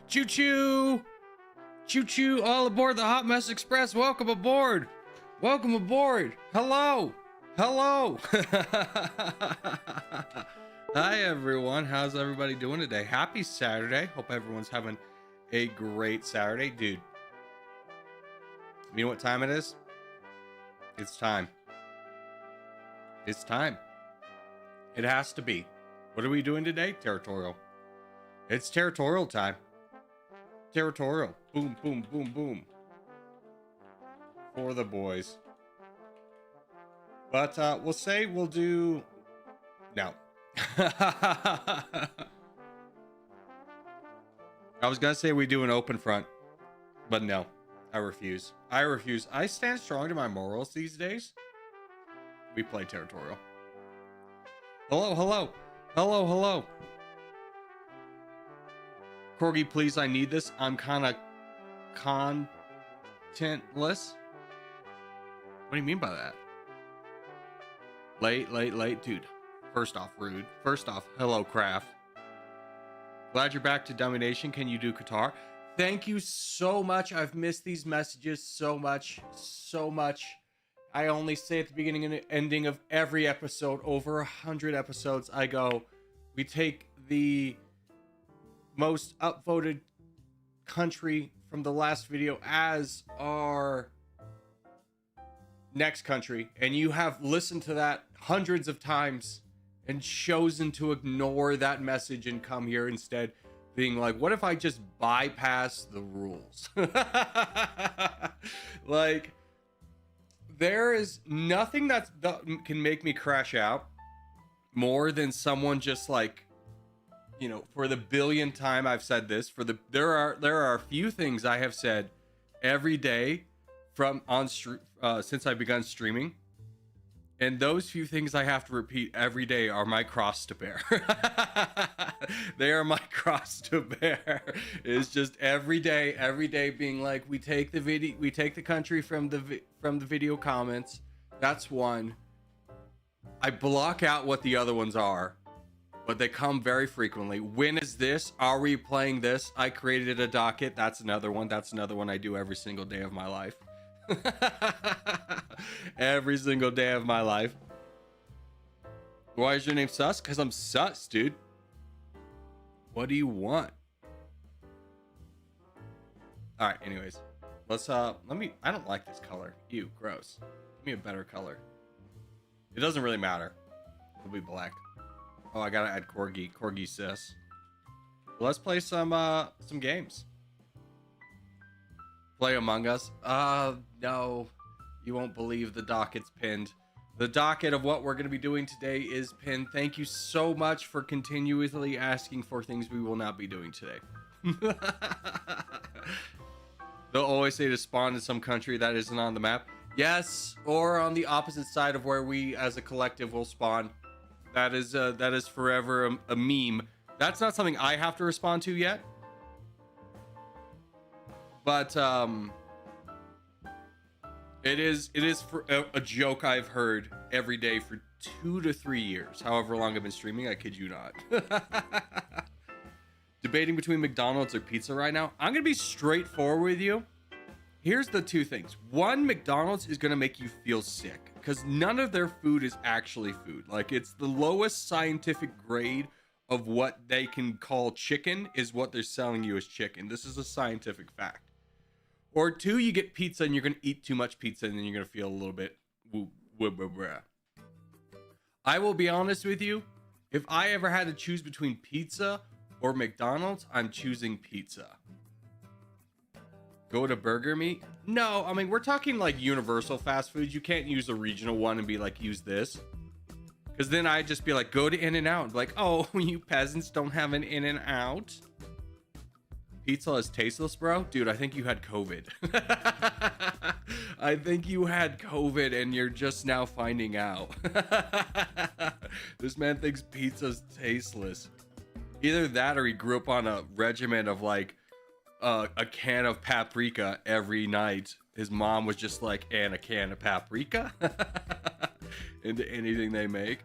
Choo choo! Choo choo! All aboard the Hot Mess Express. Welcome aboard! Welcome aboard! Hello! Hello! Hi everyone, how's everybody doing today? Happy Saturday. Hope everyone's having a great Saturday. Dude, you know what time it is? It's time. It's time. It has to be. What are we doing today? Territorial. It's territorial time. Territorial. Boom, boom, boom, boom. For the boys. But we'll say we'll do... No. I was gonna say we do an open front, but no. I refuse. I refuse. I stand strong to my morals these days. We play territorial. Hello, hello. Hello, hello. Corgi, please, I need this. I'm kind of contentless. What do you mean by that? Late. Dude, first off, rude. First off, hello, Craft. Glad you're back to Domination. Can you do Qatar? Thank you so much. I've missed these messages so much. I only say at the beginning and ending of every episode, over 100 episodes, I go, we take the most upvoted country from the last video as our next country, and you have listened to that hundreds of times and chosen to ignore that message and come here instead, being like, what if I just bypass the rules? Like, there is nothing that can make me crash out more than someone just like, you know, for the billionth time I've said this, there are a few things I have said every day since I've begun streaming, and those few things I have to repeat every day are my cross to bear. They are my cross to bear. It's just every day being like, we take the country from the video comments. That's one. I block out what the other ones are, but they come very frequently. When is this? Are we playing this? I created a docket. That's another one. I do every single day of my life. Every single day of my life. Why is your name Sus? Because I'm sus, dude. What do you want? All right, anyways, let's I don't like this color. Ew, gross. Give me a better color. It doesn't really matter. It'll be black. Oh, I gotta add corgi sis. Let's play some games. Play Among Us. No, you won't believe the docket's pinned. The docket of what we're going to be doing today is pinned. Thank you so much for continuously asking for things we will not be doing today. They'll always say to spawn in some country that isn't on the map. Yes, or on the opposite side of where we as a collective will spawn. That is forever a meme. That's not something I have to respond to yet. But it is for a joke I've heard every day for 2 to 3 years. However long I've been streaming, I kid you not. Debating between McDonald's or pizza right now. I'm gonna be straightforward with you. Here's the two things. One, McDonald's is gonna make you feel sick because none of their food is actually food. Like, it's the lowest scientific grade of what they can call chicken is what they're selling you as chicken. This is a scientific fact. Or two, you get pizza and you're going to eat too much pizza and then you're going to feel a little bit I will be honest with you. If I ever had to choose between pizza or McDonald's, I'm choosing pizza. Go to Burger Meat? No, I mean, we're talking like universal fast foods. You can't use a regional one and be like, use this. Because then I'd just be like, go to In-N-Out. Like, oh, you peasants don't have an In-N-Out? Pizza is tasteless, bro? Dude, I think you had COVID. I think you had COVID and you're just now finding out. This man thinks pizza's tasteless. Either that or he grew up on a regimen of like a can of paprika every night. His mom was just like, and a can of paprika into anything they make.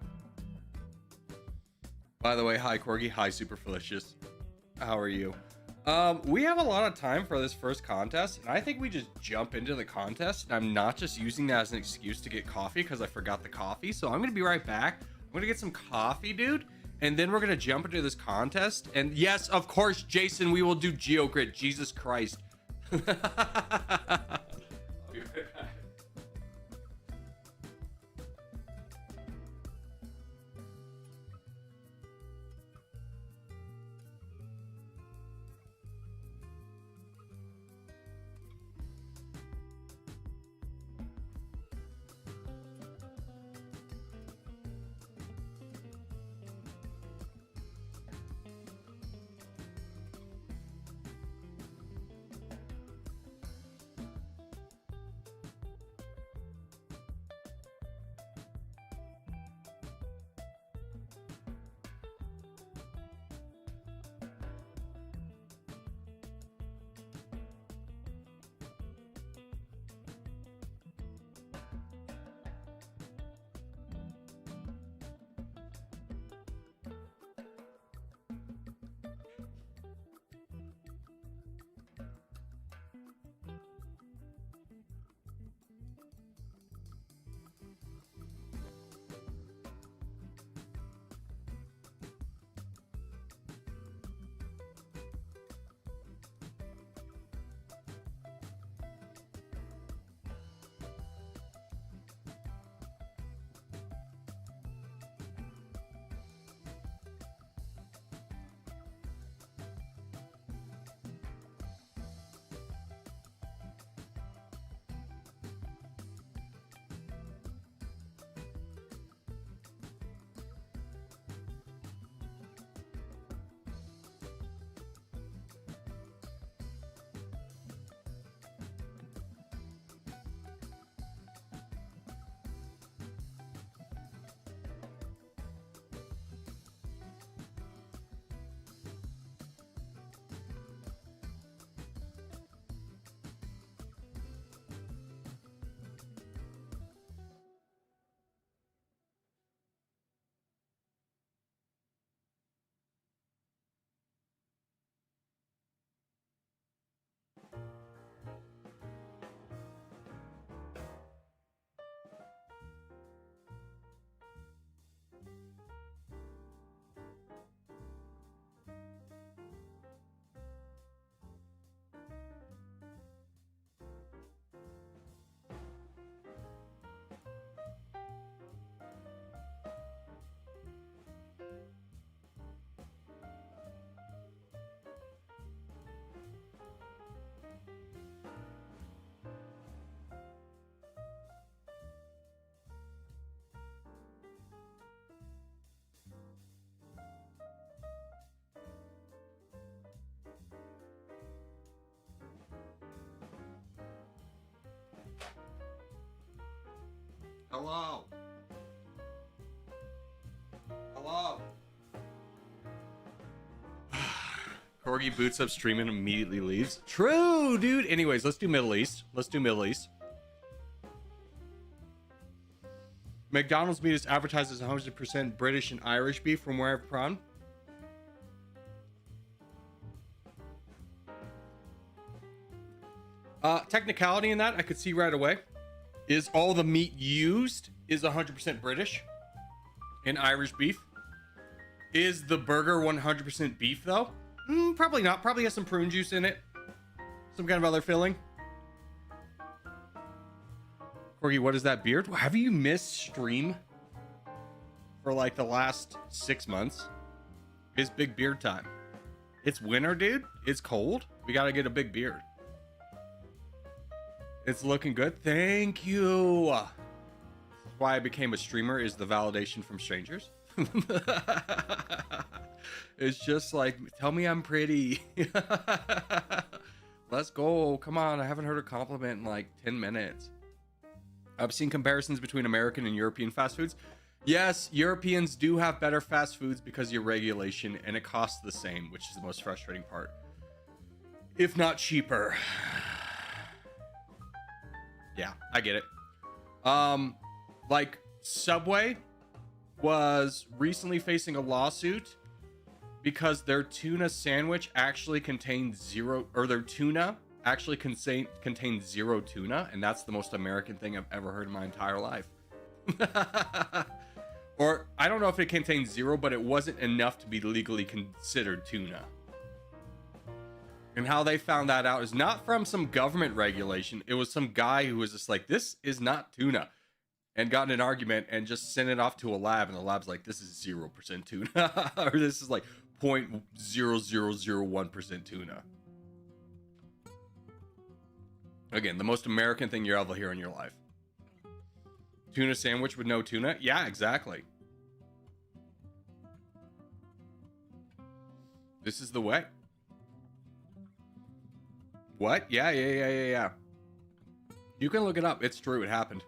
By the way, hi Corgi, hi Superfelicious. How are you? We have a lot of time for this first contest, and I think we just jump into the contest. And I'm not just using that as an excuse to get coffee because I forgot the coffee. So I'm gonna be right back. I'm gonna get some coffee, dude, and then we're gonna jump into this contest. And yes, of course, Jason, we will do GeoGrid. Jesus Christ. I'll be right back. Hello. Hello. Corgi boots up stream and immediately leaves. True, dude. Anyways, let's do Middle East. Let's do Middle East. McDonald's meat is advertised as 100% British and Irish beef from where I've prawn. Technicality in that, I could see right away, is all the meat used is 100% British and Irish beef. Is the burger 100% beef though? Probably not. Probably has some prune juice in it. Some kind of other filling. Corgi, what is that beard? Have you missed stream for like the last 6 months? It's big beard time. It's winter, dude. It's cold. We gotta get a big beard. It's looking good. Thank you. That's why I became a streamer, is the validation from strangers. It's just like, tell me I'm pretty. Let's go. Come on. I haven't heard a compliment in like 10 minutes. I've seen comparisons between American and European fast foods. Yes, Europeans do have better fast foods because of your regulation, and it costs the same, which is the most frustrating part. If not cheaper. Yeah, I get it. Like Subway was recently facing a lawsuit because their tuna sandwich actually contains zero, or their tuna actually contains zero tuna, and that's the most American thing I've ever heard in my entire life. Or I don't know if it contains zero, but it wasn't enough to be legally considered tuna. And how they found that out is not from some government regulation. It was some guy who was just like, this is not tuna, and got in an argument and just sent it off to a lab, and the lab's like, this is 0% tuna, or this is like 0.0001% tuna. Again, the most American thing you'll ever hear in your life. Tuna sandwich with no tuna? Yeah, exactly. This is the way. What? Yeah. You can look it up. It's true. It happened.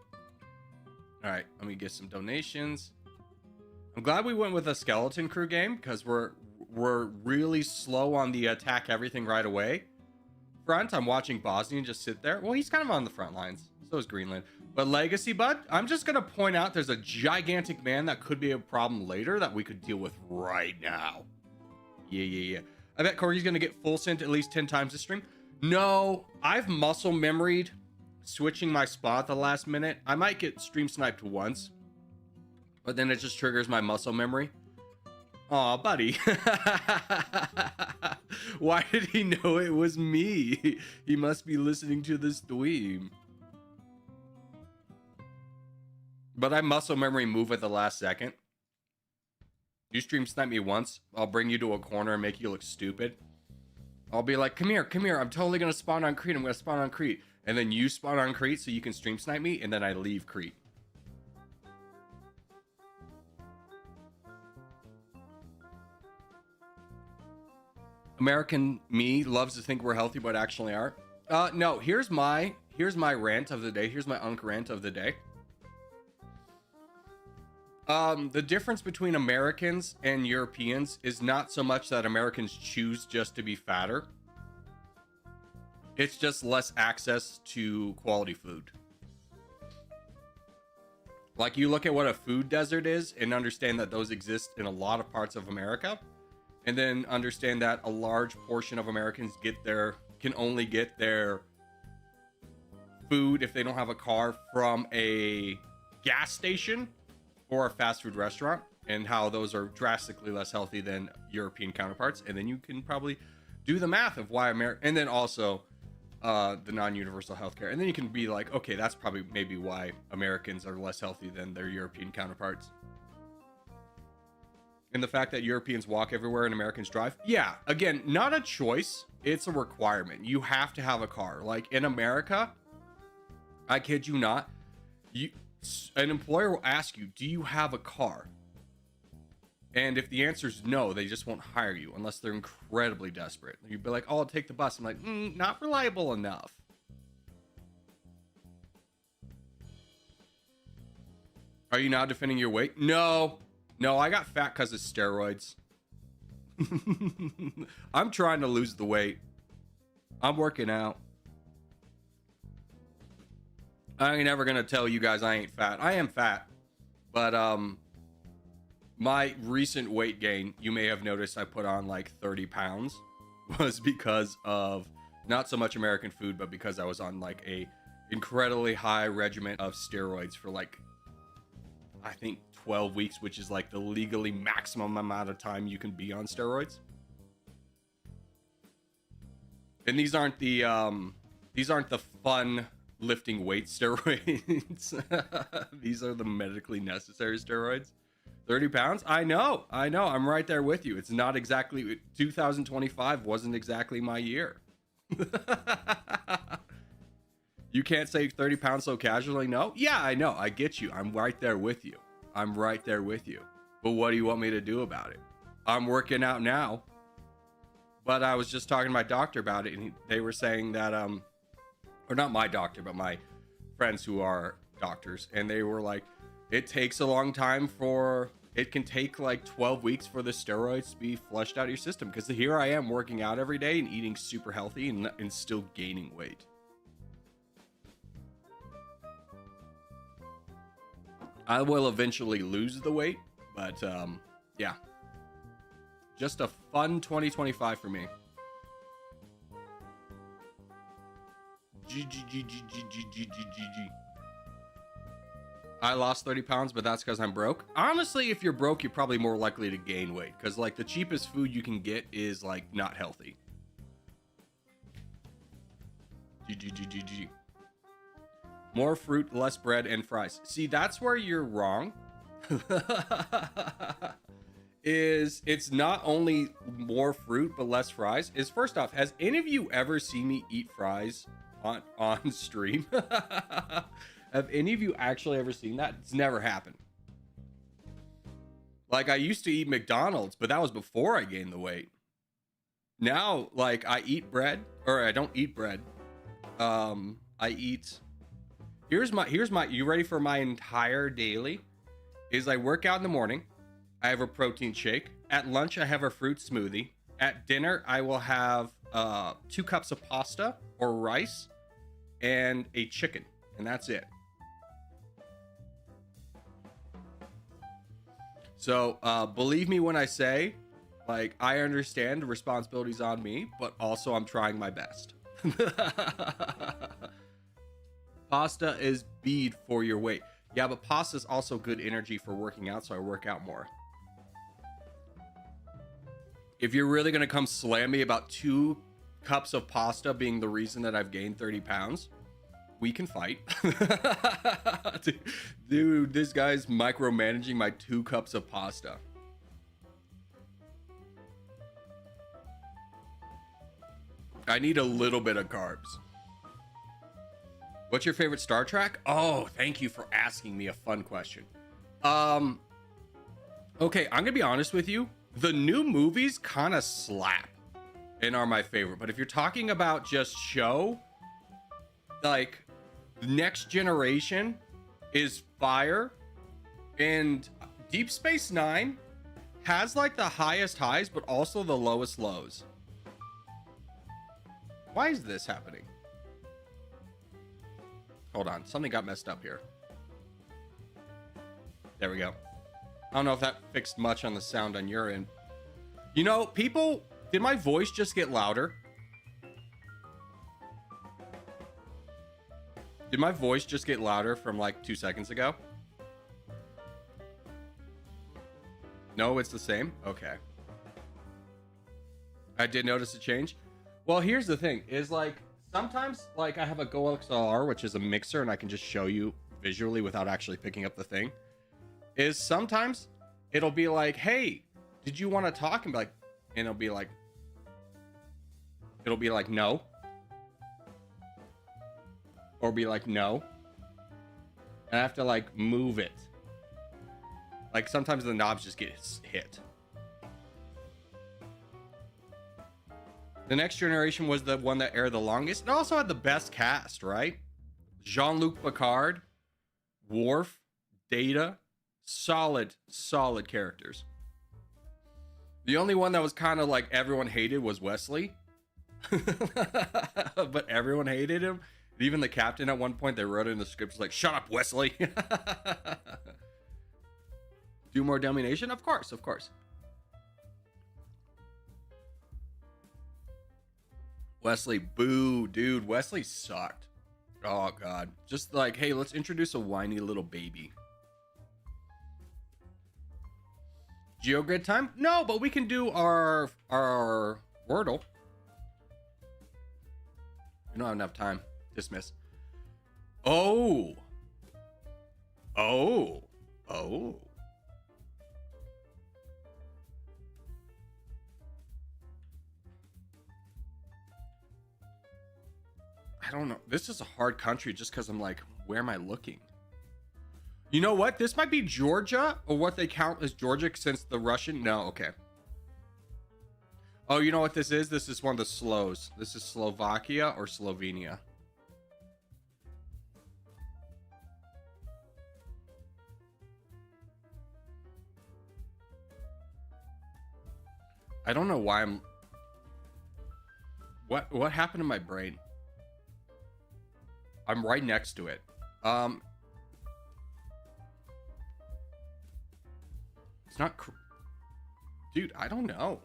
All right. Let me get some donations. I'm glad we went with a skeleton crew game because we're really slow on the attack everything right away front. I'm watching Bosnian just sit there. Well, he's kind of on the front lines. So is Greenland. But Legacy Bud, I'm just going to point out there's a gigantic man that could be a problem later that we could deal with right now. Yeah. I bet Corey's going to get full sent at least 10 times this stream. No, I've muscle memoried switching my spot at the last minute. I might get stream sniped once, but then it just triggers my muscle memory. Aw, buddy. Why did he know it was me? He must be listening to this stream. But I muscle memory move at the last second. You stream snipe me once, I'll bring you to a corner and make you look stupid. I'll be like, come here. I'm totally going to spawn on Crete. I'm going to spawn on Crete. And then you spawn on Crete so you can stream snipe me. And then I leave Crete. American me loves to think we're healthy, but actually aren't. No, here's my rant of the day. Here's my unk rant of the day. The difference between Americans and Europeans is not so much that Americans choose just to be fatter. It's just less access to quality food. Like, you look at what a food desert is and understand that those exist in a lot of parts of America, and then understand that a large portion of Americans can only get their food if they don't have a car from a gas station or a fast food restaurant, and how those are drastically less healthy than European counterparts. And then you can probably do the math of why and then also the non-universal healthcare. And then you can be like, okay, that's probably maybe why Americans are less healthy than their European counterparts. And the fact that Europeans walk everywhere and Americans drive. Yeah, again, not a choice. It's a requirement. You have to have a car. Like, in America, I kid you not, an employer will ask you, do you have a car? And if the answer is no, they just won't hire you unless they're incredibly desperate. You'd be like, oh, I'll take the bus. I'm like, not reliable enough. Are you now defending your weight? No, I got fat because of steroids. I'm trying to lose the weight. I'm working out. I ain't never gonna tell you guys I ain't fat. I am fat, but my recent weight gain, you may have noticed I put on like 30 pounds, was because of not so much American food, but because I was on like a incredibly high regimen of steroids for like, I think 12 weeks, which is like the legally maximum amount of time you can be on steroids. And these aren't the fun lifting weight steroids. These are the medically necessary steroids. 30 pounds? I know. I'm right there with you. It's not exactly, 2025 wasn't exactly my year. You can't say 30 pounds so casually. No? Yeah, I know. I get you. I'm right there with you. But what do you want me to do about it? I'm working out now. But I was just talking to my doctor about it, and they were saying that, or not my doctor, but my friends who are doctors, and they were like, it takes a long time it can take like 12 weeks for the steroids to be flushed out of your system, because here I am working out every day and eating super healthy and still gaining weight. I will eventually lose the weight, but yeah, Just a fun 2025 for me. G. I lost 30 pounds, but that's because I'm broke. Honestly, if you're broke, you're probably more likely to gain weight because like the cheapest food you can get is like not healthy. G. More fruit, less bread, and fries. See, that's where you're wrong. It's not only more fruit but less fries. Is first off, has any of you ever seen me eat fries on stream? Have any of you actually ever seen that? It's never happened. Like I used to eat McDonald's, but that was before I gained the weight. Now, like I eat bread, or I don't eat bread. I eat. Here's my. You ready for my entire daily? Is I work out in the morning. I have a protein shake. At lunch, I have a fruit smoothie. At dinner, I will have 2 cups of pasta or rice and a chicken, and that's it. So believe me when I say, like, I understand the responsibilities on me, but also I'm trying my best. Pasta is bead for your weight. Yeah, but pasta is also good energy for working out, so I work out more. If you're really going to come slam me about 2 cups of pasta being the reason that I've gained 30 pounds, we can fight. Dude, this guy's micromanaging my 2 cups of pasta. I need a little bit of carbs. What's your favorite Star Trek? Oh, thank you for asking me a fun question. Okay, I'm gonna be honest with you. The new movies kind of slap and are my favorite. But if you're talking about just show, like Next Generation is fire, and Deep Space Nine has like the highest highs, but also the lowest lows. Why is this happening? Hold on, something got messed up here. There we go. I don't know if that fixed much on the sound on your end. You know, people, did my voice just get louder? Did my voice just get louder from like 2 seconds ago? No, it's the same? Okay. I did notice a change. Well, here's the thing, is like, sometimes like I have a Go XLR, which is a mixer, and I can just show you visually without actually picking up the thing. Is sometimes it'll be like, hey, did you want to talk? And be like, and it'll be like, no. Or be like, no. And I have to like move it. Like sometimes the knobs just get hit. The Next Generation was the one that aired the longest. It also had the best cast, right? Jean-Luc Picard, Worf, Data. Solid characters. The only one that was kind of like everyone hated was Wesley. But everyone hated him. Even the captain at one point, they wrote it in the script, like, shut up, Wesley. Do more domination? Of course. Wesley, boo, dude. Wesley sucked. Oh, God. Just like, hey, let's introduce a whiny little baby. GeoGrid time? No, but we can do our Wordle. We don't have enough time. Dismiss. Oh. I don't know. This is a hard country just because I'm like, where am I looking? You know what? This might be Georgia, or what they count as Georgia since the Russian. No, okay. Oh, you know what this is? This is one of the slows. This is Slovakia or Slovenia. I don't know why I'm... What happened to my brain? I'm right next to it. It's not... Dude, I don't know.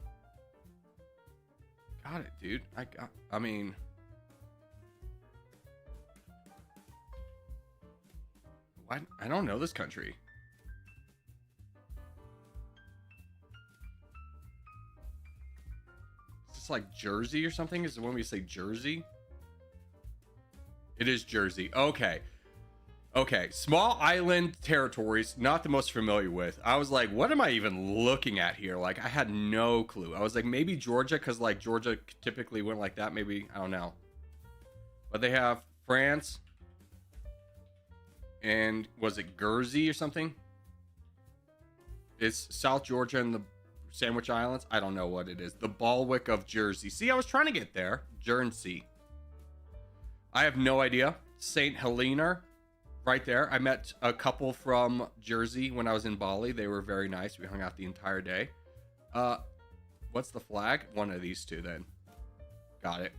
got it, dude. I mean, why? I don't know this country. Is this like Jersey or something? Is it when we say Jersey? It is Jersey. Okay. Okay. Small island territories, not the most familiar with. I was like, what am I even looking at here? Like, I had no clue. I was like, maybe Georgia, because like Georgia typically went like that. Maybe, I don't know. But they have France. And was it Guernsey or something? It's South Georgia and the Sandwich Islands. I don't know what it is. The Balwick of Jersey. See, I was trying to get there. Guernsey. I have no idea. St. Helena, right there. I met a couple from Jersey when I was in Bali. They were very nice. We hung out the entire day. What's the flag? One of these two then. Got it.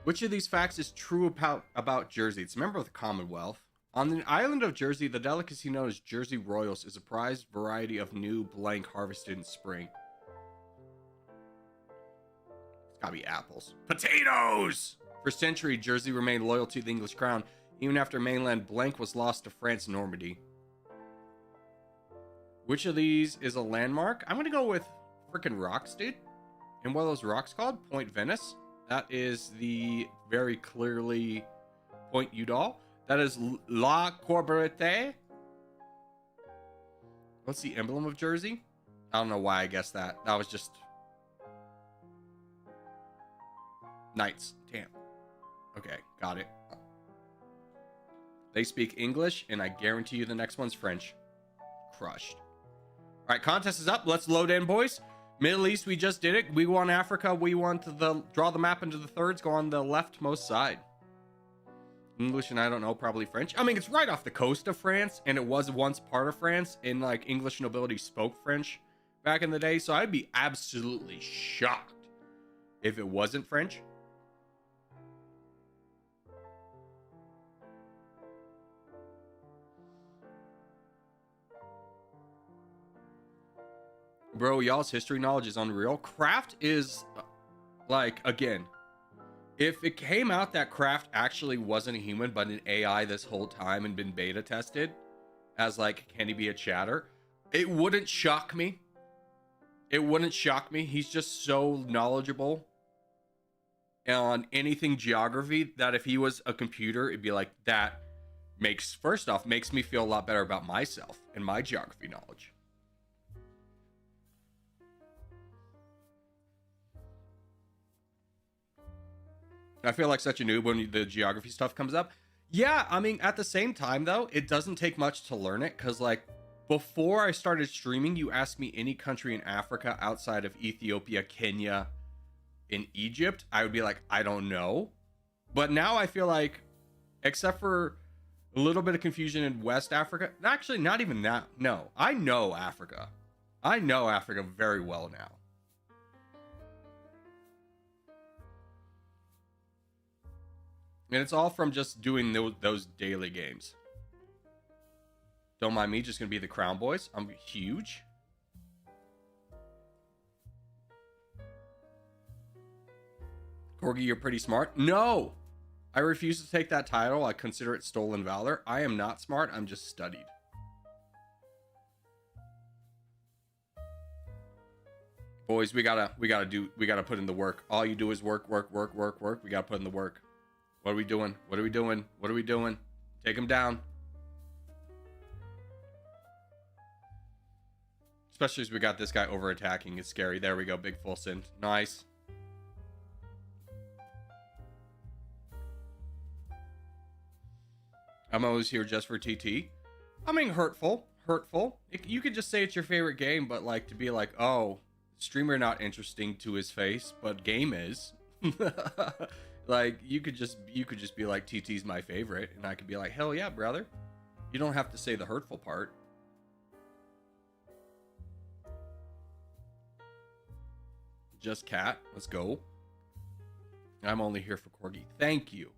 Which of these facts is true about Jersey? It's a member of the Commonwealth. On the island of Jersey, the delicacy known as Jersey Royals is a prized variety of new blank harvested in spring. It's gotta be apples. Potatoes! For centuries, Jersey remained loyal to the English crown, even after mainland blank was lost to France and Normandy. Which of these is a landmark? I'm gonna go with freaking rocks, dude. And what are those rocks called? Point Venice. That is the very clearly Point Udall. That is La Corbette. What's the emblem of Jersey? I don't know why I guessed that. That was just Knights. Damn. Okay, got it. They speak English, and I guarantee you the next one's French. Crushed. All right, contest is up. Let's load in, boys. Middle East, we just did it. We want Africa. We want to draw the map into the thirds. Go on the leftmost side. English, and I don't know, probably French. I mean, it's right off the coast of France, and it was once part of France, and like English nobility spoke French back in the day. So I'd be absolutely shocked if it wasn't French. Bro, y'all's history knowledge is unreal. Craft is, like, again, if it came out that Craft actually wasn't a human, but an AI this whole time and been beta tested as, like, can he be a chatter? It wouldn't shock me. It wouldn't shock me. He's just so knowledgeable on anything geography that if he was a computer, it'd be like, that makes, first off, makes me feel a lot better about myself and my geography knowledge. I feel like such a noob when the geography stuff comes up. Yeah, I mean, at the same time, though, it doesn't take much to learn it. Because, like, before I started streaming, you asked me any country in Africa outside of Ethiopia, Kenya, and Egypt, I would be like, I don't know. But now I feel like, except for a little bit of confusion in West Africa, actually, not even that. No, I know Africa. I know Africa very well now. And it's all from just doing those daily games. Don't mind me, just gonna be the Crown Boys. I'm huge. Corgi, you're pretty smart. No! I refuse to take that title. I consider it stolen valor. I am not smart, I'm just studied. Boys, we gotta put in the work. All you do is work. We gotta put in the work. What are we doing? What are we doing? What are we doing? Take him down. Especially as we got this guy over attacking. It's scary. There we go. Big full send. Nice. I'm always here just for TT. I mean, hurtful. You could just say it's your favorite game, but like to be like, oh, streamer not interesting to his face, but game is. Like, you could just be like, TT's my favorite, and I could be like, hell yeah, brother. You don't have to say the hurtful part. Just cat. Let's go. I'm only here for Corgi. Thank you.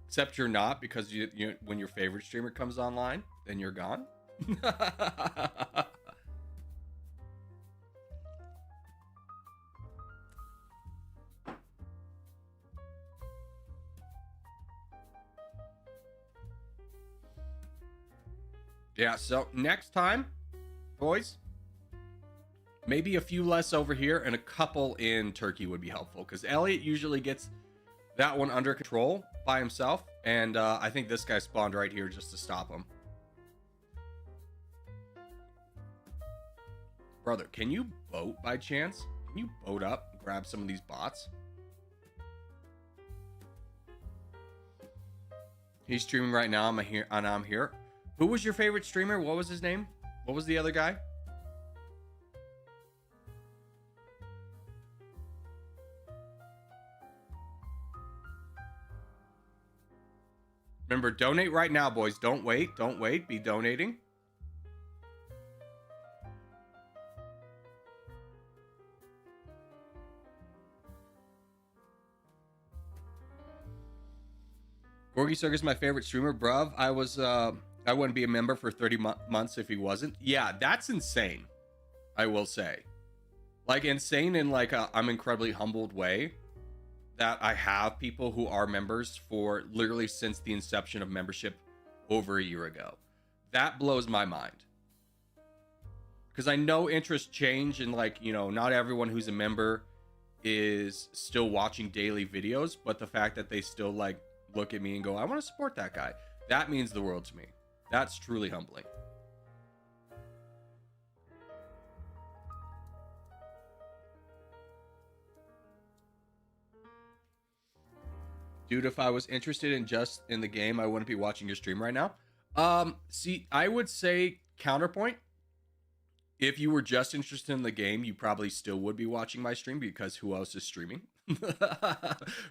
Except you're not, because you when your favorite streamer comes online, then you're gone. Yeah, so next time, boys, maybe a few less over here and a couple in Turkey would be helpful, because Elliot usually gets that one under control by himself, and I think this guy spawned right here just to stop him. Brother, can you boat by chance? Can you boat up and grab some of these bots? He's streaming right now. I'm here. Who was your favorite streamer? What was his name? What was the other guy? Remember, donate right now, boys. Don't wait. Don't wait. Be donating. Borgie Circus is my favorite streamer, bruv. I wouldn't be a member for 30 months if he wasn't. Yeah, that's insane. I will say. Like, insane in like I'm incredibly humbled way that I have people who are members for literally since the inception of membership over a year ago. That blows my mind. Because I know interests change, and like, you know, not everyone who's a member is still watching daily videos, but the fact that they still like look at me and go, I want to support that guy, that means the world to me. That's truly humbling. Dude, if I was interested in just in the game, I wouldn't be watching your stream right now. See, I would say counterpoint. If you were just interested in the game, you probably still would be watching my stream, because who else is streaming?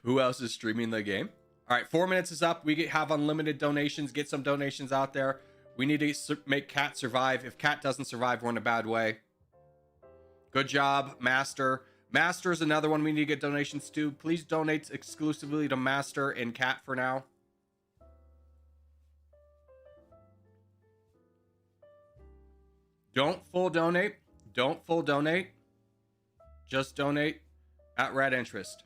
Who else is streaming the game? All right, 4 minutes is up. We have unlimited donations. Get some donations out there. We need to make Cat survive. If Cat doesn't survive, we're in a bad way. Good job, Master. Master is another one we need to get donations to. Please donate exclusively to Master and Cat for now. Don't full donate. Don't full donate. Just donate at red interest.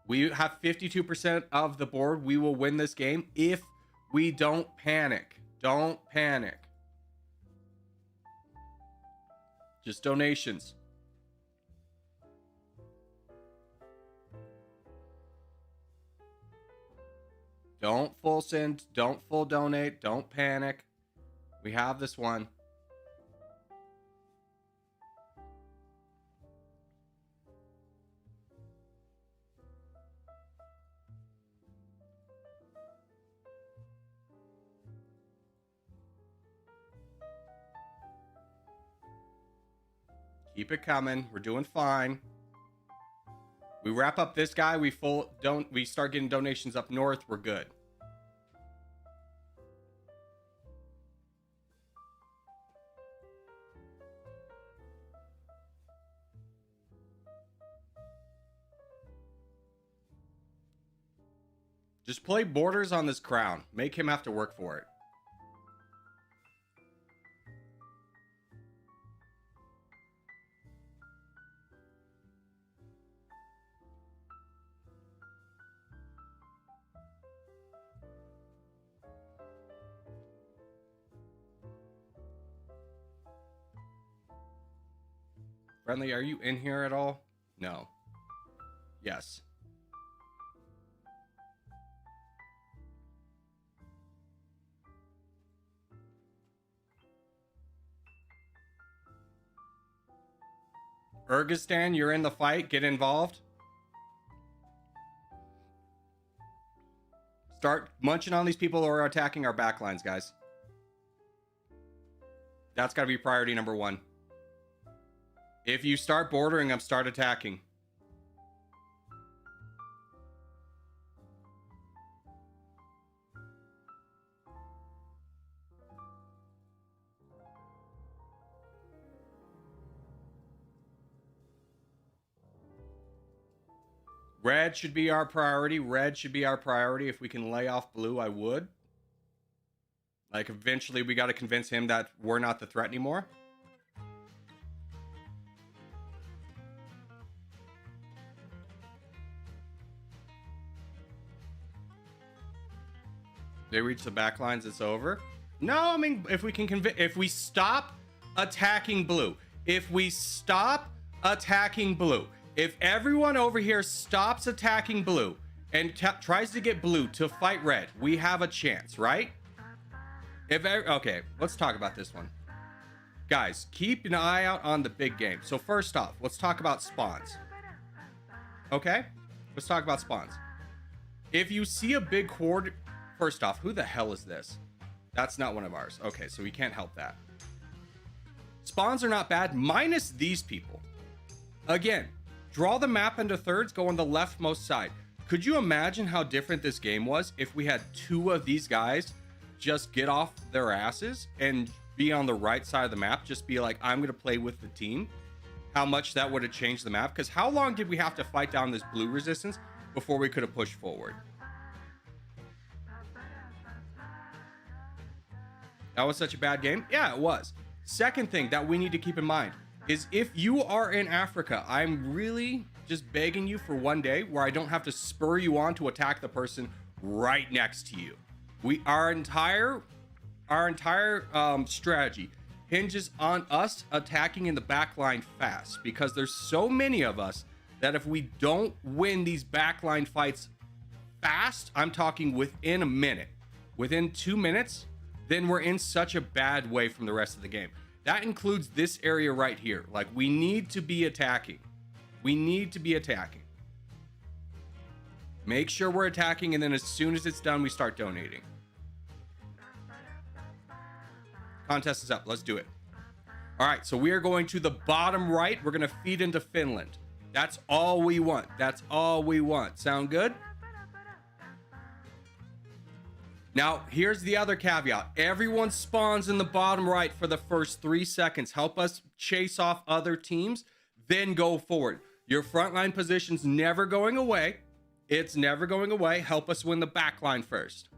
We have 52% of the board. We will win this game if we don't panic. Don't panic. Just donations. Don't full send. Don't full donate. Don't panic. We have this one. Keep it coming. We're doing fine. We wrap up this guy. We start getting donations up north. We're good. Just play borders on this crown. Make him have to work for it. Friendly, are you in here at all? No. Yes. Kyrgyzstan, you're in the fight. Get involved. Start munching on these people who are attacking our backlines, guys. That's got to be priority number one. If you start bordering them, start attacking. Red should be our priority. Red should be our priority. If we can lay off blue, I would. Like, eventually we got to convince him that we're not the threat anymore. They reach the back lines, it's over. No, I mean, if we can if we stop attacking blue, if everyone over here stops attacking blue and tries to get blue to fight red, we have a chance, right? Okay, let's talk about this one. Guys, keep an eye out on the big game. So first off, let's talk about spawns. Okay? Let's talk about spawns. If you see a big horde, first off, who the hell is this? That's not one of ours. Okay, so we can't help that. Spawns are not bad, minus these people. Again, draw the map into thirds, go on the leftmost side. Could you imagine how different this game was if we had two of these guys just get off their asses and be on the right side of the map, just be like, I'm going to play with the team? How much that would have changed the map? Because how long did we have to fight down this blue resistance before we could have pushed forward? That was such a bad game? Yeah, it was. Second thing that we need to keep in mind is if you are in Africa, I'm really just begging you for one day where I don't have to spur you on to attack the person right next to you. Our entire strategy hinges on us attacking in the backline fast, because there's so many of us that if we don't win these backline fights fast, I'm talking within a minute, within 2 minutes, then we're in such a bad way from the rest of the game. That includes this area right here. Like, we need to be attacking. We need to be attacking. Make sure we're attacking, and then as soon as it's done, we start donating. Contest is up. Let's do it. All right, so we are going to the bottom right. We're going to feed into Finland. That's all we want. That's all we want. Sound good? Now, here's the other caveat. Everyone spawns in the bottom right for the first 3 seconds. Help us chase off other teams, then go forward. Your frontline position's never going away. It's never going away. Help us win the backline first.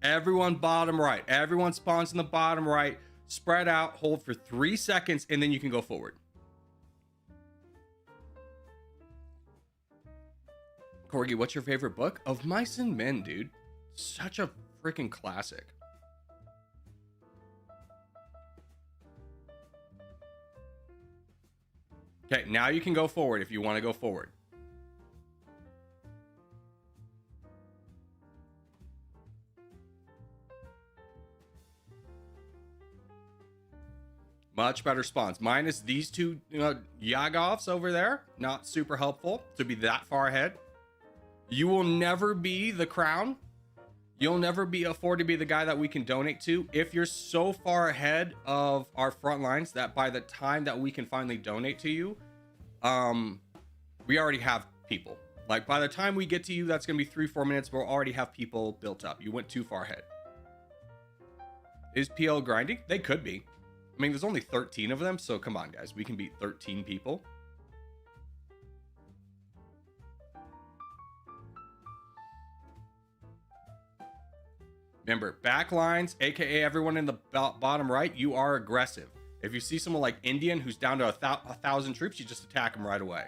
Everyone bottom right. Everyone spawns in the bottom right. Spread out, hold for 3 seconds, and then you can go forward. Corgi, what's your favorite book? Of Mice and Men, dude. Such a freaking classic. Okay, now you can go forward if you want to go forward. Much better spawns. Minus these two Yagovs over there. Not super helpful to be that far ahead. You will never be the crown. You'll never be afford to be the guy that we can donate to if you're so far ahead of our front lines that by the time that we can finally donate to you, we already have people. Like, by the time we get to you, that's going to be 3-4 minutes. We'll already have people built up. You went too far ahead. Is PL grinding? They could be. I mean, there's only 13 of them, so come on, guys. We can beat 13 people. Remember, backlines, aka everyone in the bottom right, you are aggressive. If you see someone like Indian who's down to 1,000 troops, you just attack them right away.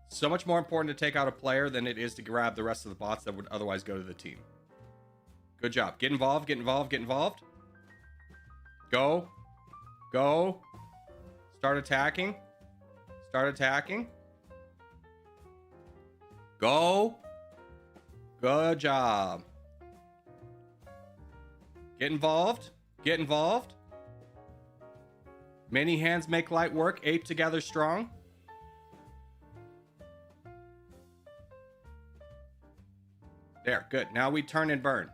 So much more important to take out a player than it is to grab the rest of the bots that would otherwise go to the team. Good job. Get involved, get involved, get involved. Go. Go. Start attacking. Start attacking. Go. Good job. Get involved. Get involved. Many hands make light work. Ape together strong. There, good. Now we turn and burn.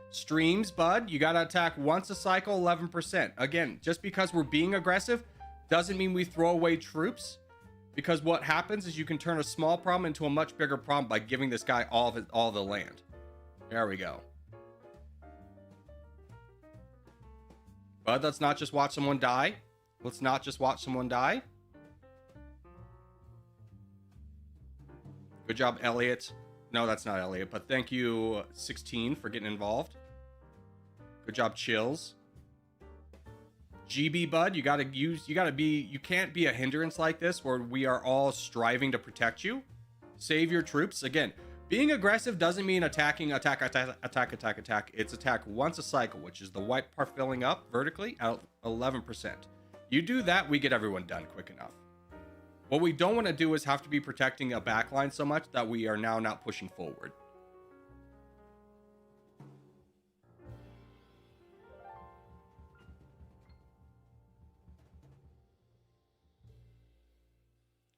Streams, bud. You got to attack once a cycle, 11%. Again, just because we're being aggressive doesn't mean we throw away troops. Because what happens is you can turn a small problem into a much bigger problem by giving this guy all the land. There we go. But let's not just watch someone die. Let's not just watch someone die. Good job, Elliot. No, that's not Elliot, but thank you, 16, for getting involved. Good job, Chills. GB, bud, you can't be a hindrance like this where we are all striving to protect you. Save your troops. Again, Being aggressive doesn't mean attacking, attack. It's attack once a cycle, which is the white part filling up vertically at 11%. You do that, we get everyone done quick enough. What we don't want to do is have to be protecting a backline so much that we are now not pushing forward.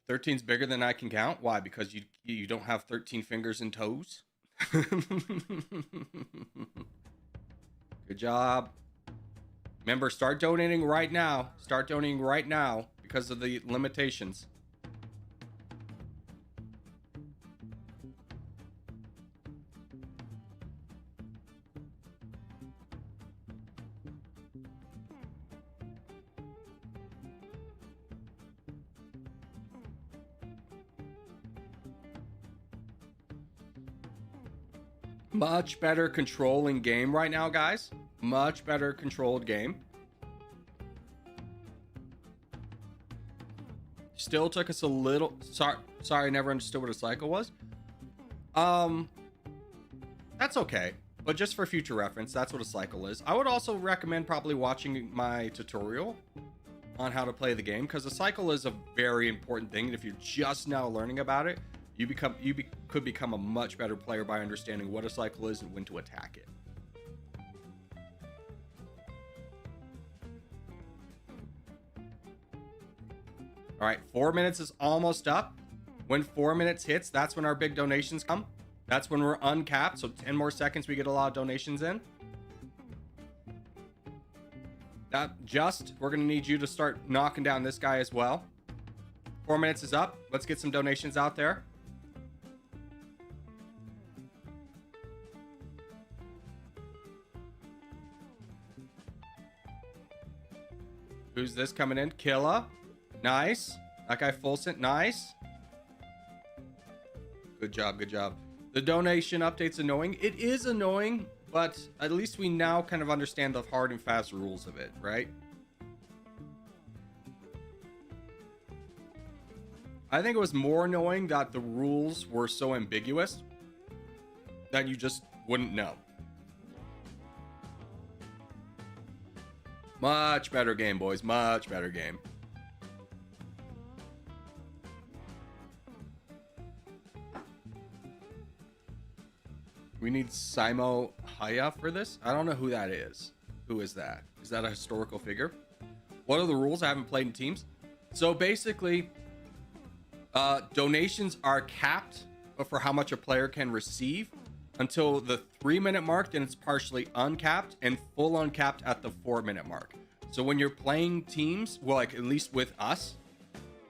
"13's bigger than I can count." Why? Because you don't have 13 fingers and toes? Good job. Remember, start donating right now. Start donating right now because of the limitations. Much better controlling game right now, guys. Much better controlled game. Still took us a little... Sorry, I never understood what a cycle was. That's okay. But just for future reference, that's what a cycle is. I would also recommend probably watching my tutorial on how to play the game, because a cycle is a very important thing. And if you're just now learning about it, you could become a much better player by understanding what a cycle is and when to attack it. All right, 4 minutes is almost up. When 4 minutes hits, that's when our big donations come. That's when we're uncapped. So 10 more seconds, we get a lot of donations in. We're going to need you to start knocking down this guy as well. 4 minutes is up. Let's get some donations out there. Who's this coming in? Killa. Nice. That guy full sent. Nice. Good job. Good job. The donation update's annoying. It is annoying, but at least we now kind of understand the hard and fast rules of it, right? I think it was more annoying that the rules were so ambiguous that you just wouldn't know. Much better game, boys. Much better game. We need Simo Haya for this. I don't know who that is. Who is that? Is that a historical figure? What are the rules? I haven't played in teams. So basically, donations are capped for how much a player can receive until the 3-minute mark. Then it's partially uncapped and full uncapped at the 4-minute mark. So when you're playing teams, well, like at least with us,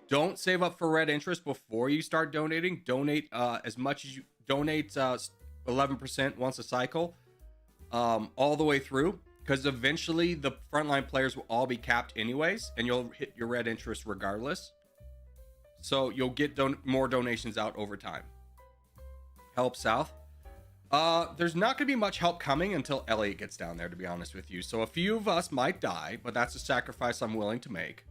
don't save up for red interest before you start donating. Donate as much as you donate. 11% once a cycle, all the way through, because eventually the frontline players will all be capped anyways, and you'll hit your red interest regardless. So you'll get more donations out over time. Help South. There's not going to be much help coming until Elliot gets down there, to be honest with you. So a few of us might die, but that's a sacrifice I'm willing to make.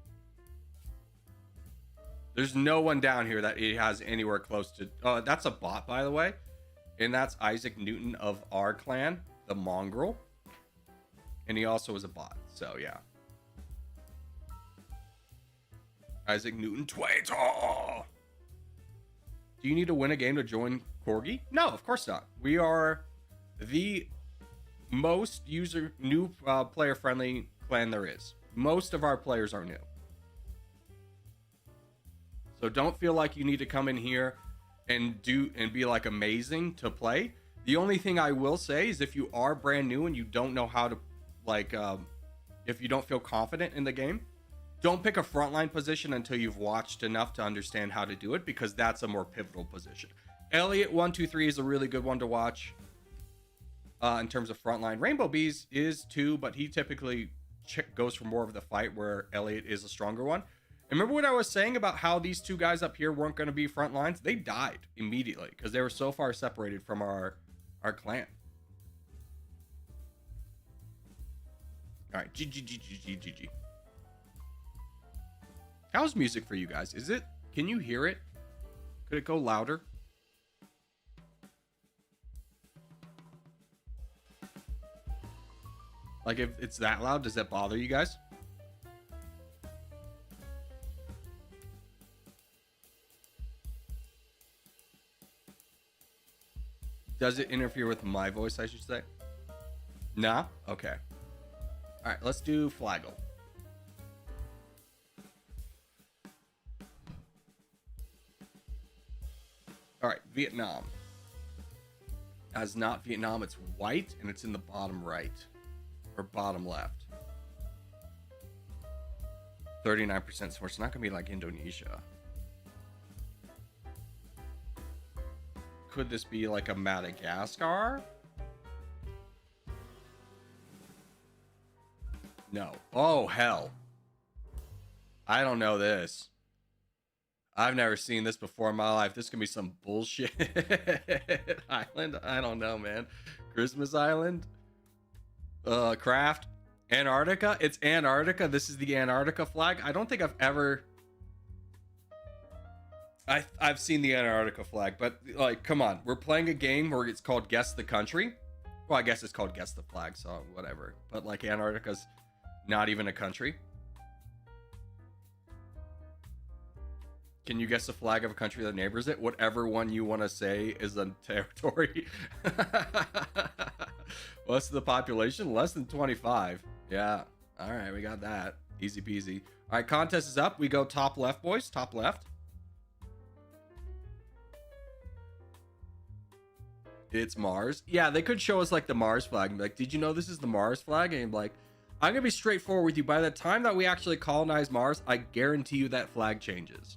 There's no one down here that he has anywhere close to... that's a bot, by the way. And that's Isaac Newton of our clan, the Mongrel. And he also is a bot, so yeah. Isaac Newton Twaiter! Do you need to win a game to join Corgi? No, of course not. We are the most new player-friendly clan there is. Most of our players are new. So don't feel like you need to come in here and be like amazing to play. The only thing I will say is if you are brand new and you don't know how to if you don't feel confident in the game, don't pick a frontline position until you've watched enough to understand how to do it, because that's a more pivotal position. Elliot 123 is a really good one to watch in terms of frontline. Rainbow Bees is too, but he typically goes for more of the fight, where Elliot is a stronger one. And remember what I was saying about how these two guys up here weren't going to be front lines? They died immediately because they were so far separated from our clan. All right, GG. How's music for you guys? Can you hear it? Could it go louder? Like, if it's that loud, does that bother you guys? Does it interfere with my voice, I should say? Nah? Okay. All right, let's do Flagel. All right, Vietnam. As not Vietnam, it's white, and it's in the bottom right. Or bottom left. 39%, so it's not going to be like Indonesia. Could this be like a Madagascar? No. Oh, hell. I don't know this. I've never seen this before in my life. This could be some bullshit island. I don't know, man. Christmas Island? Craft? Antarctica? It's Antarctica. This is the Antarctica flag. I don't think I've ever... I've seen the Antarctica flag, but like, come on. We're playing a game where it's called Guess the Country. Well, I guess it's called Guess the Flag, so whatever. But like, Antarctica's not even a country. Can you guess the flag of a country that neighbors it? Whatever one you want to say is a territory. What's the population? Less than 25. Yeah. All right, we got that. Easy peasy. All right, contest is up. We go top left, boys. Top left. It's Mars. Yeah, they could show us like the Mars flag and be like, did you know this is the Mars flag? And like, I'm going to be straightforward with you. By the time that we actually colonize Mars, I guarantee you that flag changes.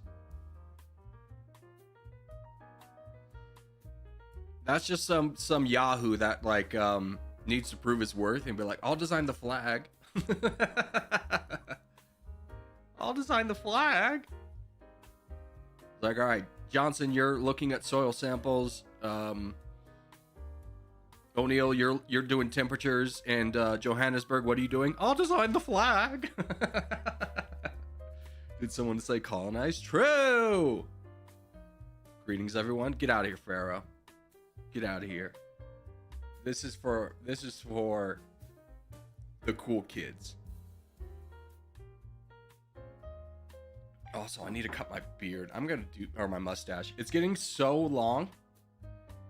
That's just some Yahoo that like needs to prove his worth and be like, I'll design the flag. I'll design the flag. It's like, all right, Johnson, you're looking at soil samples. O'Neill, you're doing temperatures, and Johannesburg, what are you doing? I'll design the flag. Did someone say colonize? True. Greetings, everyone. Get out of here, Pharaoh. Get out of here. This is for the cool kids. Also, I need to cut my beard. Or my mustache. It's getting so long.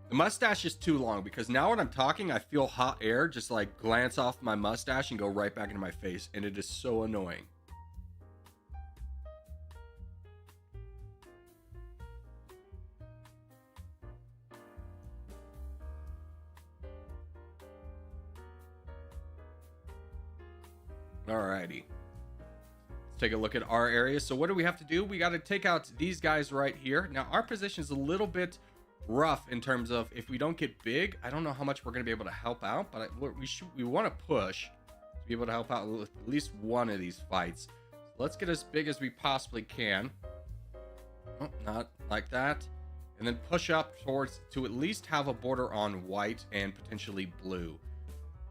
The mustache is too long because now when I'm talking, I feel hot air just like glance off my mustache and go right back into my face, and it is so annoying. Alrighty. Let's take a look at our area. So what do we have to do? We got to take out these guys right here. Now, our position is a little bit rough in terms of if we don't get big, I don't know how much we're going to be able to help out, but we want to push to be able to help out with at least one of these fights. So let's get as big as we possibly can. Oh, not like that. And then push up towards to at least have a border on white and potentially blue.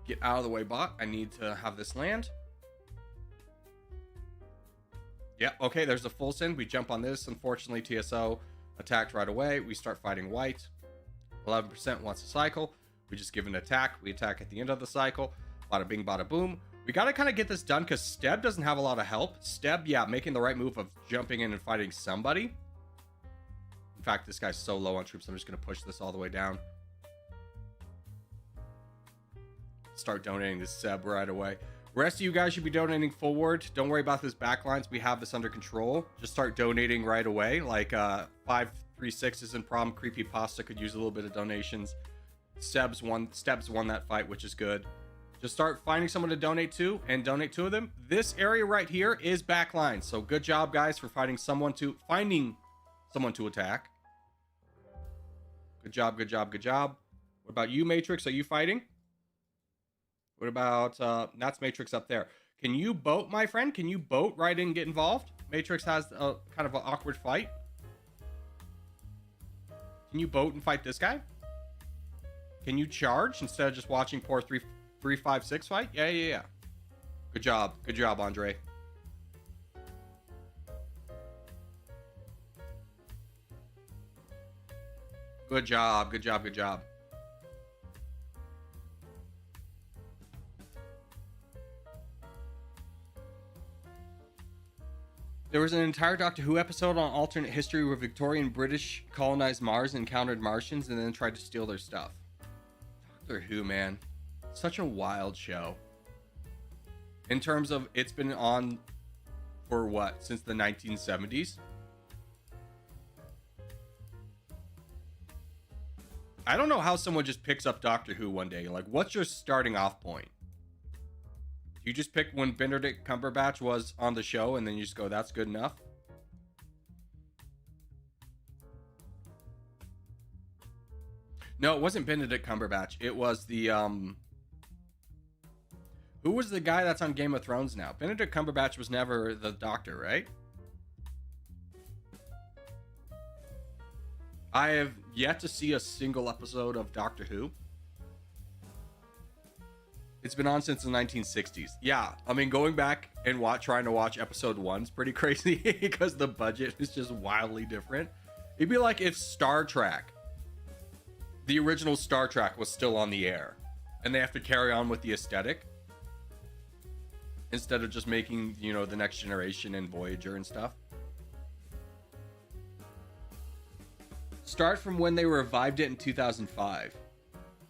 Get out of the way, bot. I need to have this land. Yeah, okay, there's a full send. We jump on this. Unfortunately, TSO attacked right away. We start fighting white. 11% wants to cycle. We just give an attack. We attack at the end of the cycle. Bada bing, bada boom. We got to kind of get this done because Steb doesn't have a lot of help. Steb, yeah, making the right move of jumping in and fighting somebody. In fact, this guy's so low on troops, I'm just going to push this all the way down. Start donating to Seb right away. Rest of you guys should be donating forward. Don't worry about this backlines. We have this under control. Just start donating right away. Like 536 isn't problem. Creepypasta could use a little bit of donations. Steps won that fight, which is good. Just start finding someone to donate to and donate two of them. This area right here is backline. So good job, guys, for finding someone to attack. Good job, good job, good job. What about you, Matrix? Are you fighting? What about that's Matrix up there? Can you boat, my friend? Can you boat right in and get involved? Matrix has a kind of an awkward fight. Can you boat and fight this guy? Can you charge instead of just watching poor 356 fight? Yeah. Good job, Andre. Good job. There was an entire Doctor Who episode on alternate history where Victorian British colonized Mars, encountered Martians, and then tried to steal their stuff. Doctor Who, man. Such a wild show. In terms of, it's been on for what? Since the 1970s? I don't know how someone just picks up Doctor Who one day. Like, what's your starting off point? You just pick when Benedict Cumberbatch was on the show and then you just go, that's good enough? No, it wasn't Benedict Cumberbatch. It was the, who was the guy that's on Game of Thrones now? Benedict Cumberbatch was never the Doctor, right? I have yet to see a single episode of Doctor Who. It's been on since the 1960s. Yeah, I mean, going back and trying to watch episode 1's pretty crazy because the budget is just wildly different. It'd be like if Star Trek, the original Star Trek, was still on the air and they have to carry on with the aesthetic instead of just making, you know, the Next Generation and Voyager and stuff. Start from when they revived it in 2005.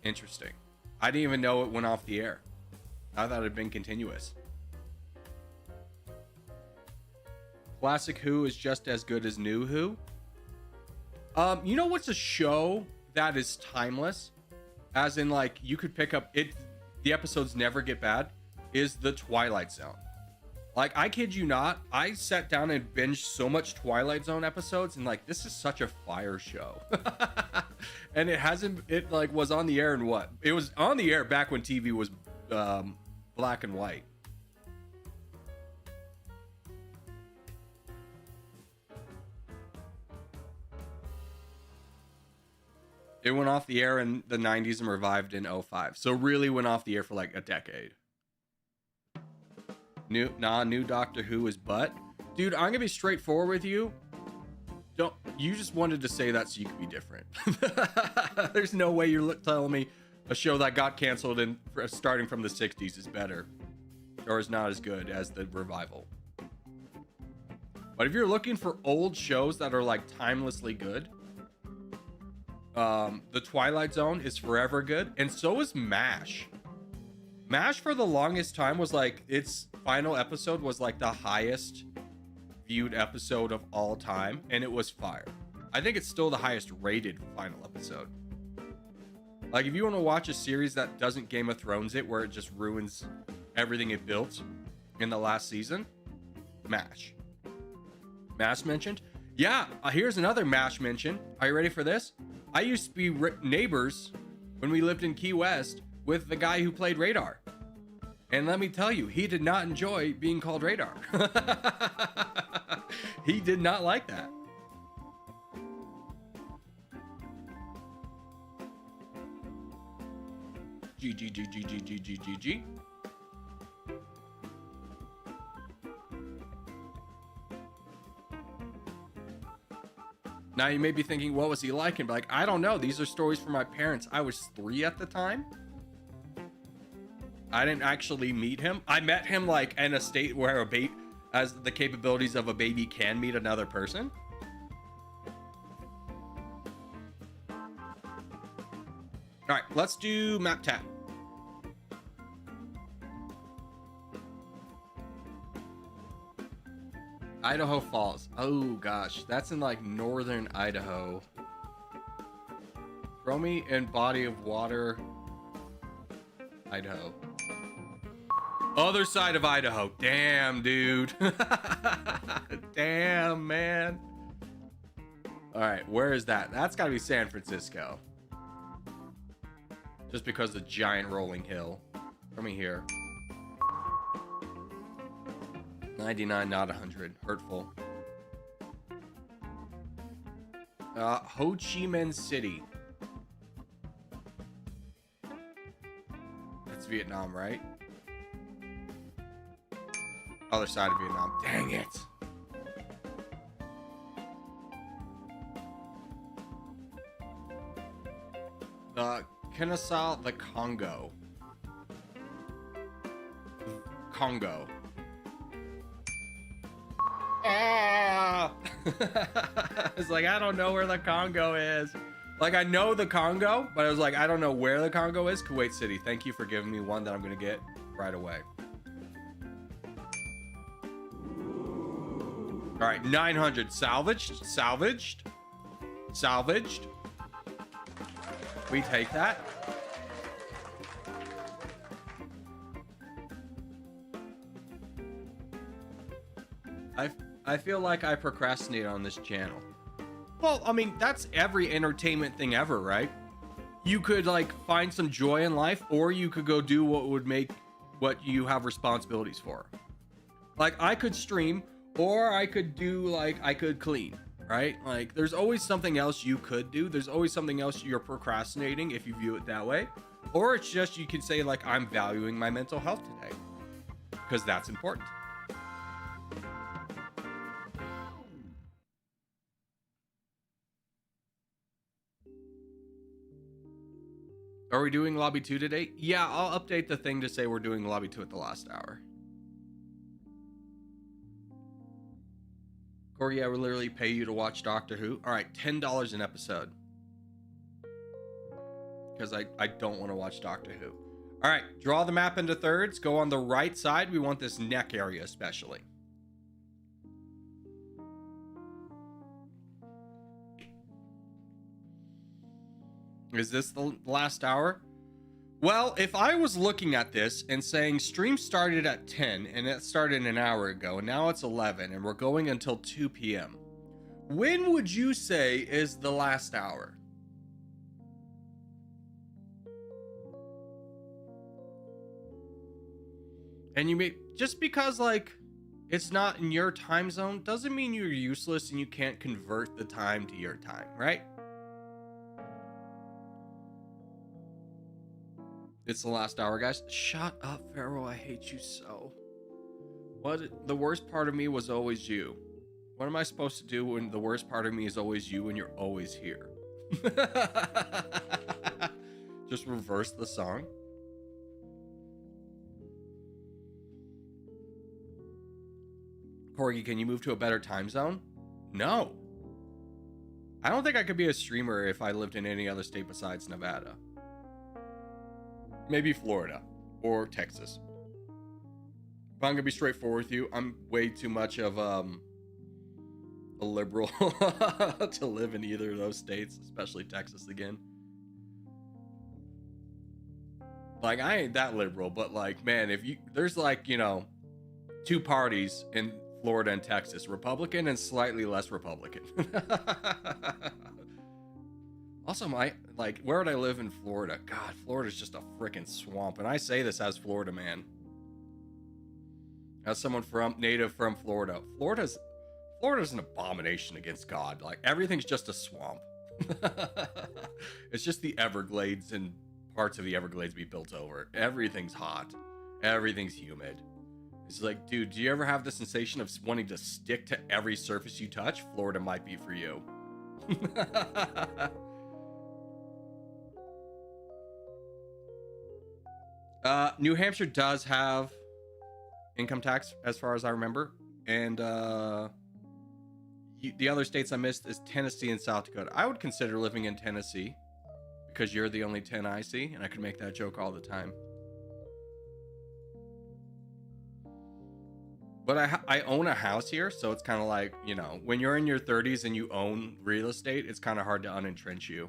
Interesting. I didn't even know it went off the air. I thought it had been continuous. Classic Who is just as good as new Who. You know what's a show that is timeless? As in, like, you could pick up it, the episodes never get bad, is The Twilight Zone. Like, I kid you not, I sat down and binged so much Twilight Zone episodes and like, this is such a fire show. And it like was on the air in what? It was on the air back when TV was black and white. It went off the air in the 90s and revived in 05. So really went off the air for like a decade. New Doctor Who is butt. Dude, I'm gonna be straightforward with you. You just wanted to say that so you could be different. There's no way you're telling me a show that got canceled and starting from the 60s is better or is not as good as the revival. But if you're looking for old shows that are like timelessly good, The Twilight Zone is forever good, and so is MASH. MASH for the longest time was like, its final episode was like the highest viewed episode of all time, and it was fire. I think it's still the highest rated final episode. Like, if you want to watch a series that doesn't Game of Thrones it, where it just ruins everything it built in the last season, MASH. MASH mentioned? Yeah, here's another MASH mention. Are you ready for this? I used to be neighbors when we lived in Key West with the guy who played Radar. And let me tell you, he did not enjoy being called Radar. He did not like that. G. Now you may be thinking, what was he like? And be like, I don't know. These are stories from my parents. I was 3 at the time. I didn't actually meet him. I met him like in a state where a baby has the capabilities of a baby can meet another person. All right, let's do map tap. Idaho Falls. Oh gosh, that's in like northern Idaho. Throw me in body of water, Idaho. Other side of Idaho. Damn, dude. Damn, man. All right, where is that? That's gotta be San Francisco. Just because the giant rolling hill. Throw me here. 99, not 100. Hurtful. Ho Chi Minh City. That's Vietnam, right? Other side of Vietnam. Dang it. Kennesaw, the Congo. Ah! It's like, I don't know where the Congo is. Like, I know the Congo, but I was like, I don't know where the Congo is. Kuwait City, thank you for giving me one that I'm going to get right away. All right, 900. Salvaged. Salvaged. Salvaged. We take that. I feel like I procrastinate on this channel. Well, I mean, that's every entertainment thing ever, right? You could like find some joy in life, or you could go do what would make what you have responsibilities for. Like, I could stream, or I could do like, I could clean, right? Like, there's always something else you could do. There's always something else you're procrastinating if you view it that way. Or it's just, you can say like, I'm valuing my mental health today, because that's important. Are we doing lobby 2 today? Yeah, I'll update the thing to say we're doing lobby 2 at the last hour. Corey, I would literally pay you to watch Doctor Who. All right, $10 an episode. Because I don't want to watch Doctor Who. All right, draw the map into thirds. Go on the right side. We want this neck area especially. Is this the last hour? Well, if I was looking at this and saying stream started at 10 and it started an hour ago and now it's 11 and we're going until 2 p.m. When would you say is the last hour? And you may, just because like it's not in your time zone doesn't mean you're useless and you can't convert the time to your time, right? It's the last hour, guys. Shut up, Pharaoh. I hate you so. What? The worst part of me was always you. What am I supposed to do when the worst part of me is always you and you're always here? Just reverse the song. Corgi, can you move to a better time zone? No. I don't think I could be a streamer if I lived in any other state besides Nevada. Maybe Florida or Texas. If I'm gonna be straightforward with you, I'm way too much of a liberal to live in either of those states, especially Texas again. Like, I ain't that liberal, but like, man, if you, there's like, you know, two parties in Florida and Texas, Republican and slightly less Republican. Also, like, where would I live in Florida? God, Florida's just a freaking swamp. And I say this as Florida man. As someone native from Florida. Florida's an abomination against God. Like, everything's just a swamp. It's just the Everglades and parts of the Everglades we built over. Everything's hot. Everything's humid. It's like, dude, do you ever have the sensation of wanting to stick to every surface you touch? Florida might be for you. New Hampshire does have income tax, as far as I remember, and the other states I missed is Tennessee and South Dakota. I would consider living in Tennessee because you're the only 10 I see, and I could make that joke all the time. But I own a house here, so it's kind of like, you know, when you're in your 30s and you own real estate, it's kind of hard to unentrench you.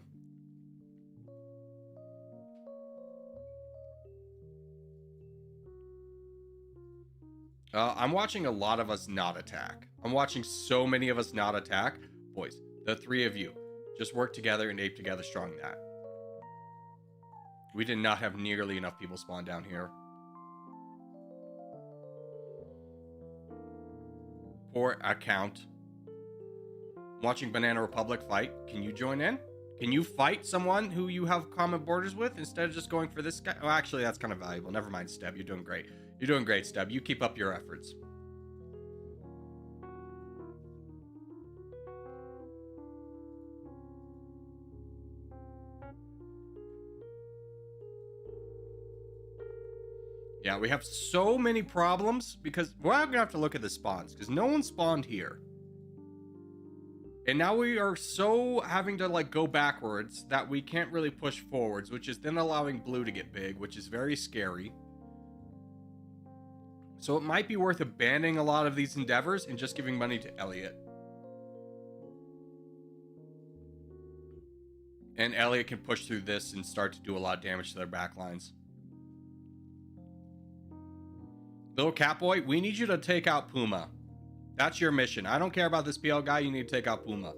I'm watching a lot of us not attack. I'm watching so many of us not attack. Boys, the three of you, just work together and ape together strong that. We did not have nearly enough people spawn down here. Poor account. Watching Banana Republic fight. Can you join in? Can you fight someone who you have common borders with instead of just going for this guy? Oh, actually, that's kind of valuable. Never mind, Steb. You're doing great. You're doing great, Steb. You keep up your efforts. Yeah, we have so many problems because we're gonna have to look at the spawns because no one spawned here. And now we are so having to like go backwards that we can't really push forwards, which is then allowing blue to get big, which is very scary. So it might be worth abandoning a lot of these endeavors and just giving money to Elliot. And Elliot can push through this and start to do a lot of damage to their backlines. Little Catboy, we need you to take out Puma. That's your mission. I don't care about this PL guy. You need to take out Puma.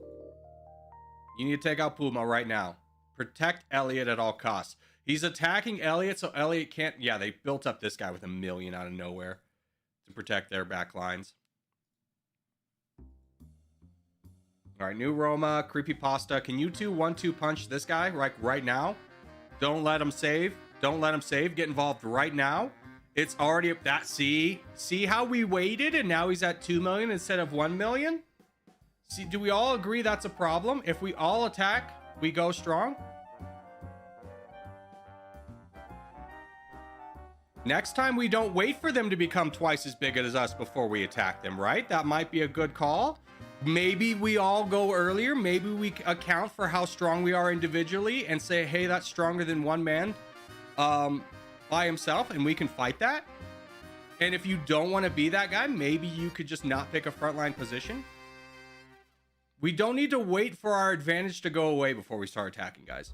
You need to take out Puma right now. Protect Elliot at all costs. He's attacking Elliot, so Elliot can't... Yeah, they built up this guy with 1 million out of nowhere to protect their back lines. All right, New Roma, Creepypasta. Can you two 1-2 punch this guy right now? Don't let him save. Don't let him save. Get involved right now. It's already that. See how we waited and now he's at 2 million instead of 1 million. See, do we all agree that's a problem? If we all attack, we go strong. Next time we don't wait for them to become twice as big as us before we attack them, right? That might be a good call. Maybe we all go earlier. Maybe we account for how strong we are individually and say, hey, that's stronger than one man by himself, and we can fight that. And if you don't want to be that guy, maybe you could just not pick a frontline position. We don't need to wait for our advantage to go away before we start attacking, guys.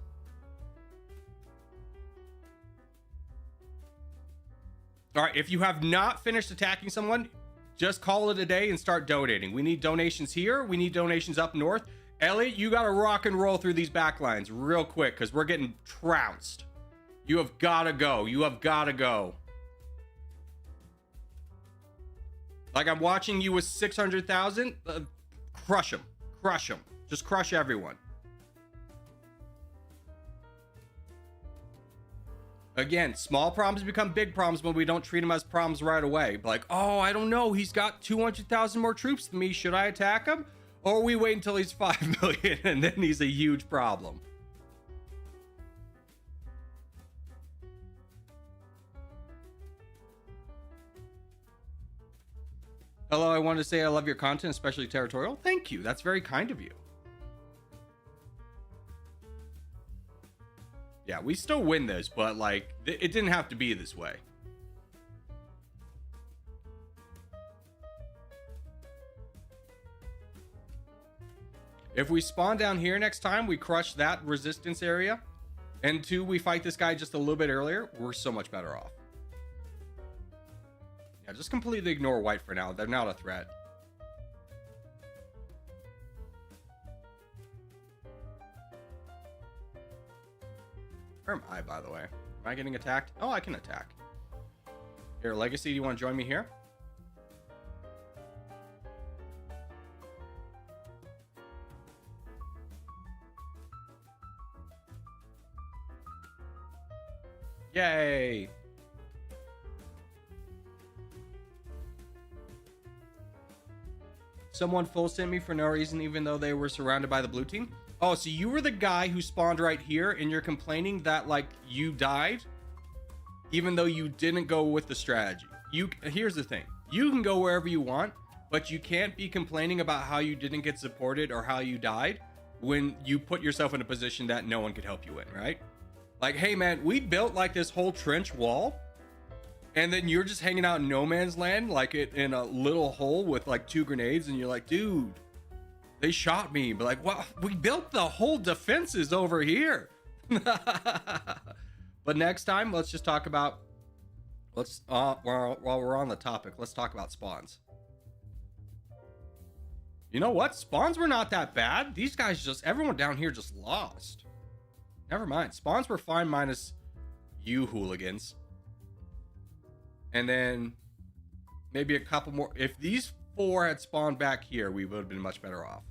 All right, if you have not finished attacking someone, just call it a day and start donating. We need donations here. We need donations up north. Elliot, you got to rock and roll through these backlines real quick because we're getting trounced. You have got to go. You have got to go. Like I'm watching you with 600,000. Crush them. Crush them. Just crush everyone. Again, small problems become big problems when we don't treat them as problems right away. Like, oh, I don't know. He's got 200,000 more troops than me. Should I attack him? Or we wait until he's 5 million and then he's a huge problem. Hello, I wanted to say I love your content, especially territorial. Thank you. That's very kind of you. Yeah, we still win this, but like, it didn't have to be this way. If we spawn down here next time, we crush that resistance area. And 2, we fight this guy just a little bit earlier. We're so much better off. Yeah, just completely ignore white for now. They're not a threat. Where am I, by the way? Am I getting attacked? Oh, I can attack. Here, Legacy, do you want to join me here? Yay! Someone full sent me for no reason, even though they were surrounded by the blue team. Oh, so you were the guy who spawned right here and you're complaining that like you died even though you didn't go with the strategy. Here's the thing. You can go wherever you want, but you can't be complaining about how you didn't get supported or how you died when you put yourself in a position that no one could help you in, right? Like, hey man, we built like this whole trench wall and then you're just hanging out in no man's land, like it in a little hole with like 2 grenades, and you're like, dude, they shot me. But like, well, we built the whole defenses over here. But next time, let's just talk about, while we're on the topic, let's talk about spawns. You know what? Spawns were not that bad. These guys everyone down here just lost. Never mind. Spawns were fine minus you hooligans. And then maybe a couple more. If these 4 had spawned back here, we would have been much better off.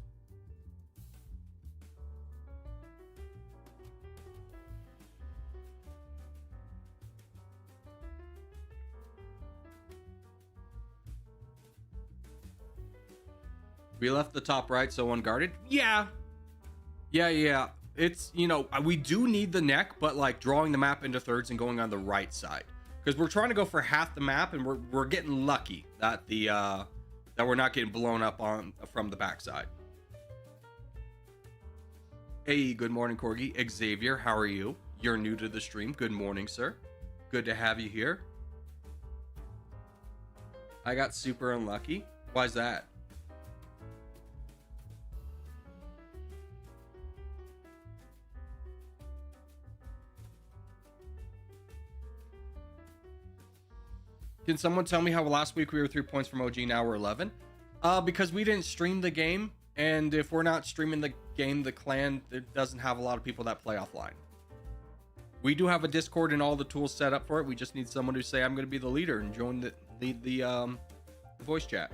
We left the top right so unguarded. Yeah. It's, you know, we do need the neck, but like drawing the map into thirds and going on the right side. because we're trying to go for half the map, and we're getting lucky that that we're not getting blown up on from the backside. Hey, good morning, Corgi. Xavier, how are you? You're new to the stream. Good morning, sir. Good to have you here. I got super unlucky. Why's that? Can someone tell me how last week we were 3 points from OG, now we're 11? Because we didn't stream the game, and if we're not streaming the game, the clan it doesn't have a lot of people that play offline. We do have a Discord and all the tools set up for it. We just need someone to say I'm going to be the leader and lead the voice chat.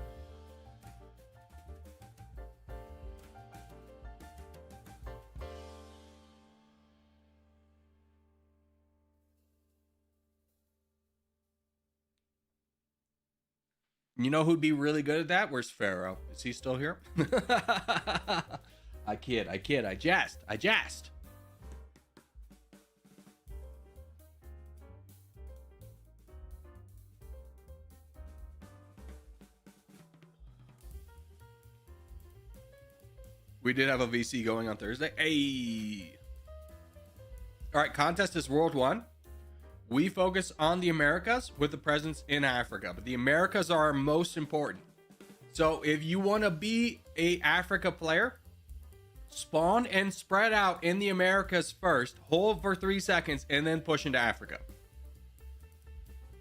You know who'd be really good at that? Where's Pharaoh? Is he still here? I kid. I jest. We did have a VC going on Thursday. Hey. All right, contest is World 1. We focus on the Americas with a presence in Africa, but the Americas are our most important. So if you want to be a Africa player, spawn and spread out in the Americas first, hold for 3 seconds, and then push into Africa.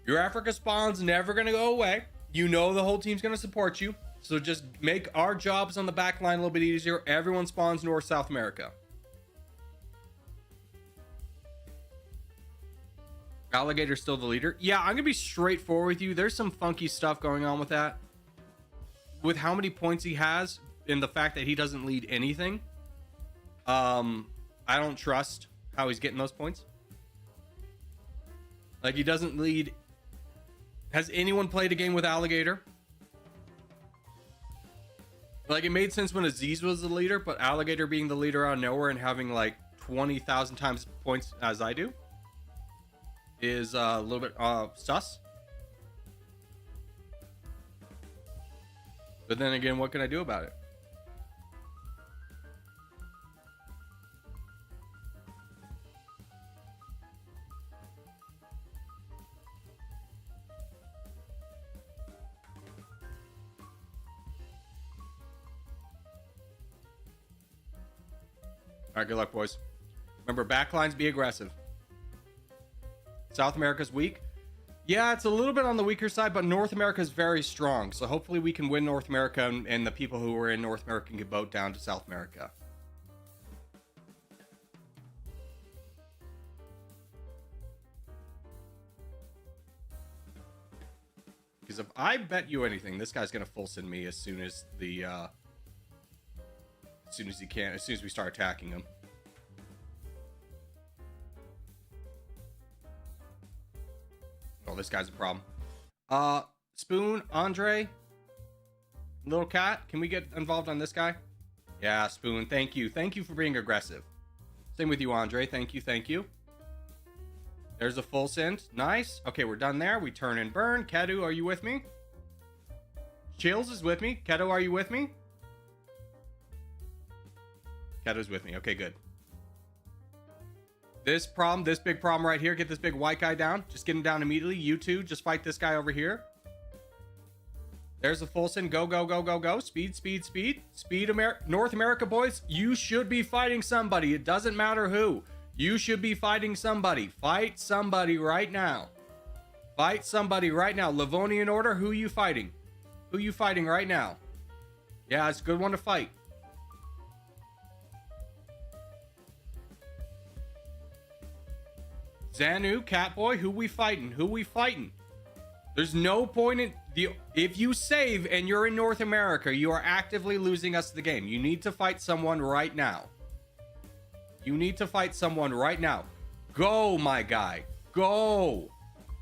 Your Africa spawn's never going to go away. You know the whole team's going to support you. So just make our jobs on the back line a little bit easier. Everyone spawns North, South America. Alligator's still the leader. Yeah, I'm gonna be straightforward with you. There's some funky stuff going on with that. With how many points he has and the fact that he doesn't lead anything. I don't trust how he's getting those points. Like, he doesn't lead. Has anyone played a game with Alligator? Like, it made sense when Aziz was the leader, but Alligator being the leader out of nowhere and having like 20,000 times points as I do is a little bit sus. But then again, what can I do about it? All right, good luck, boys. Remember, backlines, be aggressive. South America's weak. Yeah, it's a little bit on the weaker side, but North America is very strong. So hopefully we can win North America, and the people who are in North America can get vote down to South America. Because if I bet you anything, this guy's gonna full send me as soon as the as soon as he can, as soon as we start attacking him. Oh, this guy's a problem. Spoon, Andre, Little Cat, can we get involved on this guy? Yeah, Spoon, thank you. Thank you for being aggressive. Same with you, Andre. Thank you, thank you. There's a full send. Nice. Okay, we're done there. We turn and burn. Kedu, are you with me? Chills is with me. Kedu, are you with me? Kedu's with me. Okay, good. This big problem right here. Get this big white guy down. Just get him down immediately. You two, just fight this guy over here. There's a full send. Go, go, go, go, go. Speed, speed, speed. Speed, North America, boys. You should be fighting somebody. It doesn't matter who. You should be fighting somebody. Fight somebody right now. Fight somebody right now. Livonian Order, who you fighting? Who you fighting right now? Yeah, it's a good one to fight. Zanu, Catboy, who we fighting? Who we fighting? There's no point in if you save and you're in North America, you are actively losing us the game. You need to fight someone right now. You need to fight someone right now. Go, my guy. Go.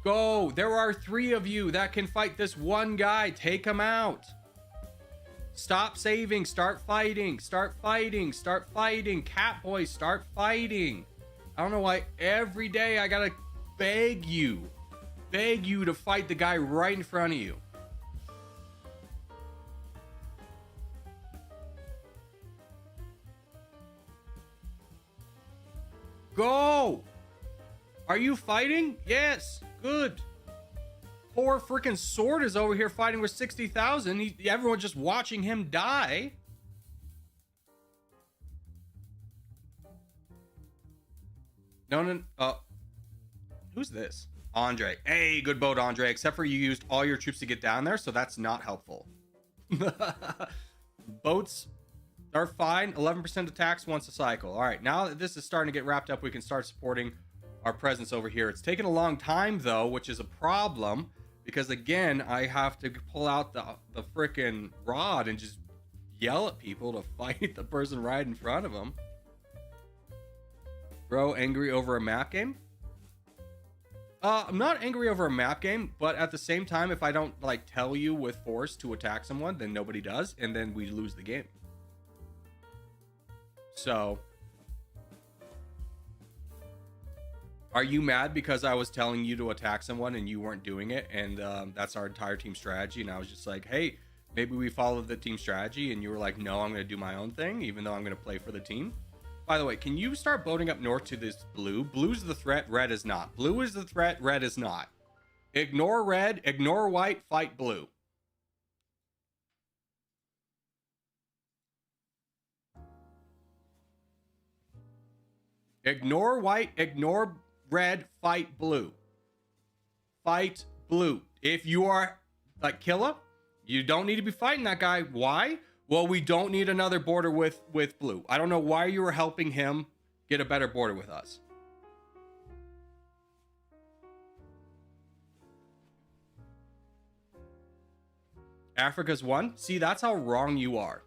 Go. There are 3 of you that can fight this one guy. Take him out. Stop saving. Start fighting. Start fighting. Start fighting. Catboy, start fighting. I don't know why every day I gotta beg you beg you to fight the guy right in front of you. Go! Are you fighting? Yes. Good. Poor freaking Sword is over here fighting with 60,000. Everyone's just watching him die. No. Who's this? Andre. Hey, good boat, Andre. Except for you used all your troops to get down there, so that's not helpful. Boats are fine. 11% attacks once a cycle. All right, now that this is starting to get wrapped up, we can start supporting our presence over here. It's taken a long time, though, which is a problem. Because, again, I have to pull out the freaking rod and just yell at people to fight the person right in front of them. Bro, angry over a map game? I'm not angry over a map game, but at the same time, if I don't like tell you with force to attack someone, then nobody does, and then we lose the game. So, are you mad because I was telling you to attack someone and you weren't doing it, and that's our entire team strategy? And I was just like, hey, maybe we follow the team strategy, and you were like, no, I'm going to do my own thing, even though I'm going to play for the team. By the way, can you start boating up north to this blue? Blue's the threat, red is not. Blue is the threat, red is not. Ignore red, ignore white, fight blue. Ignore white, ignore red, fight blue. Fight blue. If you are like Killa, you don't need to be fighting that guy. Why? Well, we don't need another border with blue. I don't know why you were helping him get a better border with us. Africa's won. See, that's how wrong you are.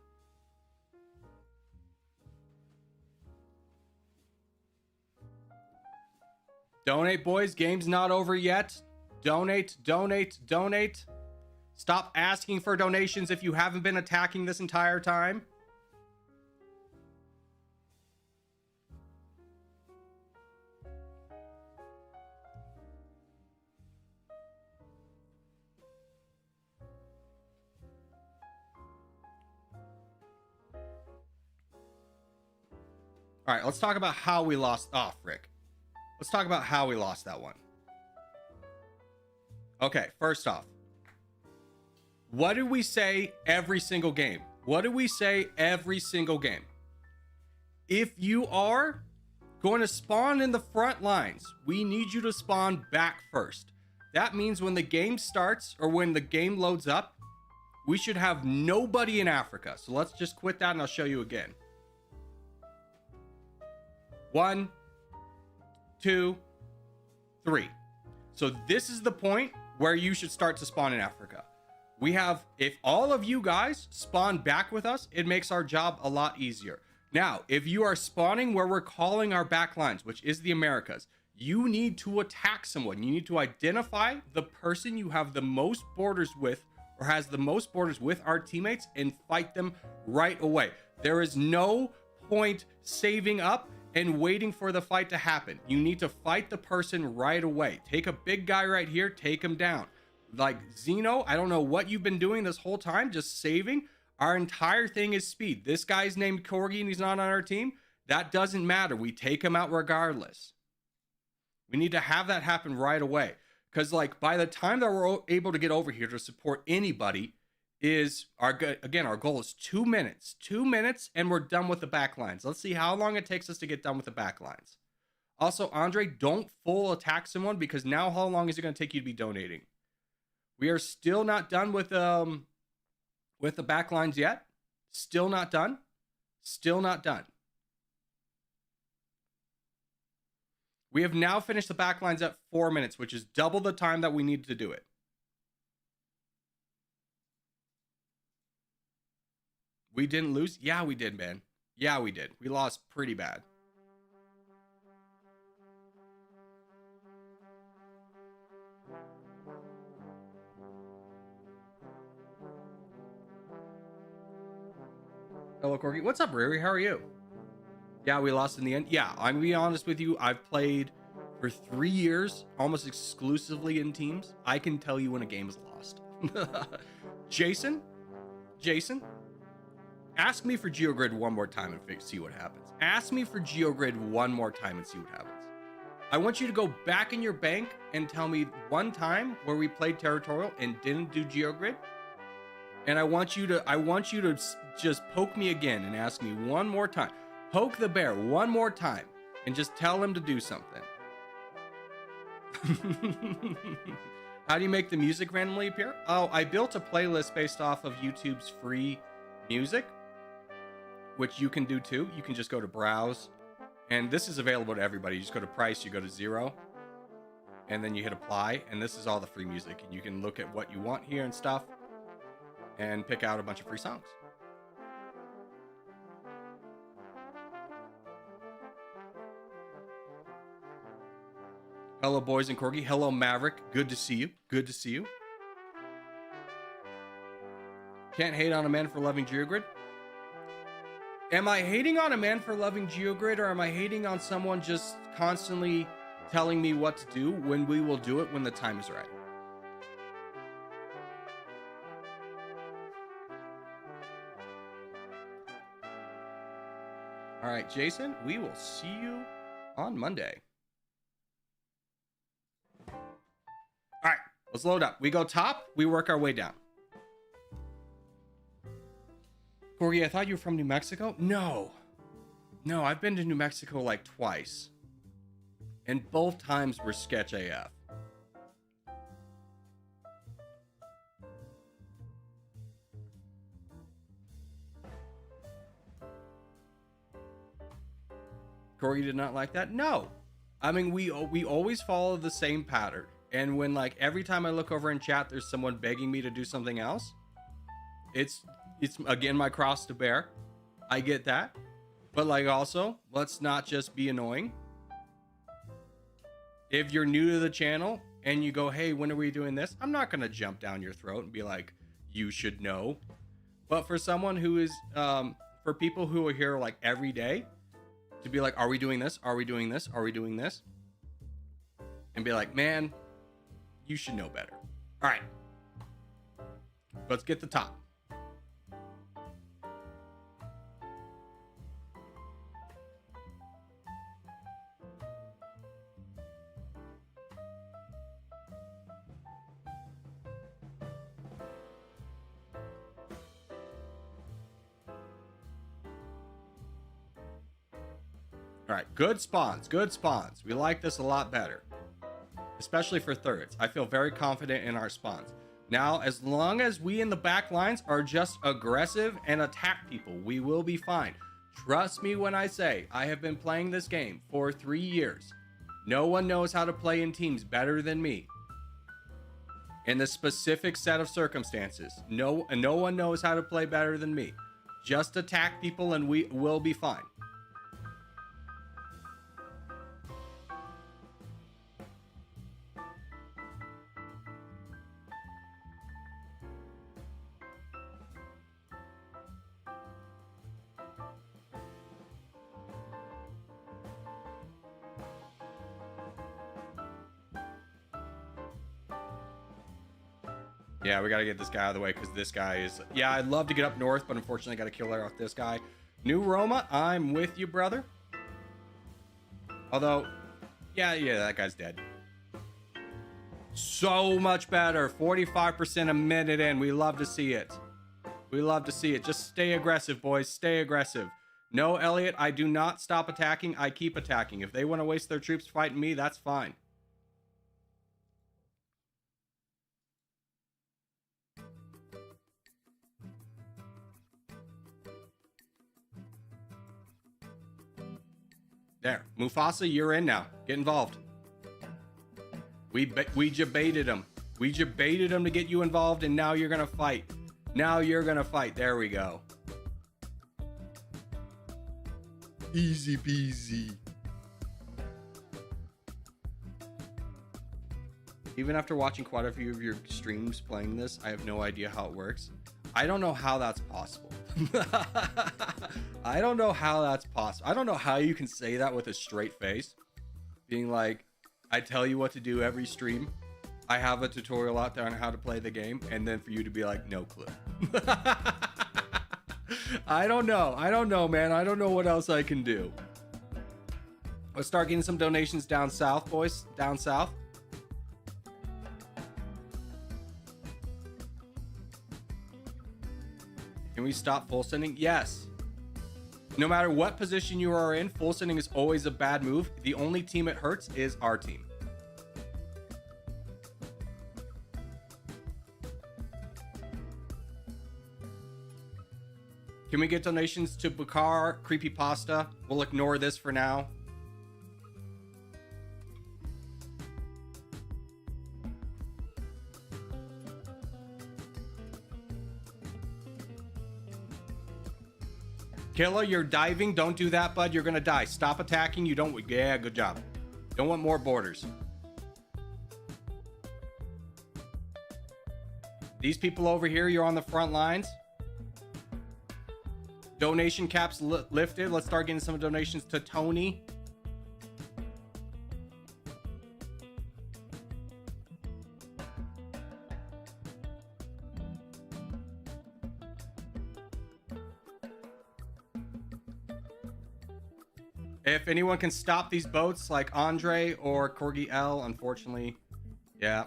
Donate, boys. Game's not over yet. Donate, donate, donate. Stop asking for donations if you haven't been attacking this entire time. All right, let's talk about how we lost. Oh, frick. Let's talk about how we lost that one. Okay, first off, what do we say every single game? What do we say every single game? If you are going to spawn in the front lines, we need you to spawn back first. That means when the game starts or when the game loads up, we should have nobody in Africa. So let's just quit that and I'll show you again. 1, 2, 3. So this is the point where you should start to spawn in Africa. We have, if all of you guys spawn back with us, it makes our job a lot easier. Now, if you are spawning where we're calling our back lines, which is the Americas, you need to attack someone. You need to identify the person you have the most borders with or has the most borders with our teammates and fight them right away. There is no point saving up and waiting for the fight to happen. You need to fight the person right away. Take a big guy right here, take him down. Like Zeno, I don't know what you've been doing this whole time, just saving. Our entire thing is speed. This guy's named Corgi and he's not on our team. That doesn't matter. We take him out regardless. We need to have that happen right away. Because like by the time that we're able to get over here to support anybody is our goal is 2 minutes. 2 minutes and we're done with the back lines. Let's see how long it takes us to get done with the back lines. Also, Andre, don't full attack someone because now how long is it going to take you to be donating? We are still not done with the back lines yet. Still not done. Still not done. We have now finished the back lines at 4 minutes, which is double the time that we need to do it. We didn't lose? Yeah, we did, man. Yeah, we did. We lost pretty bad. Hello, Corky. What's up, Riri? How are you? Yeah, we lost in the end. Yeah, I'm gonna be honest with you. I've played for 3 years, almost exclusively in teams, I can tell you when a game is lost. Jason, ask me for GeoGrid one more time and see what happens. Ask me for GeoGrid one more time and see what happens. I want you to go back in your bank and tell me one time where we played territorial and didn't do GeoGrid. And I want you to just poke me again and ask me one more time. Poke the bear one more time and just tell him to do something. How do you make the music randomly appear? Oh, I built a playlist based off of YouTube's free music, which you can do too. You can just go to browse, and this is available to everybody. You just go to price, you go to 0, and then you hit apply, and this is all the free music. And you can look at what you want here and stuff and pick out a bunch of free songs. Hello, boys and Corgi. Hello, Maverick. Good to see you. Good to see you. Can't hate on a man for loving GeoGrid. Am I hating on a man for loving GeoGrid, or am I hating on someone just constantly telling me what to do when we will do it when the time is right? All right, Jason, we will see you on Monday. All right, let's load up. We go top, we work our way down. Corgi, I thought you were from New Mexico? No, I've been to New Mexico like twice, and both times were sketch AF. Corgi did not like that? No. I mean, we always follow the same pattern. And when, like, every time I look over in chat, there's someone begging me to do something else, it's again my cross to bear. I get that. But, like, also, let's not just be annoying. If you're new to the channel and you go, hey, when are we doing this? I'm not going to jump down your throat and be like, you should know. But for someone who is, for people who are here, like, every day, to be like, are we doing this? Are we doing this? Are we doing this? And be like, man, you should know better. All right. Let's get the top. All right, good spawns, good spawns. We like this a lot better, especially for thirds. I feel very confident in our spawns. Now, as long as we in the back lines are just aggressive and attack people, we will be fine. Trust me when I say I have been playing this game for 3 years. No one knows how to play in teams better than me. In the specific set of circumstances, no one knows how to play better than me. Just attack people and we will be fine. Yeah, we got to get this guy out of the way because this guy is... Yeah, I'd love to get up north, but unfortunately got to kill off this guy. New Roma, I'm with you, brother. Although, yeah, that guy's dead. So much better. 45% a minute in. We love to see it. We love to see it. Just stay aggressive, boys. Stay aggressive. No, Elliot, I do not stop attacking. I keep attacking. If they want to waste their troops fighting me, that's fine. There, Mufasa, you're in now. Get involved. We baited him. We baited him to get you involved, and now you're gonna fight. Now you're gonna fight. There we go. Easy peasy. Even after watching quite a few of your streams playing this, I have no idea how it works. I don't know how that's possible. I don't know how that's possible. I don't know how you can say that with a straight face. Being like, I tell you what to do every stream. I have a tutorial out there on how to play the game, and then for you to be like, no clue. I don't know, man. I don't know what else I can do. Let's start getting some donations down south, boys. Down south. Can we stop full sending? Yes. No matter what position you are in, full sending is always a bad move. The only team it hurts is our team. Can we get donations to Bakar, Creepypasta? We'll ignore this for now. Killa, you're diving. Don't do that, bud. You're gonna die. Stop attacking. You don't. Yeah, good job. Don't want more borders. These people over here, you're on the front lines. Donation caps lifted. Let's start getting some donations to Tony. If anyone can stop these boats like Andre or Corgi L, unfortunately, yeah.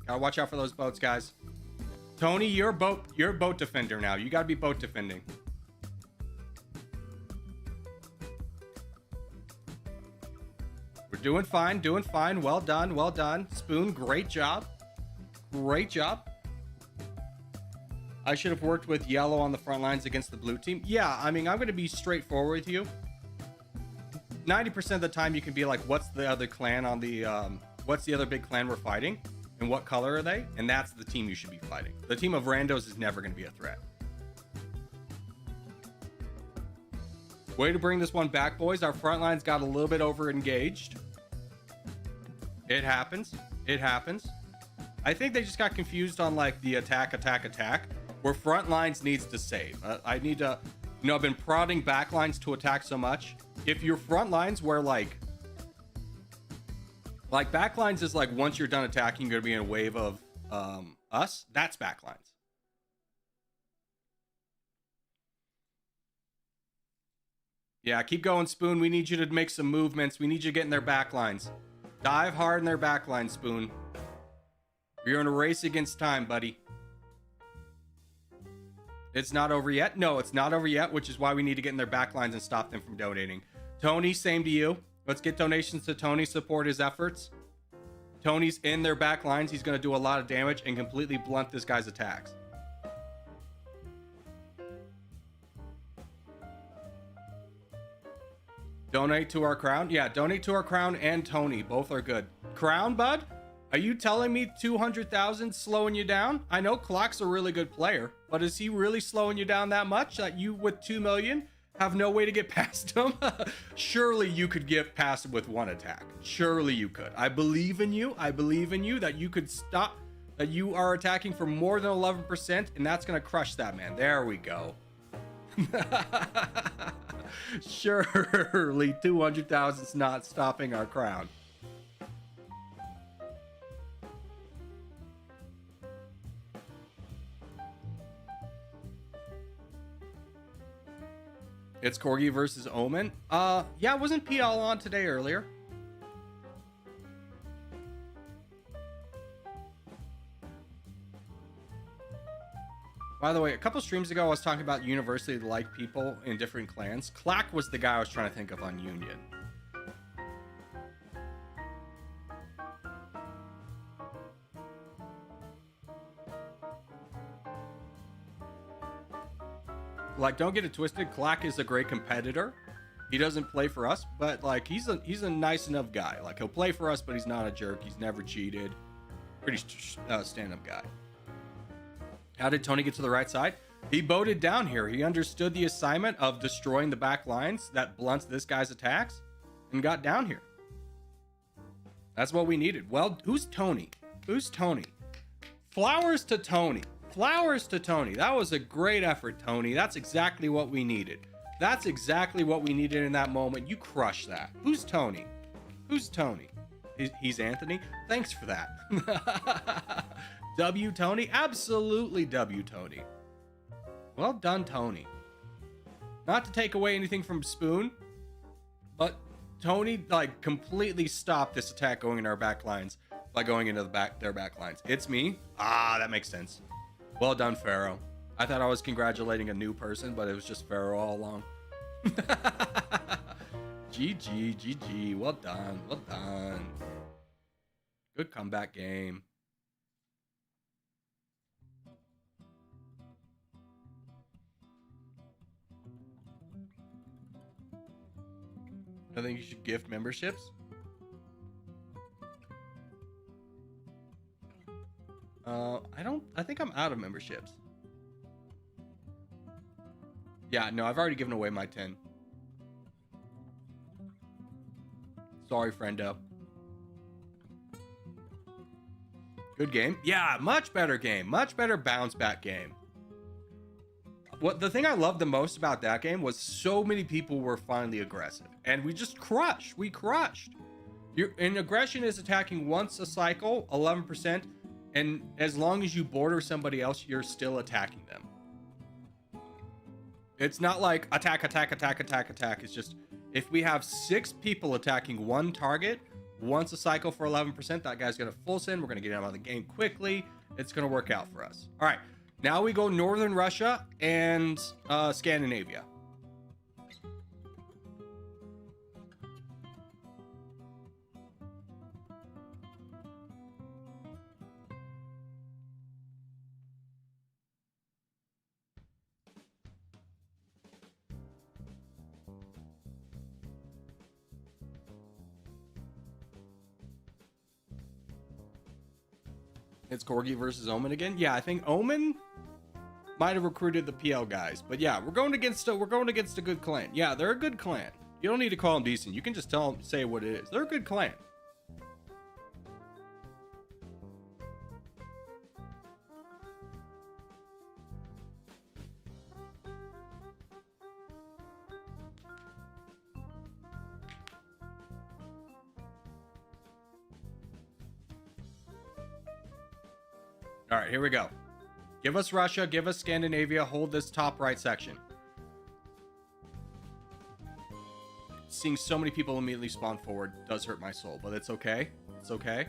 Gotta watch out for those boats, guys. Tony, you're a boat defender now. You gotta be boat defending. We're doing fine, doing fine. Well done, well done. Spoon, great job. Great job. I should have worked with yellow on the front lines against the blue team. Yeah, I mean, I'm going to be straightforward with you. 90% of the time you can be like, what's the other clan on the, what's the other big clan we're fighting? And what color are they? And that's the team you should be fighting. The team of randos is never going to be a threat. Way to bring this one back, boys. Our front lines got a little bit over engaged. It happens. It happens. I think they just got confused on like the attack, where front lines needs to save. I need to, you know, I've been prodding back lines to attack so much. If your front lines where like back lines is like once you're done attacking, you're gonna be in a wave of us. That's back lines. Yeah, keep going, Spoon. We need you to make some movements. We need you to get in their back lines. Dive hard in their back line, Spoon. You're in a race against time, buddy. It's not over yet. No, it's not over yet, which is why we need to get in their back lines and stop them from donating. Tony, same to you. Let's get donations to Tony, support his efforts. Tony's in their back lines. He's going to do a lot of damage and completely blunt this guy's attacks. Donate to our crown. Yeah, donate to our crown and Tony. Both are good. Crown, bud? Are you telling me 200,000 slowing you down? I know Clock's a really good player, but is he really slowing you down that much that you with 2 million have no way to get past him? Surely you could get past him with one attack. Surely you could. I believe in you. I believe in you that you could stop, that you are attacking for more than 11%, and that's going to crush that man. There we go. Surely 200,000 is not stopping our crown. It's Corgi versus Omen. Yeah, wasn't PL on today earlier? By the way, a couple streams ago, I was talking about university-like people in different clans. Clack was the guy I was trying to think of on Union. Like, don't get it twisted. Clack is a great competitor. He doesn't play for us, but like he's a nice enough guy. Like, he'll play for us, but he's not a jerk. He's never cheated. Pretty stand-up guy. How did Tony get to the right side? He boated down here. He understood the assignment of destroying the back lines that blunts this guy's attacks and got down here. That's what we needed. Well, who's Tony? Who's Tony? Flowers to Tony. Flowers to Tony. That was a great effort, Tony. That's exactly what we needed. That's exactly what we needed in that moment. You crushed that. Who's Tony? Who's Tony? he's Anthony. Thanks for that. W Tony, absolutely W Tony. Well done, Tony. Not to take away anything from Spoon, but Tony like completely stopped this attack going in our back lines by going into their back lines. It's me. Ah, that makes sense. Well done, Pharaoh. I thought I was congratulating a new person, but it was just Pharaoh all along. GG, GG. Well done, well done. Good comeback game. I think you should gift memberships. I think I'm out of memberships. Yeah, no, I've already given away my 10. Sorry, friendo. Good game. Yeah, much better game. Much better bounce back game. The thing I loved the most about that game was so many people were finally aggressive. And we just crushed. We crushed. And aggression is attacking once a cycle, 11%. And as long as you border somebody else, you're still attacking them. It's not like attack, attack, attack, attack, attack. It's just if we have 6 people attacking one target once a cycle for 11%, that guy's going to full send. We're going to get him out of the game quickly. It's going to work out for us. All right. Now we go Northern Russia and Scandinavia. It's Corgi versus Omen again. Yeah, I think Omen might have recruited the PL guys, but yeah, we're going against a good clan. Yeah, they're a good clan. You don't need to call them decent. You can just say what it is. They're a good clan. All right, here we go. Give us Russia, give us Scandinavia, hold this top right section. Seeing so many people immediately spawn forward does hurt my soul, but it's okay. It's okay.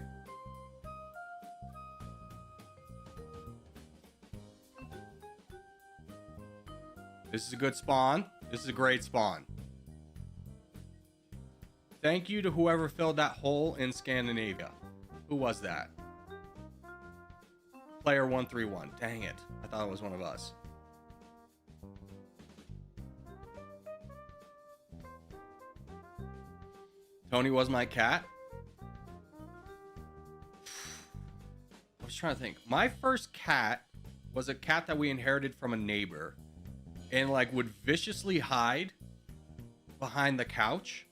This is a good spawn. This is a great spawn. Thank you to whoever filled that hole in Scandinavia. Who was that? Player 131. Dang it. I thought it was one of us. Tony was my cat. I was trying to think. My first cat was a cat that we inherited from a neighbor and like would viciously hide behind the couch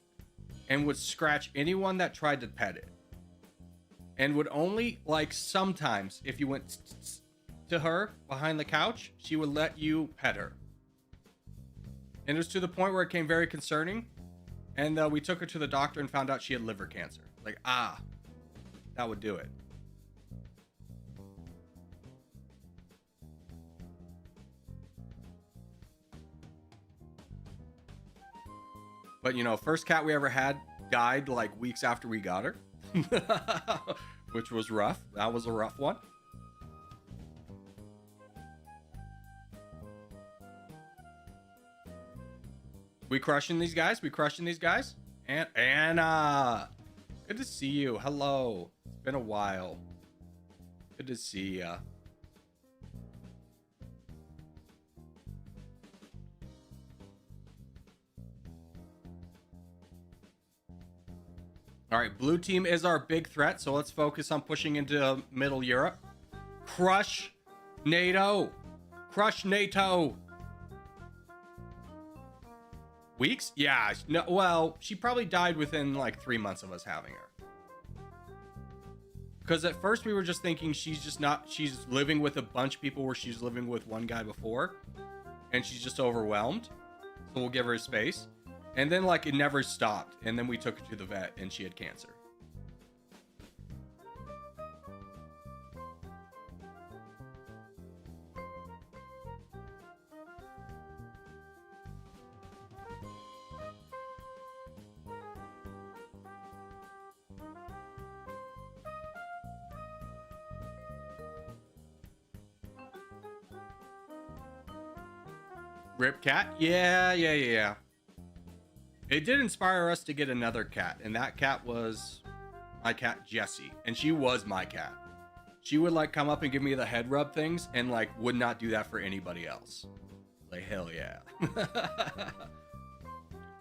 and would scratch anyone that tried to pet it. And would only, like, sometimes, if you went to her behind the couch, she would let you pet her. And it was to the point where it became very concerning. And we took her to the doctor and found out she had liver cancer. Like, that would do it. But, you know, first cat we ever had died, like, weeks after we got her. Which was rough. That was a rough one. We crushing these guys? We crushing these guys? And Anna, good to see you. Hello. It's been a while. Good to see ya. All right, blue team is our big threat, so let's focus on pushing into Middle Europe. Crush NATO. Crush NATO. Weeks? Yeah. No, well, she probably died within like 3 months of us having her. Because at first we were just thinking she's living with a bunch of people where she's living with one guy before. And she's just overwhelmed. So we'll give her space. And then, like, it never stopped. And then we took her to the vet, and she had cancer. Rip cat? Yeah. It did inspire us to get another cat, and that cat was my cat Jessie, and she was my cat. She would like come up and give me the head rub things, and like would not do that for anybody else. Like, hell yeah.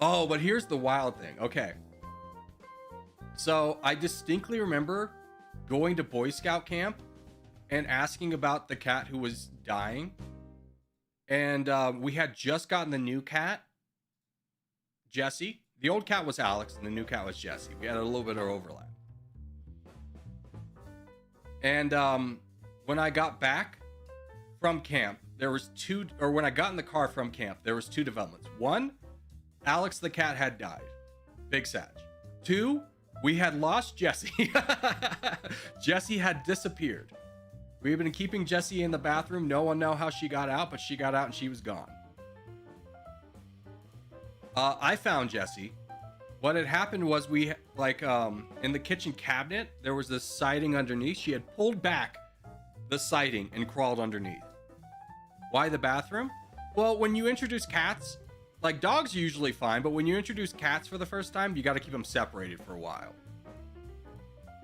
Oh, but here's the wild thing. Okay. So I distinctly remember going to Boy Scout camp and asking about the cat who was dying. And we had just gotten the new cat, Jessie. The old cat was Alex, and the new cat was Jessie. We had a little bit of overlap. And when I got back from camp, there was when I got in the car from camp, there was two developments. One, Alex the cat had died. Big Sag. Two, we had lost Jessie. Jessie had disappeared. We've been keeping Jessie in the bathroom. No one know how she got out, but she got out and she was gone. I found Jessie. What had happened was we, like, in the kitchen cabinet, there was this siding underneath. She had pulled back the siding and crawled underneath. Why the bathroom? Well, when you introduce cats, like dogs are usually fine, but when you introduce cats for the first time, you got to keep them separated for a while.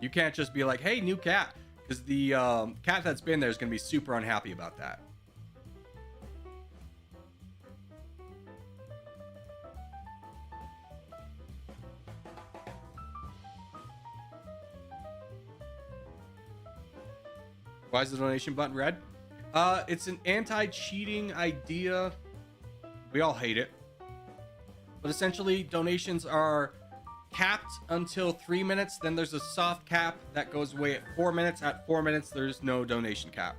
You can't just be like, hey, new cat, because the cat that's been there is going to be super unhappy about that. Why is the donation button red? It's an anti-cheating idea. We all hate it. But essentially, donations are capped until 3 minutes. Then there's a soft cap that goes away at 4 minutes. At 4 minutes, there's no donation cap.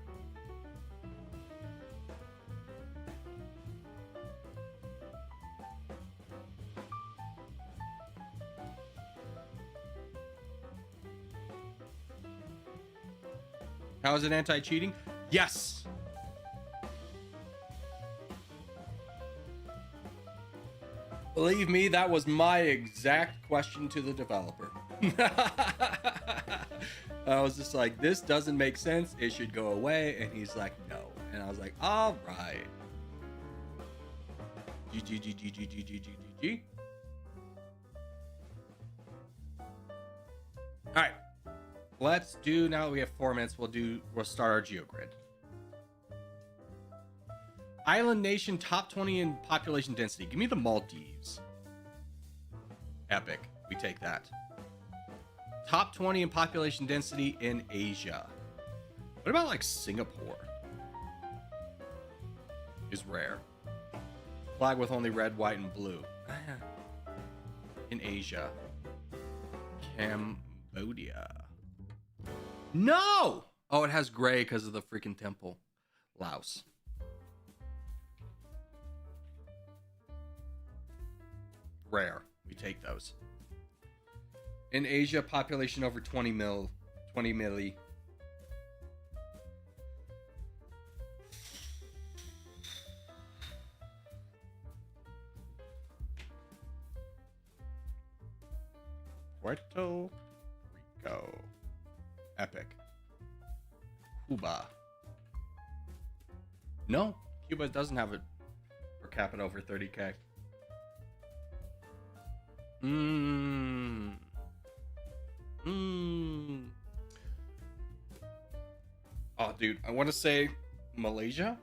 How is it anti-cheating? Yes. Believe me, that was my exact question to the developer. I was just like, this doesn't make sense. It should go away. And he's like, no. And I was like, all right. GG. All right. Let's do, now that we have 4 minutes, we'll start our GeoGrid. Island nation, top 20 in population density. Give me the Maldives. Epic. We take that. Top 20 in population density in Asia. What about like Singapore? Is rare. Flag with only red, white, and blue. In Asia. Cambodia. No! Oh, it has gray because of the freaking temple. Laos. Rare. We take those. In Asia, population over 20 milli. Puerto Rico. Epic. Cuba. No, Cuba doesn't have it per capita over 30k. Oh, dude, I want to say Malaysia.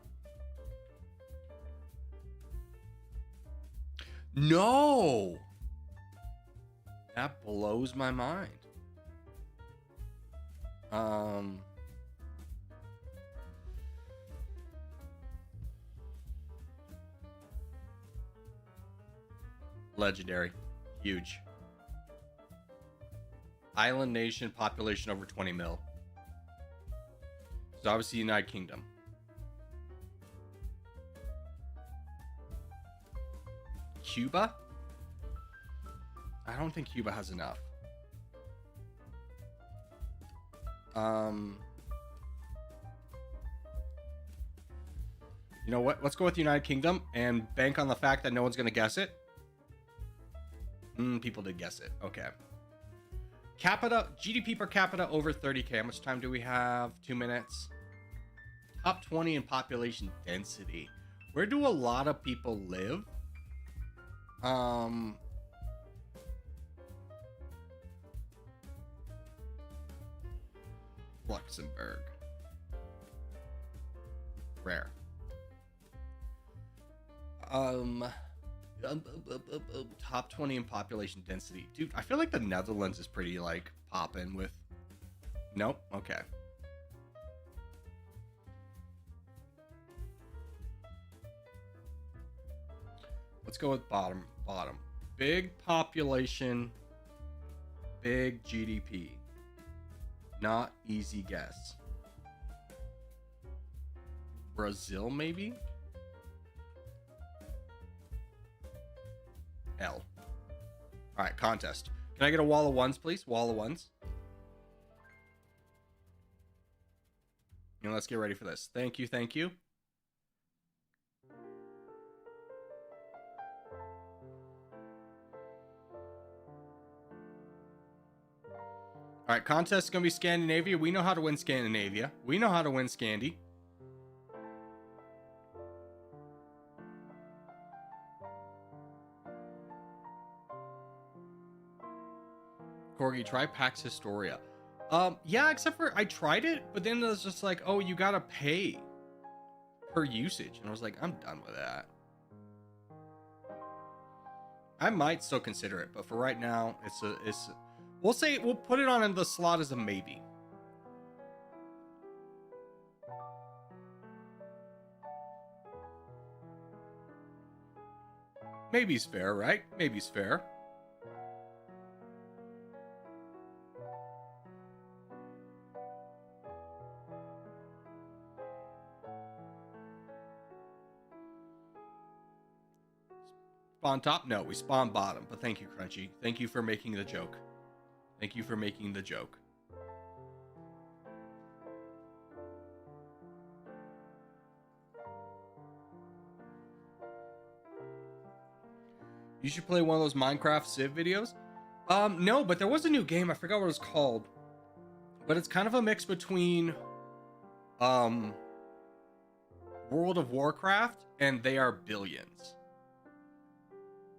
No, that blows my mind. Legendary. Huge. Island nation, population over 20 mil. So obviously United Kingdom. Cuba? I don't think Cuba has enough. You know what? Let's go with the United Kingdom and bank on the fact that no one's going to guess it. People did guess it. Okay. Capita, GDP per capita over 30k. How much time do we have? 2 minutes. Top 20 in population density. Where do a lot of people live? Luxembourg. Rare. Top 20 in population density. Dude, I feel like the Netherlands is pretty, like, poppin' with... Nope? Okay. Let's go with bottom. Big population, big GDP. Not easy guess. Brazil, maybe? L. All right, contest. Can I get a wall of ones, please? Wall of ones. And let's get ready for this. Thank you, thank you. All right, contest is going to be Scandinavia. We know how to win Scandinavia. We know how to win Scandi. Corgi, try PAX Historia. Yeah, except for I tried it, but then it was just like, oh, you gotta pay per usage. And I was like, I'm done with that. I might still consider it, but for right now, we'll put it on in the slot as a maybe. Maybe's fair, right? Maybe's fair. Spawn top? No, we spawn bottom. But thank you, Crunchy. Thank you for making the joke. Thank you for making the joke. You should play one of those Minecraft Civ videos. No, but there was a new game. I forgot what it was called. But it's kind of a mix between World of Warcraft and They Are Billions.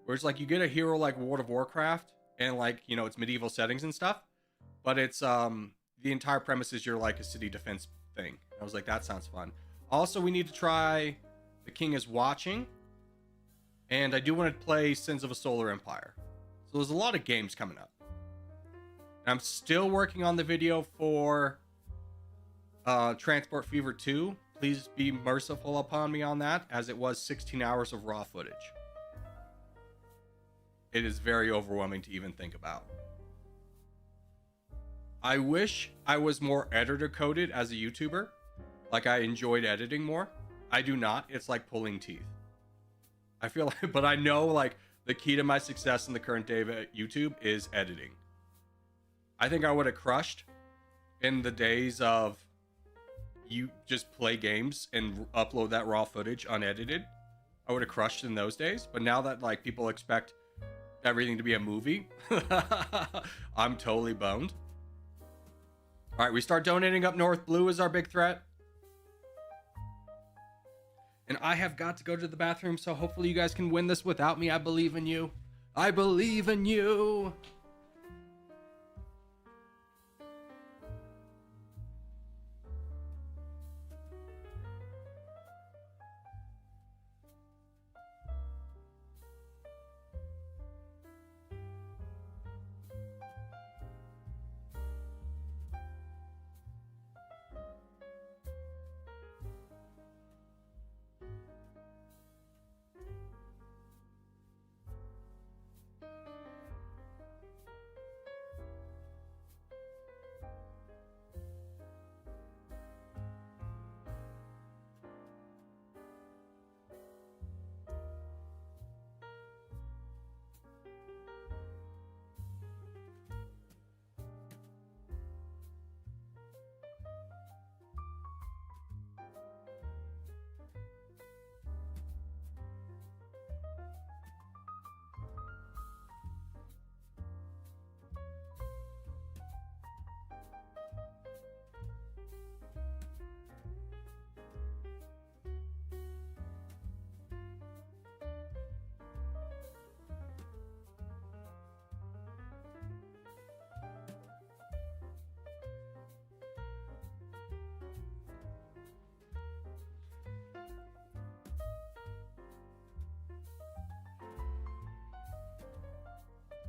Where it's like you get a hero like World of Warcraft and like, you know, it's medieval settings and stuff. But it's the entire premise is you're like a city defense thing. I was like, that sounds fun. Also, we need to try The King is Watching. And I do want to play Sins of a Solar Empire. So there's a lot of games coming up. And I'm still working on the video for Transport Fever 2. Please be merciful upon me on that, as it was 16 hours of raw footage. It is very overwhelming to even think about. I wish I was more editor coded as a YouTuber. Like I enjoyed editing more. I do not. It's like pulling teeth. I feel like, but I know like the key to my success in the current day of YouTube is editing. I think I would have crushed in the days of you just play games and upload that raw footage unedited. I would have crushed in those days. But now that like people expect everything to be a movie, I'm totally boned. All right, we start donating up north. Blue is our big threat. And I have got to go to the bathroom, so hopefully you guys can win this without me. I believe in you. I believe in you.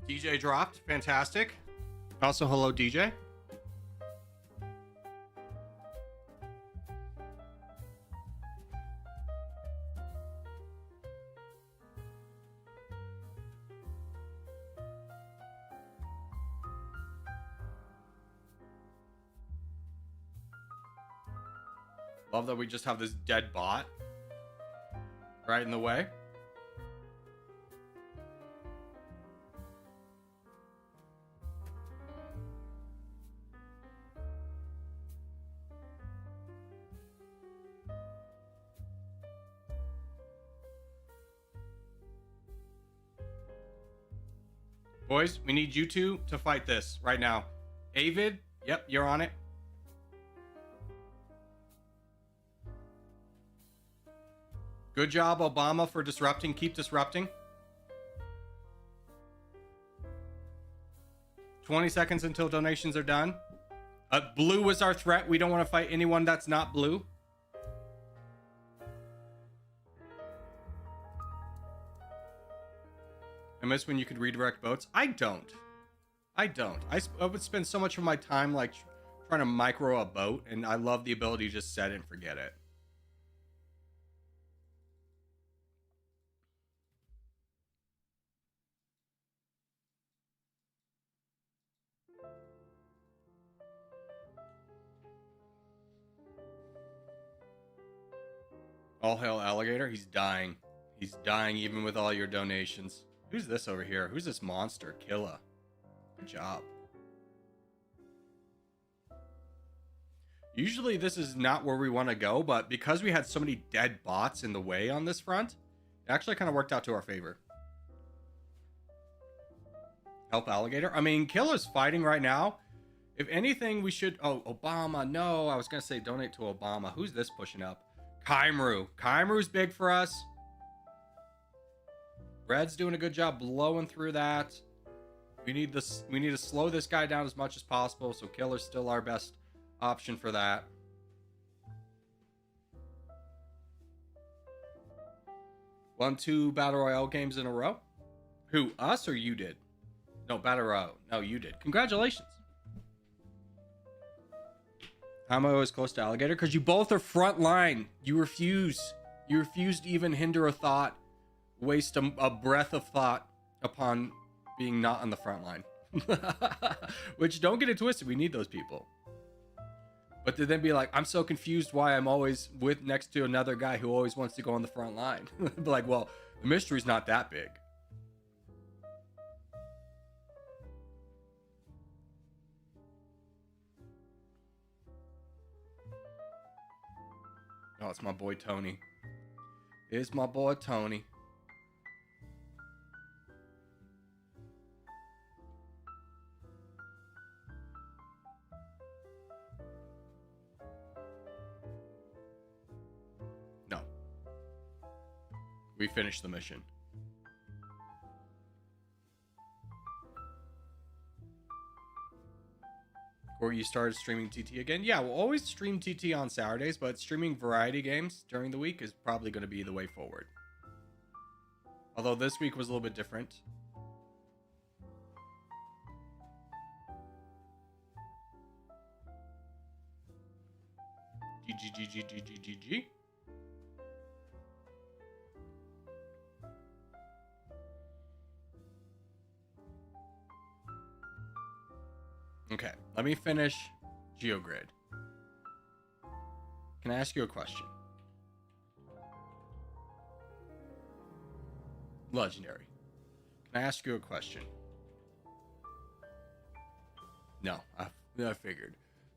DJ dropped. Fantastic. Also, hello, DJ. Love that we just have this dead bot right in the way. Boys, we need you two to fight this right now. Avid, yep, you're on it. Good job, Obama, for disrupting. Keep disrupting. 20 seconds until donations are done. Blue is our threat. We don't want to fight anyone that's not blue. I miss when you could redirect boats. I don't. I would spend so much of my time like trying to micro a boat, and I love the ability to just set it and forget it. All hail alligator. He's dying. He's dying even with all your donations. Who's this over here? Who's this monster? Killa. Good job. Usually this is not where we want to go, but because we had so many dead bots in the way on this front, it actually kind of worked out to our favor. Help alligator. I mean, Killa's fighting right now. If anything, we should... Oh, Obama. No, I was going to say donate to Obama. Who's this pushing up? Kaimaru. Kaimaru's big for us. Red's doing a good job blowing through that. We need this. We need to slow this guy down as much as possible. So Killer's still our best option for that. Won 2 Battle Royale games in a row. Who? Us or you did? No, Battle Royale. No, you did. Congratulations. How am I always close to alligator? Because you both are front line. You refuse. You refuse to even hinder a thought. Waste a breath of thought upon being not on the front line. Which, don't get it twisted. We need those people. But to then be like, I'm so confused why I'm always next to another guy who always wants to go on the front line. Be like, well, the mystery's not that big. Oh, it's my boy Tony. It's my boy Tony. No. We finished the mission. Or you started streaming TT again? Yeah, we'll always stream TT on Saturdays, but streaming variety games during the week is probably going to be the way forward. Although this week was a little bit different. GG. Okay, let me finish GeoGrid. Can I ask you a question? Legendary. Can I ask you a question? No, I figured.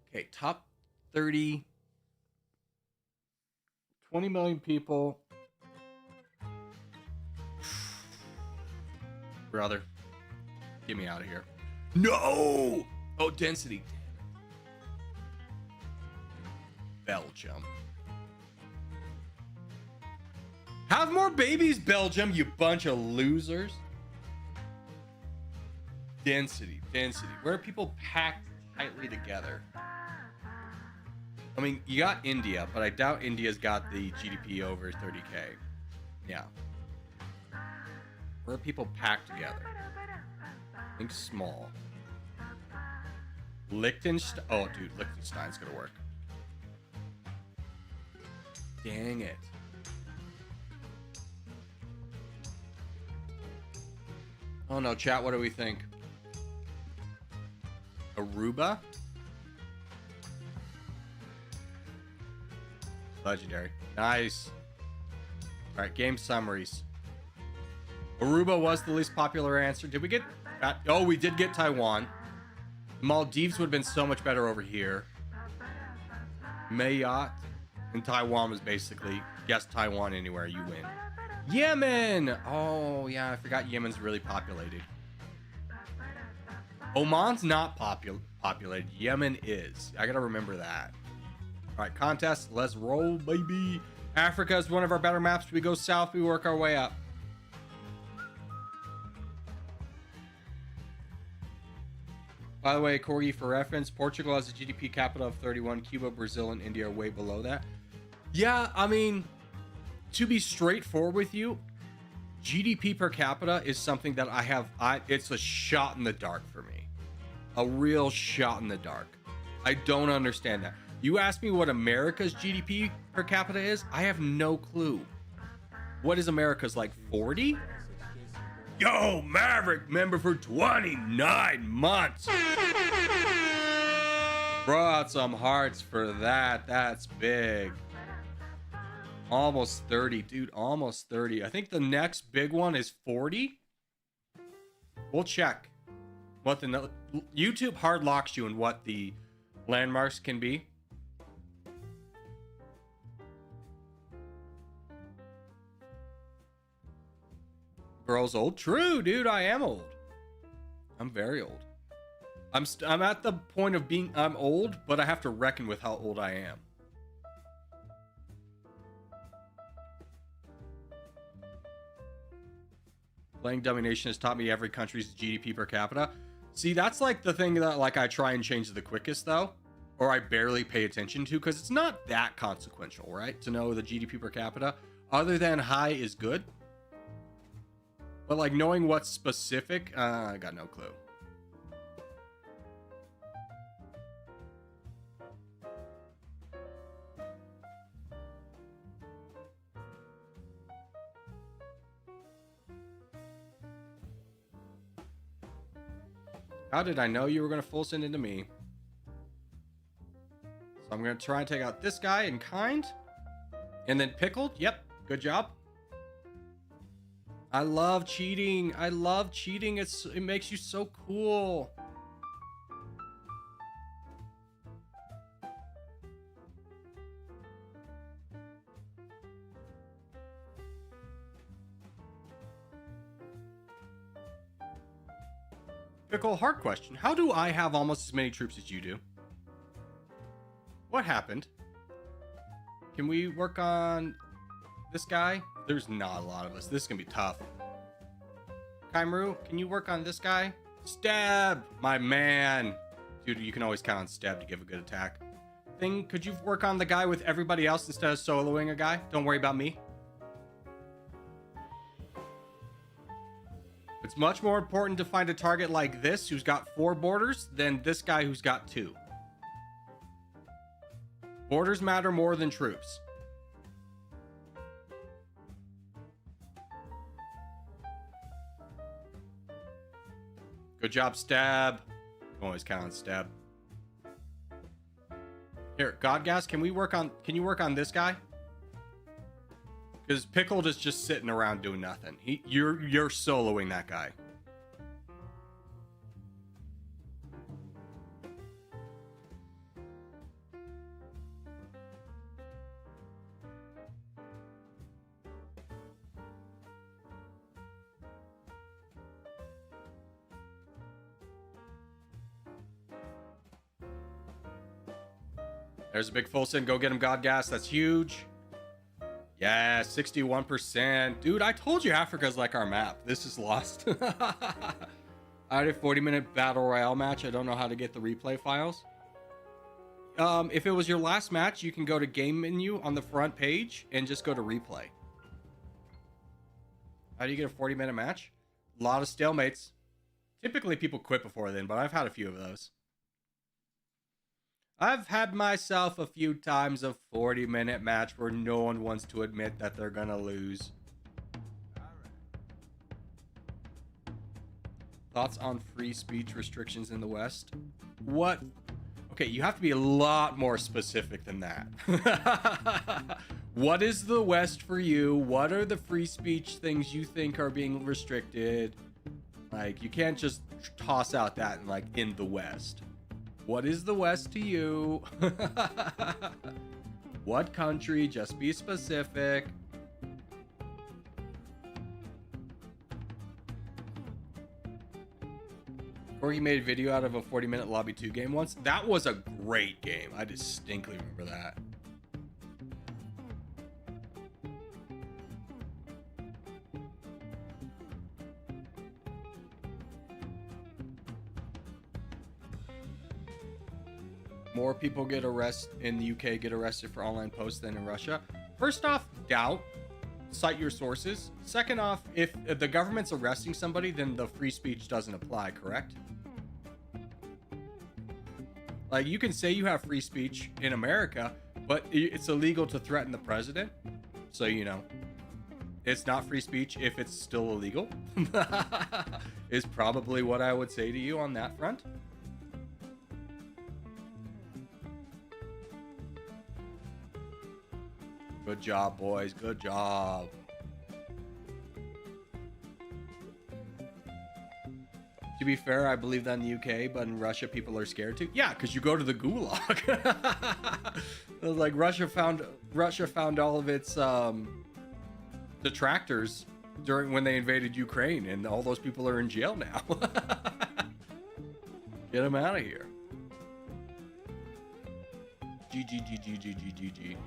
Okay, top 30, 20 million people. Brother, get me out of here. No! Oh, density. Belgium. Have more babies, Belgium, you bunch of losers. Density. Where are people packed tightly together? I mean, you got India, but I doubt India's got the GDP over 30K. Yeah. Where are people packed together? Think small. Liechtenstein. Oh, dude, Liechtenstein's gonna work. Dang it. Oh no, chat, what do we think? Aruba? Legendary. Nice. Alright, game summaries. Aruba was the least popular answer. Did we get... Oh, we did get Taiwan. Maldives would have been so much better over here. Mayotte. And Taiwan was basically, guess Taiwan anywhere, you win. Yemen! Oh, yeah, I forgot Yemen's really populated. Oman's not populated. Yemen is. I gotta remember that. All right, contest. Let's roll, baby. Africa is one of our better maps. We go south, we work our way up. By the way, Corgi, for reference, Portugal has a GDP capita of 31. Cuba, Brazil, and India are way below that. Yeah, I mean, to be straightforward with you, GDP per capita is something that it's a shot in the dark for me. A real shot in the dark. I don't understand that. You ask me what America's GDP per capita is, I have no clue. What is America's, like 40? Yo, Maverick, member for 29 months. Brought some hearts for that. That's big. Almost 30, dude. Almost 30. I think the next big one is 40. We'll check what the YouTube hard locks you in what the landmarks can be. Girl's old. True, dude. I am old. I'm very old. I'm at the point of being I'm old, but I have to reckon with how old I am. Playing Dummy Nation has taught me every country's GDP per capita. See, that's like the thing that like I try and change the quickest though, or I barely pay attention to, because it's not that consequential, right? To know the GDP per capita, other than high is good. But like knowing what's specific, I got no clue. How did I know you were going to full send into me? So I'm going to try and take out this guy in kind. And then pickled. Yep. Good job. I love cheating. I love cheating. It makes you so cool. Pickle, hard question. How do I have almost as many troops as you do? What happened? Can we work on this guy? There's not a lot of us. This is gonna be tough. Kaimaru, can you work on this guy? Stab, my man. Dude, you can always count on Stab to give a good attack. Thing, could you work on the guy with everybody else instead of soloing a guy? Don't worry about me. It's much more important to find a target like this who's got 4 borders than this guy who's got 2. Borders matter more than troops. Good job, Stab. Always count on Stab. Here, Godgas, can you work on this guy? Because Pickled is just sitting around doing nothing. You're soloing that guy. There's a big full send. Go get him, Godgas. That's huge. Yeah, 61%. Dude, I told you Africa's like our map. This is lost. I had a 40-minute battle royale match. I don't know how to get the replay files. If it was your last match, you can go to game menu on the front page and just go to replay. How do you get a 40-minute match? A lot of stalemates. Typically people quit before then, but I've had a few of those. I've had myself a few times a 40-minute match where no one wants to admit that they're gonna lose. Thoughts on free speech restrictions in the West? What? Okay, you have to be a lot more specific than that. What is the West for you? What are the free speech things you think are being restricted? Like, you can't just toss out that like in the West. What is the West to you? What country? Just be specific. Or he made a video out of a 40-minute Lobby 2 game once. That was a great game. I distinctly remember that. More people get arrested in the UK get arrested for online posts than in Russia. First off, doubt. Cite your sources. Second off, if the government's arresting somebody, then the free speech doesn't apply, correct? Like, you can say you have free speech in America, but it's illegal to threaten the president. So, you know, it's not free speech if it's still illegal. Is probably what I would say to you on that front. Good job, boys. Good job. To be fair, I believe that in the UK, but in Russia, people are scared to. Yeah, because you go to the gulag. It was like Russia found all of its detractors when they invaded Ukraine, and all those people are in jail now. Get them out of here. GG.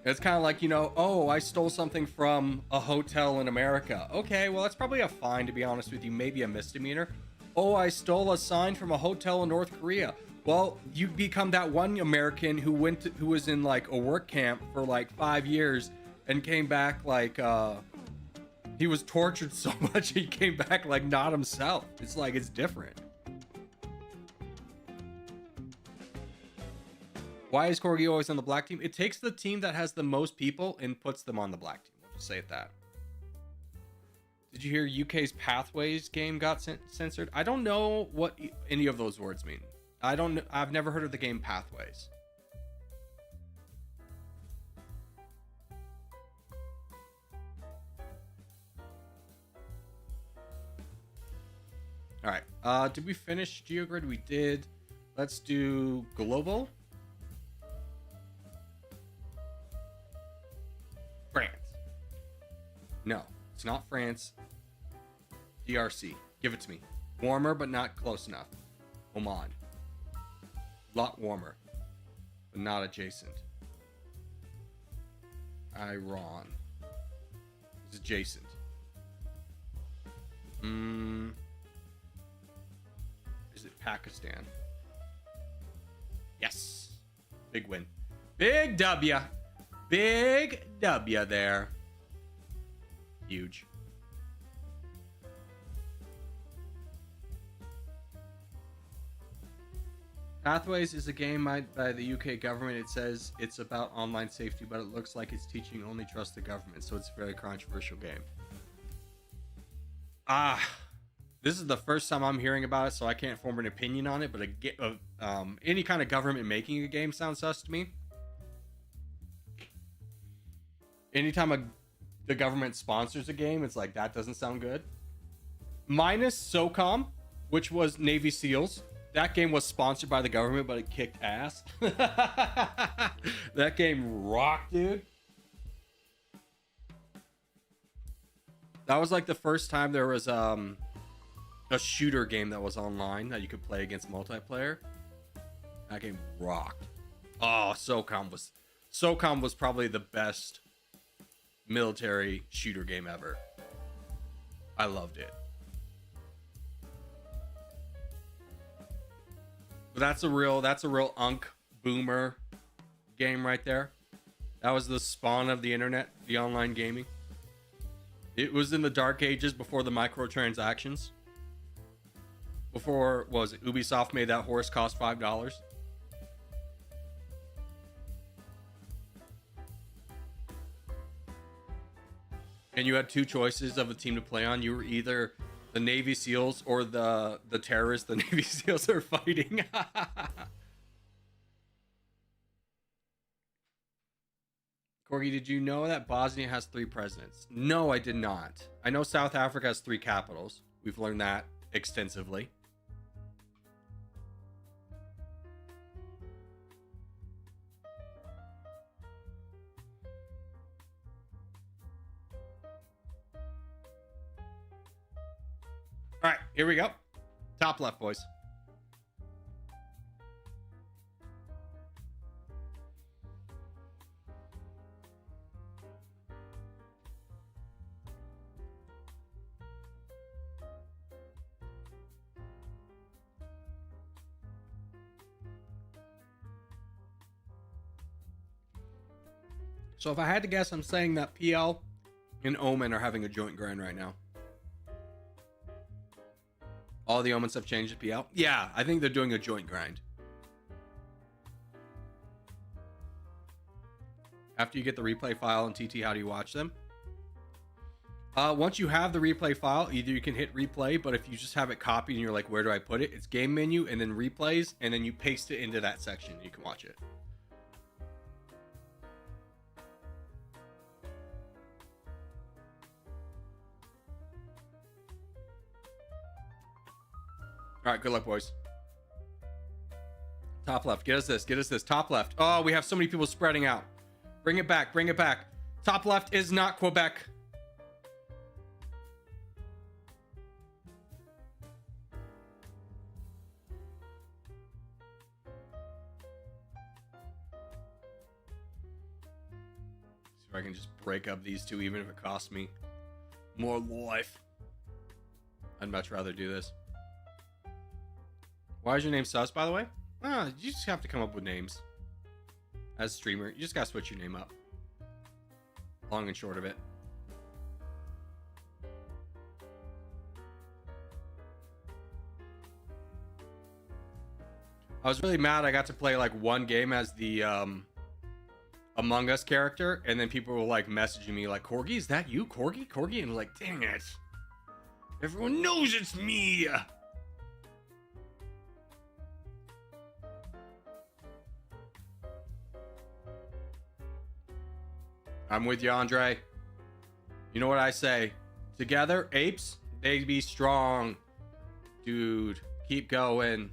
It's kind of like, you know, oh, I stole something from a hotel in America. Okay, well, that's probably a fine, to be honest with you. Maybe a misdemeanor. Oh, I stole a sign from a hotel in North Korea. Well, you become that one American who was in like a work camp for like 5 years and came back like he was tortured so much he came back like not himself. It's like, it's different. Why is Corgi always on the black team? It takes the team that has the most people and puts them on the black team. We'll just say it that. Did you hear UK's Pathways game got censored? I don't know what any of those words mean. I've never heard of the game Pathways. All right. Did we finish GeoGrid? We did. Let's do global. France. No, it's not France. DRC. Give it to me. Warmer, but not close enough. Oman. Lot warmer, but not adjacent. Iran. It's adjacent. Is it Pakistan? Yes. Big win. Big W. Big W there. Huge. Pathways is a game by the UK government. It says it's about online safety, but it looks like it's teaching only trust the government, so it's a very controversial game. This is the first time I'm hearing about it, so I can't form an opinion on it, but any kind of government making a game sounds sus to me. Anytime the government sponsors a game, it's like, that doesn't sound good. Minus SOCOM, which was Navy SEALs. That game was sponsored by the government, but it kicked ass. That game rocked, dude. That was like the first time there was a shooter game that was online that you could play against multiplayer. That game rocked. Oh, SOCOM was probably the best military shooter game ever. I loved it. But that's a real unk boomer game right there. That was the spawn of the internet, the online gaming. It was in the dark ages before the microtransactions. Before, what was it, Ubisoft made that horse cost $5. And you had two choices of a team to play on. You were either the Navy SEALs or the terrorists the Navy SEALs are fighting. Corgi, did you know that Bosnia has 3 presidents? No, I did not. I know South Africa has 3 capitals. We've learned that extensively. All right, here we go. Top left, boys. So if I had to guess, I'm saying that PL and Omen are having a joint grind right now. All the Omens have changed to PL? Yeah, I think they're doing a joint grind. After you get the replay file in TT, how do you watch them? Once you have the replay file, either you can hit replay, but if you just have it copied and you're like, where do I put it? It's game menu and then replays, and then you paste it into that section. You can watch it. All right, good luck, boys. Top left. Get us this. Get us this. Top left. Oh, we have so many people spreading out. Bring it back. Bring it back. Top left is not Quebec. See if I can just break up these two, even if it costs me more life. I'd much rather do this. Why is your name Sus, by the way? You just have to come up with names. As a streamer, you just gotta switch your name up. Long and short of it. I was really mad I got to play like one game as the Among Us character, and then people were like messaging me like, Corgi, is that you? Corgi? Corgi? And I'm like, dang it. Everyone knows it's me. I'm with you, Andre. You know what I say? Together, apes, they be strong. Dude, keep going.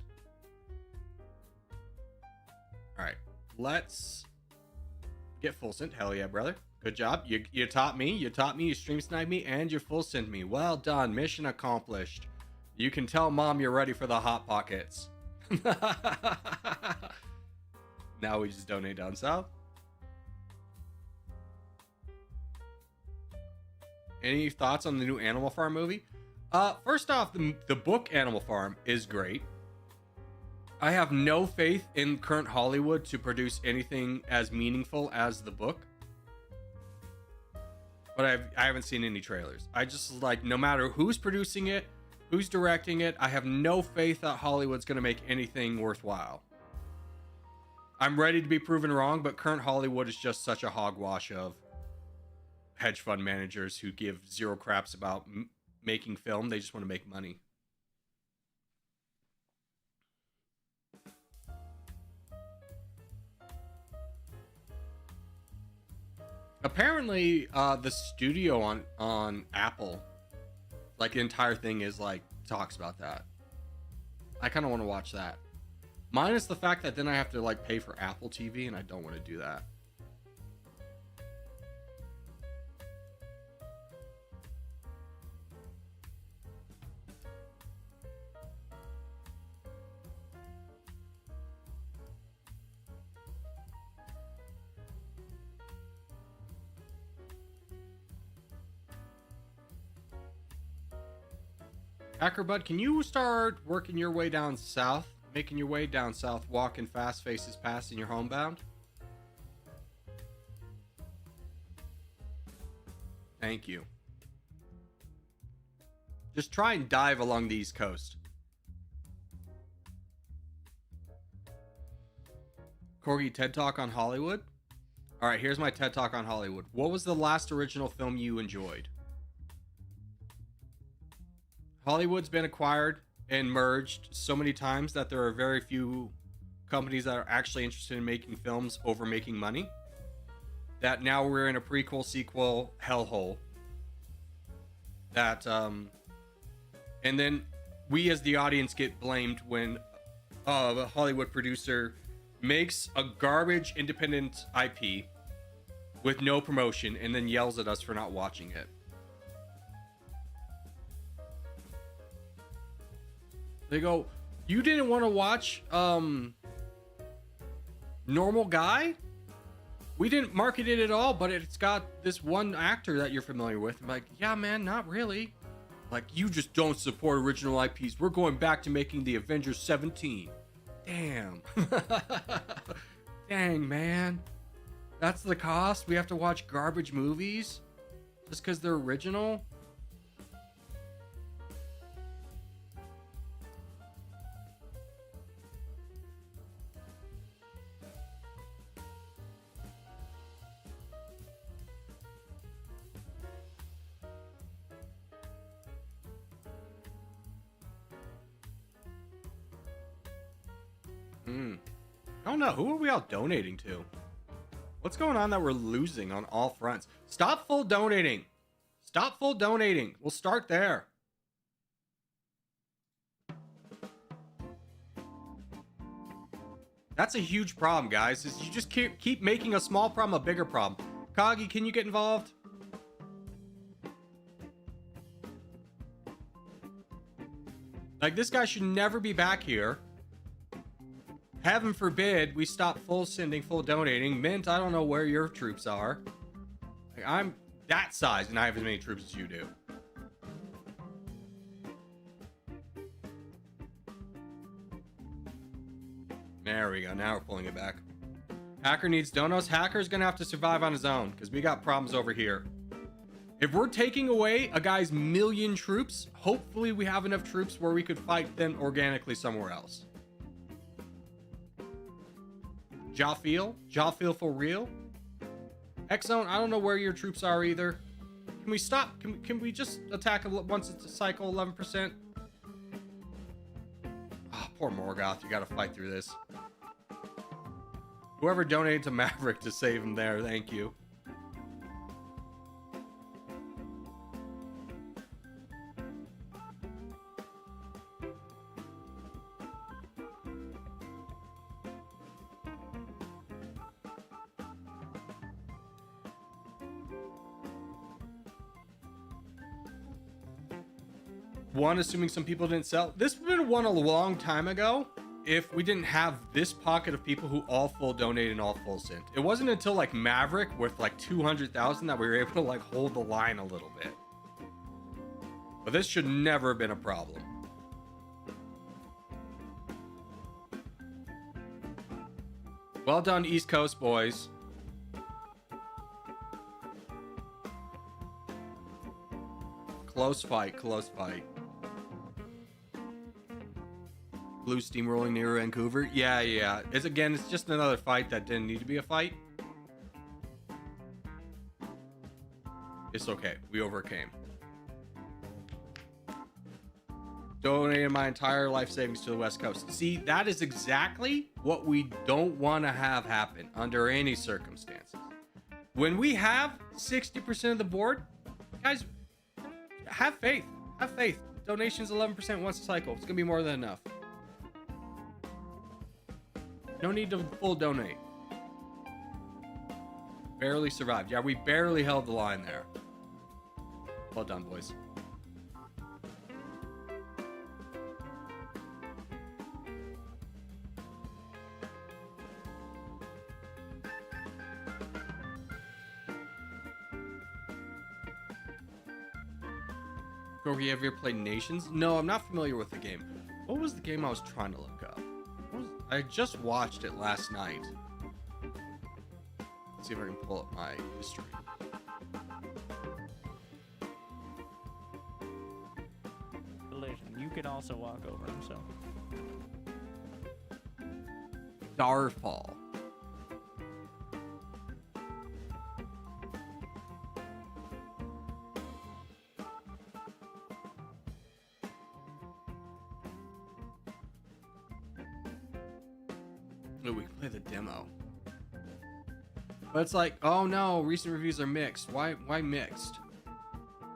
All right, let's get full sent. Hell yeah, brother. Good job. You taught me. You taught me. You stream sniped me, and you full sent me. Well done. Mission accomplished. You can tell mom you're ready for the hot pockets. Now we just donate down south. Any thoughts on the new Animal Farm movie? First off, the book Animal Farm is great. I have no faith in current Hollywood to produce anything as meaningful as the book. But I haven't seen any trailers. I just like, no matter who's producing it, who's directing it, I have no faith that Hollywood's going to make anything worthwhile. I'm ready to be proven wrong, but current Hollywood is just such a hogwash of hedge fund managers who give zero craps about making film. They just want to make money. Apparently, the studio on Apple, like the entire thing is like talks about that. I kind of want to watch that. Minus the fact that then I have to like pay for Apple TV, and I don't want to do that. Hackerbud, can you start working your way down south? Making your way down south, walking fast, faces past, and you're homebound? Thank you. Just try and dive along the East Coast. Corgi, TED Talk on Hollywood? All right, here's my TED Talk on Hollywood. What was the last original film you enjoyed? Hollywood's been acquired and merged so many times that there are very few companies that are actually interested in making films over making money. That now we're in a prequel sequel hellhole. That and then we as the audience get blamed when a Hollywood producer makes a garbage independent IP with no promotion and then yells at us for not watching it. They go, you didn't want to watch Normal Guy? We didn't market it at all, but it's got this one actor that you're familiar with. I'm like, yeah, man, not really. Like, you just don't support original IPs. We're going back to making the Avengers 17. Damn. Dang, man. That's the cost? We have to watch garbage movies? Just because they're original? I don't know. Who are we all donating to? What's going on that we're losing on all fronts? Stop full donating. Stop full donating. We'll start there. That's a huge problem, guys. Is you just keep making a small problem a bigger problem. Kagi, can you get involved? Like, this guy should never be back here. Heaven forbid we stop full sending, full donating. Mint, I don't know where your troops are. Like, I'm that size and I have as many troops as you do. There we go. Now we're pulling it back. Hacker needs donos. Hacker's gonna have to survive on his own because we got problems over here. If we're taking away a guy's 1,000,000 troops, hopefully we have enough troops where we could fight them organically somewhere else. Jawfeel for real? X-Zone, I don't know where your troops are either. Can we stop? Can we just attack once it's a cycle 11%? Oh, poor Morgoth, you gotta fight through this. Whoever donated to Maverick to save him there, thank you. One, assuming some people didn't sell. This would have been one a long time ago if we didn't have this pocket of people who all full donated and all full sent. It wasn't until like Maverick with like 200,000 that we were able to like hold the line a little bit. But this should never have been a problem. Well done, East Coast boys. Close fight, close fight. Blue steamrolling near Vancouver. Yeah. It's just another fight that didn't need to be a fight. It's okay. We overcame. Donated my entire life savings to the West Coast. See, that is exactly what we don't want to have happen under any circumstances. When we have 60% of the board, guys, have faith. Have faith. Donations 11% once a cycle. It's gonna be more than enough. No need to full donate. Barely survived. Yeah, we barely held the line there. Well done, boys. Corey, have you ever played Nations? No, I'm not familiar with the game. What was the game I was trying to look up? I just watched it last night. Let's see if I can pull up my history. could also walk over him, so. Starfall. Ooh, we can play the demo. But it's like, oh no, recent reviews are mixed. Why mixed?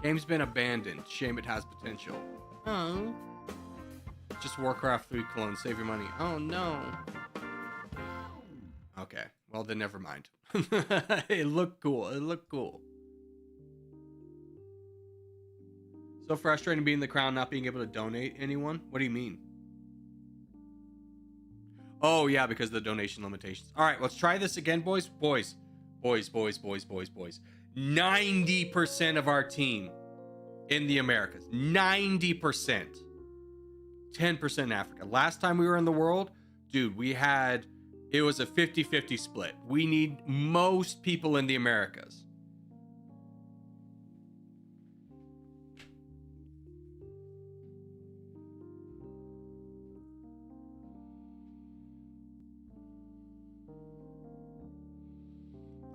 Game's been abandoned. Shame it has potential. Oh. Just Warcraft 3 clone. Save your money. Oh no. Okay. Well, then never mind. It looked cool. It looked cool. So frustrating being the crown, not being able to donate anyone. What do you mean? Oh, yeah, because of the donation limitations. All right, let's try this again, boys. Boys. 90% of our team in the Americas. 90%. 10% in Africa. Last time we were in the world, dude, it was a 50-50 split. We need most people in the Americas.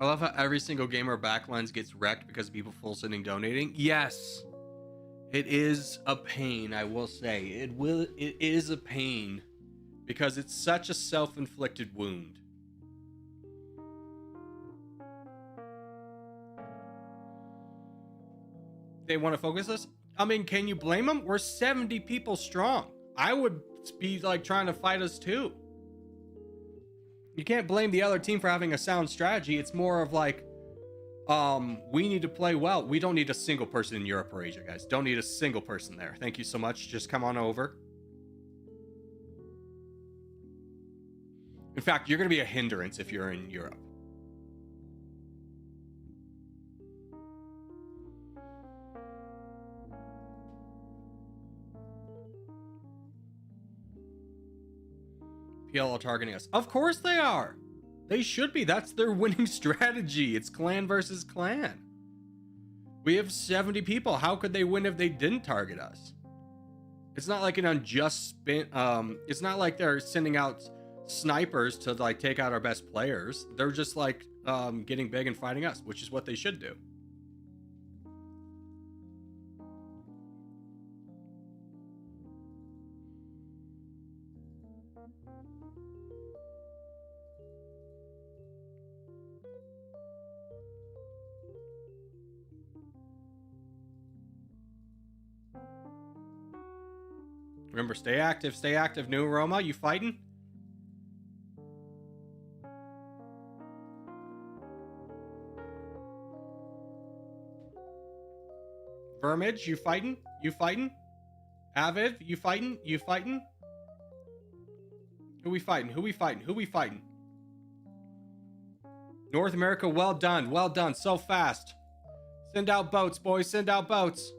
I love how every single gamer backlines gets wrecked because of people full sending donating. Yes, it is a pain. I will say it is a pain because it's such a self-inflicted wound. They want to focus us. I mean, can you blame them? We're 70 people strong. I would be like trying to fight us too. You can't blame the other team for having a sound strategy. It's more of like, we need to play well. We don't need a single person in Europe or Asia, guys. Don't need a single person there. Thank you so much. Just come on over. In fact, you're going to be a hindrance if you're in Europe. PL are targeting us. Of course they are. They should be. That's their winning strategy. It's clan versus clan. We have 70 people. How could they win if they didn't target us? It's not like an unjust spin. It's not like they're sending out snipers to like take out our best players. They're just like getting big and fighting us, which is what they should do. Remember, stay active, stay active. New Roma, you fighting? Vermage, you fighting? You fighting? Aviv, you fighting? You fighting? Who we fighting? Who we fighting? Who we fighting? North America, well done. Well done. So fast. Send out boats, boys. Send out boats.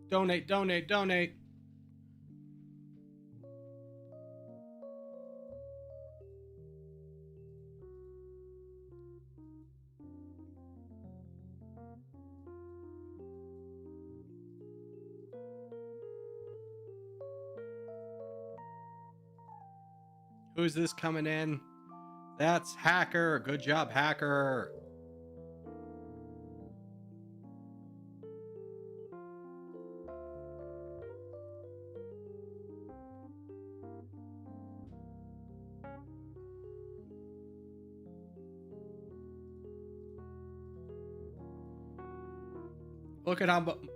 Donate, donate, donate. Who's this coming in? That's Hacker. Good job, Hacker.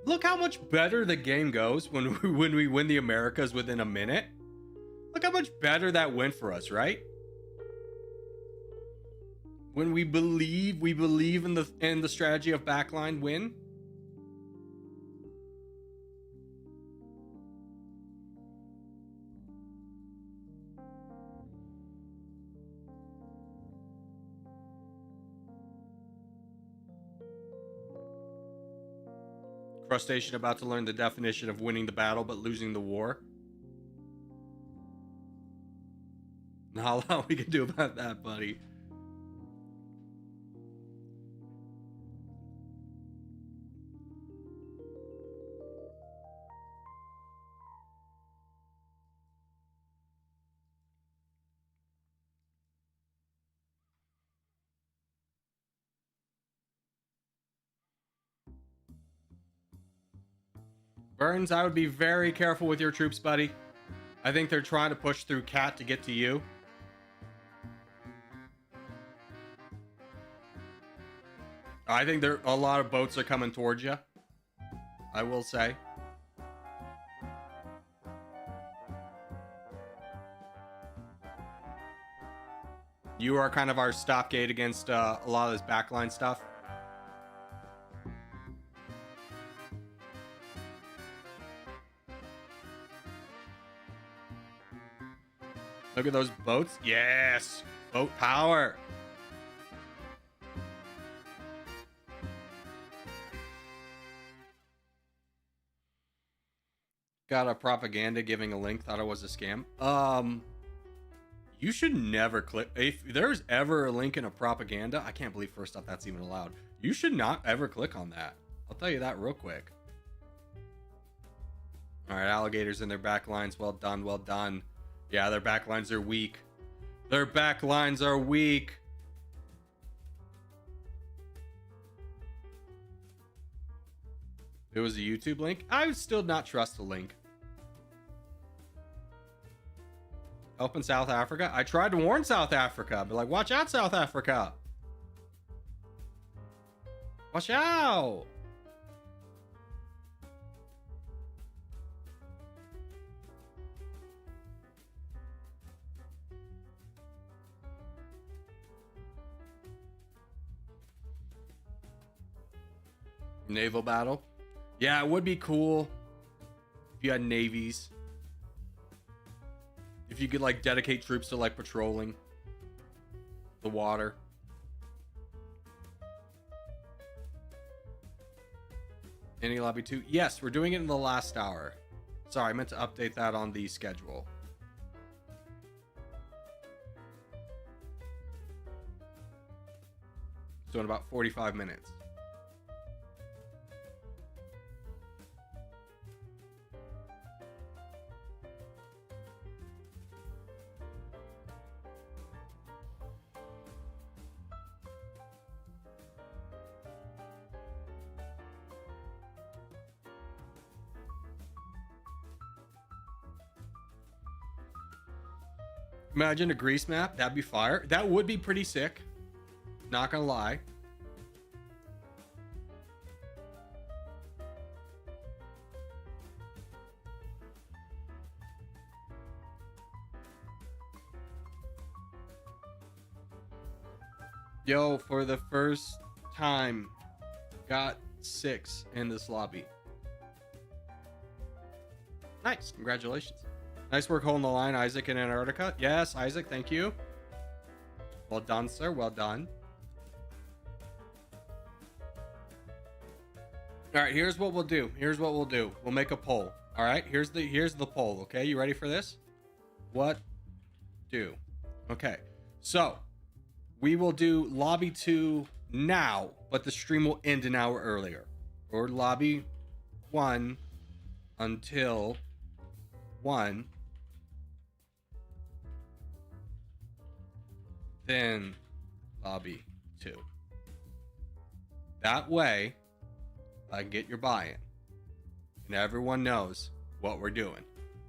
Look how much better the game goes when we win the Americas within a minute. Look how much better that went for us, right? When we believe in the strategy of backline win. Crustacean about to learn the definition of winning the battle but losing the war. Not a lot we can do about that, buddy. Burns, I would be very careful with your troops, buddy. I think they're trying to push through Cat to get to you. I think a lot of boats are coming towards you. I will say. You are kind of our stockade against a lot of this backline stuff. Look at those boats. Yes! Boat power! Got a propaganda giving a link. Thought it was a scam. You should never click. If there's ever a link in a propaganda, I can't believe first off that's even allowed. You should not ever click on that. I'll tell you that real quick. All right, alligators in their back lines. Well done, well done. Yeah, their back lines are weak. Their back lines are weak. It was a YouTube link. I would still not trust the link. Help in South Africa. I tried to warn South Africa, but like, watch out, South Africa. Watch out. Naval battle. Yeah, it would be cool if you had navies. If you could like dedicate troops to like patrolling the water. Any lobby 2? Yes, we're doing it in the last hour. Sorry, I meant to update that on the schedule. So in about 45 minutes. Imagine a Greece map. That'd be fire. That would be pretty sick. Not gonna lie. Yo, for the first time, got 6 in this lobby. Nice. Congratulations. Nice work holding the line, Isaac in Antarctica. Yes, Isaac, thank you. Well done, sir. Well done. All right, here's what we'll do. Here's what we'll do. We'll make a poll. All right, here's the poll, okay? You ready for this? What do? Okay. So, we will do lobby 2 now, but the stream will end an hour earlier. Or lobby 1 until 1. Then lobby 2. That way, I can get your buy-in. And everyone knows what we're doing.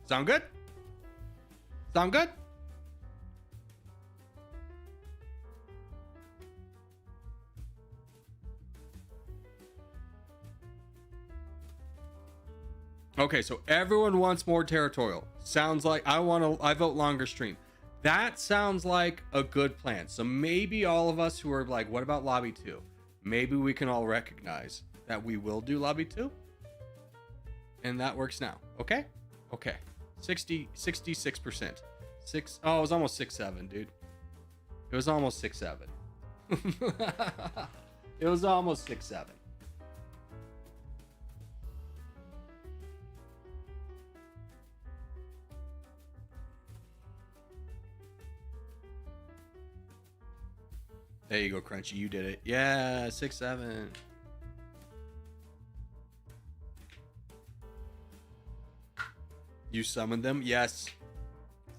Sound good? Sound good? Okay, so everyone wants more territorial. Sounds like I vote longer stream. That sounds like a good plan. So maybe all of us who are like, what about lobby 2? Maybe we can all recognize that we will do lobby 2. And that works now. Okay? Okay. 66%. Oh, it was almost 6-7, dude. It was almost 6-7. It was almost 6-7. There you go, Crunchy. You did it. Yeah, 6-7. You summoned them? Yes,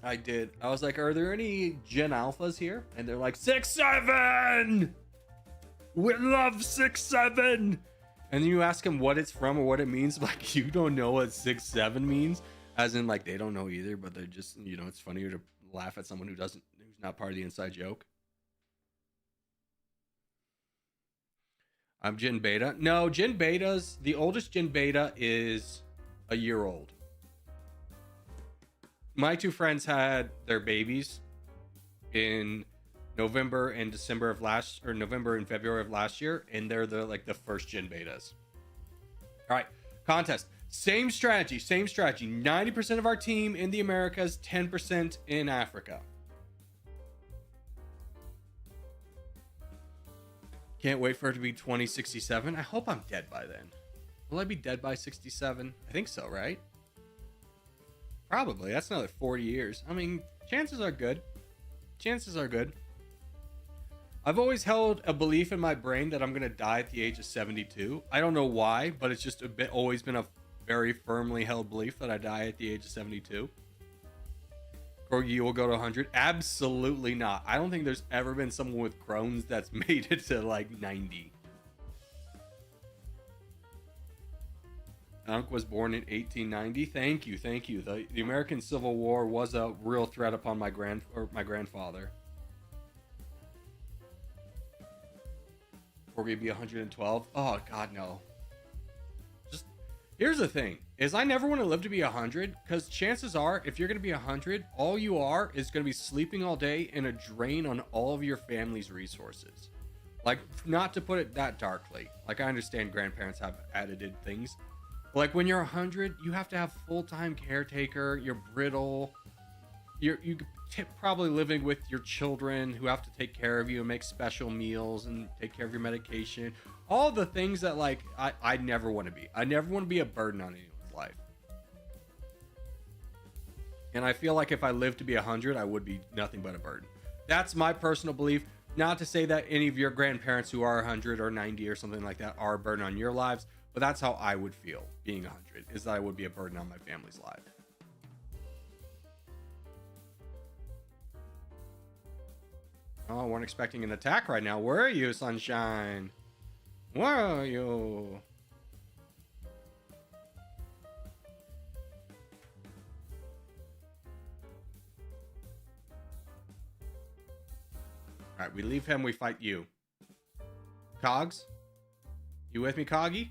I did. I was like, are there any Gen Alphas here? And they're like, 6-7! We love 6-7! And then you ask them what it's from or what it means, like you don't know what 6'7" means, as in like they don't know either, but they're just, you know, it's funnier to laugh at someone who's not part of the inside joke. I'm Gen Beta. No, Gen Beta's the oldest Gen Beta is a year old. My two friends had their babies in November and November and February of last year, and they're the first Gen Betas. All right, contest. Same strategy. 90% of our team in the Americas, 10% in Africa. Can't wait for it to be 2067. I hope I'm dead by then. Will I be dead by 67? I think so, right? Probably. That's another 40 years. I mean, chances are good. I've always held a belief in my brain that I'm going to die at the age of 72. I don't know why, but it's just always been a very firmly held belief that I die at the age of 72. Corgi will go to 100. Absolutely not. I don't think there's ever been someone with Crohn's that's made it to like 90. Unc was born in 1890. Thank you. The American Civil War was a real threat upon my grandfather. Corgi be 112. Oh God, no. Here's the thing, is I never want to live to be 100, because chances are, if you're going to be 100, all you are is going to be sleeping all day and a drain on all of your family's resources. Like, not to put it that darkly. Like, I understand grandparents have added things. But like, when you're 100, you have to have full-time caretaker, you're brittle, you're probably living with your children who have to take care of you and make special meals and take care of your medication. All the things that, like, I never want to be. I never want to be a burden on anyone's life. And I feel like if I lived to be 100, I would be nothing but a burden. That's my personal belief. Not to say that any of your grandparents who are 100 or 90 or something like that are a burden on your lives, but that's how I would feel being 100, is that I would be a burden on my family's life. Oh, weren't expecting an attack right now. Where are you, Sunshine? Where are you? Alright, we leave him, we fight you. Cogs? You with me, Coggy?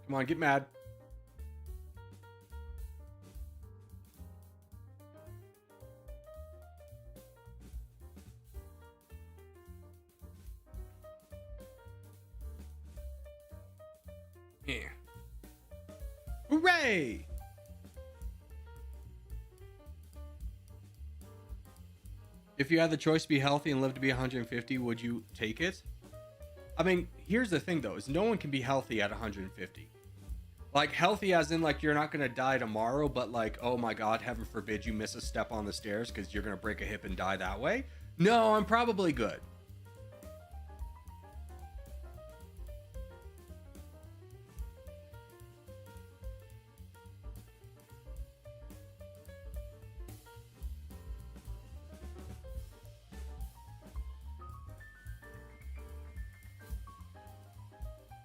Come on, get mad. Yeah. Hooray! If you had the choice to be healthy and live to be 150, would you take it? I mean, here's the thing though, is no one can be healthy at 150. Like, healthy as in, like, you're not going to die tomorrow, but, like, oh my God, heaven forbid you miss a step on the stairs because you're going to break a hip and die that way. No, I'm probably good.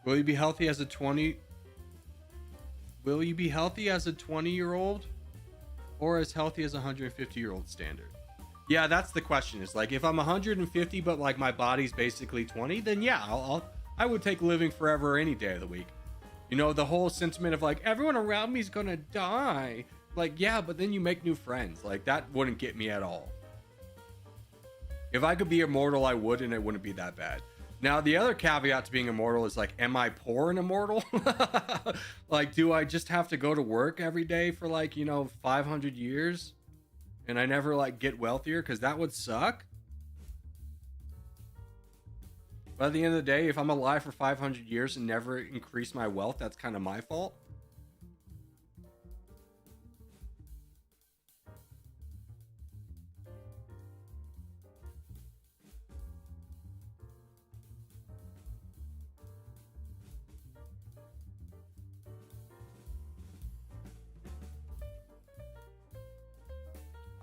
Will you be healthy as a 20-year-old or as healthy as a 150-year-old standard? Yeah, that's the question. Is like, if I'm 150 but like my body's basically 20, then yeah, I would take living forever any day of the week. You know, the whole sentiment of like, everyone around me is gonna die. Like, yeah, but then you make new friends. Like, that wouldn't get me at all. If I could be immortal, I would, and it wouldn't be that bad. Now, the other caveat to being immortal is like, am I poor and immortal? Like, do I just have to go to work every day for like, 500 years? And I never like get wealthier? Because that would suck. But at the end of the day, if I'm alive for 500 years and never increase my wealth, that's kind of my fault.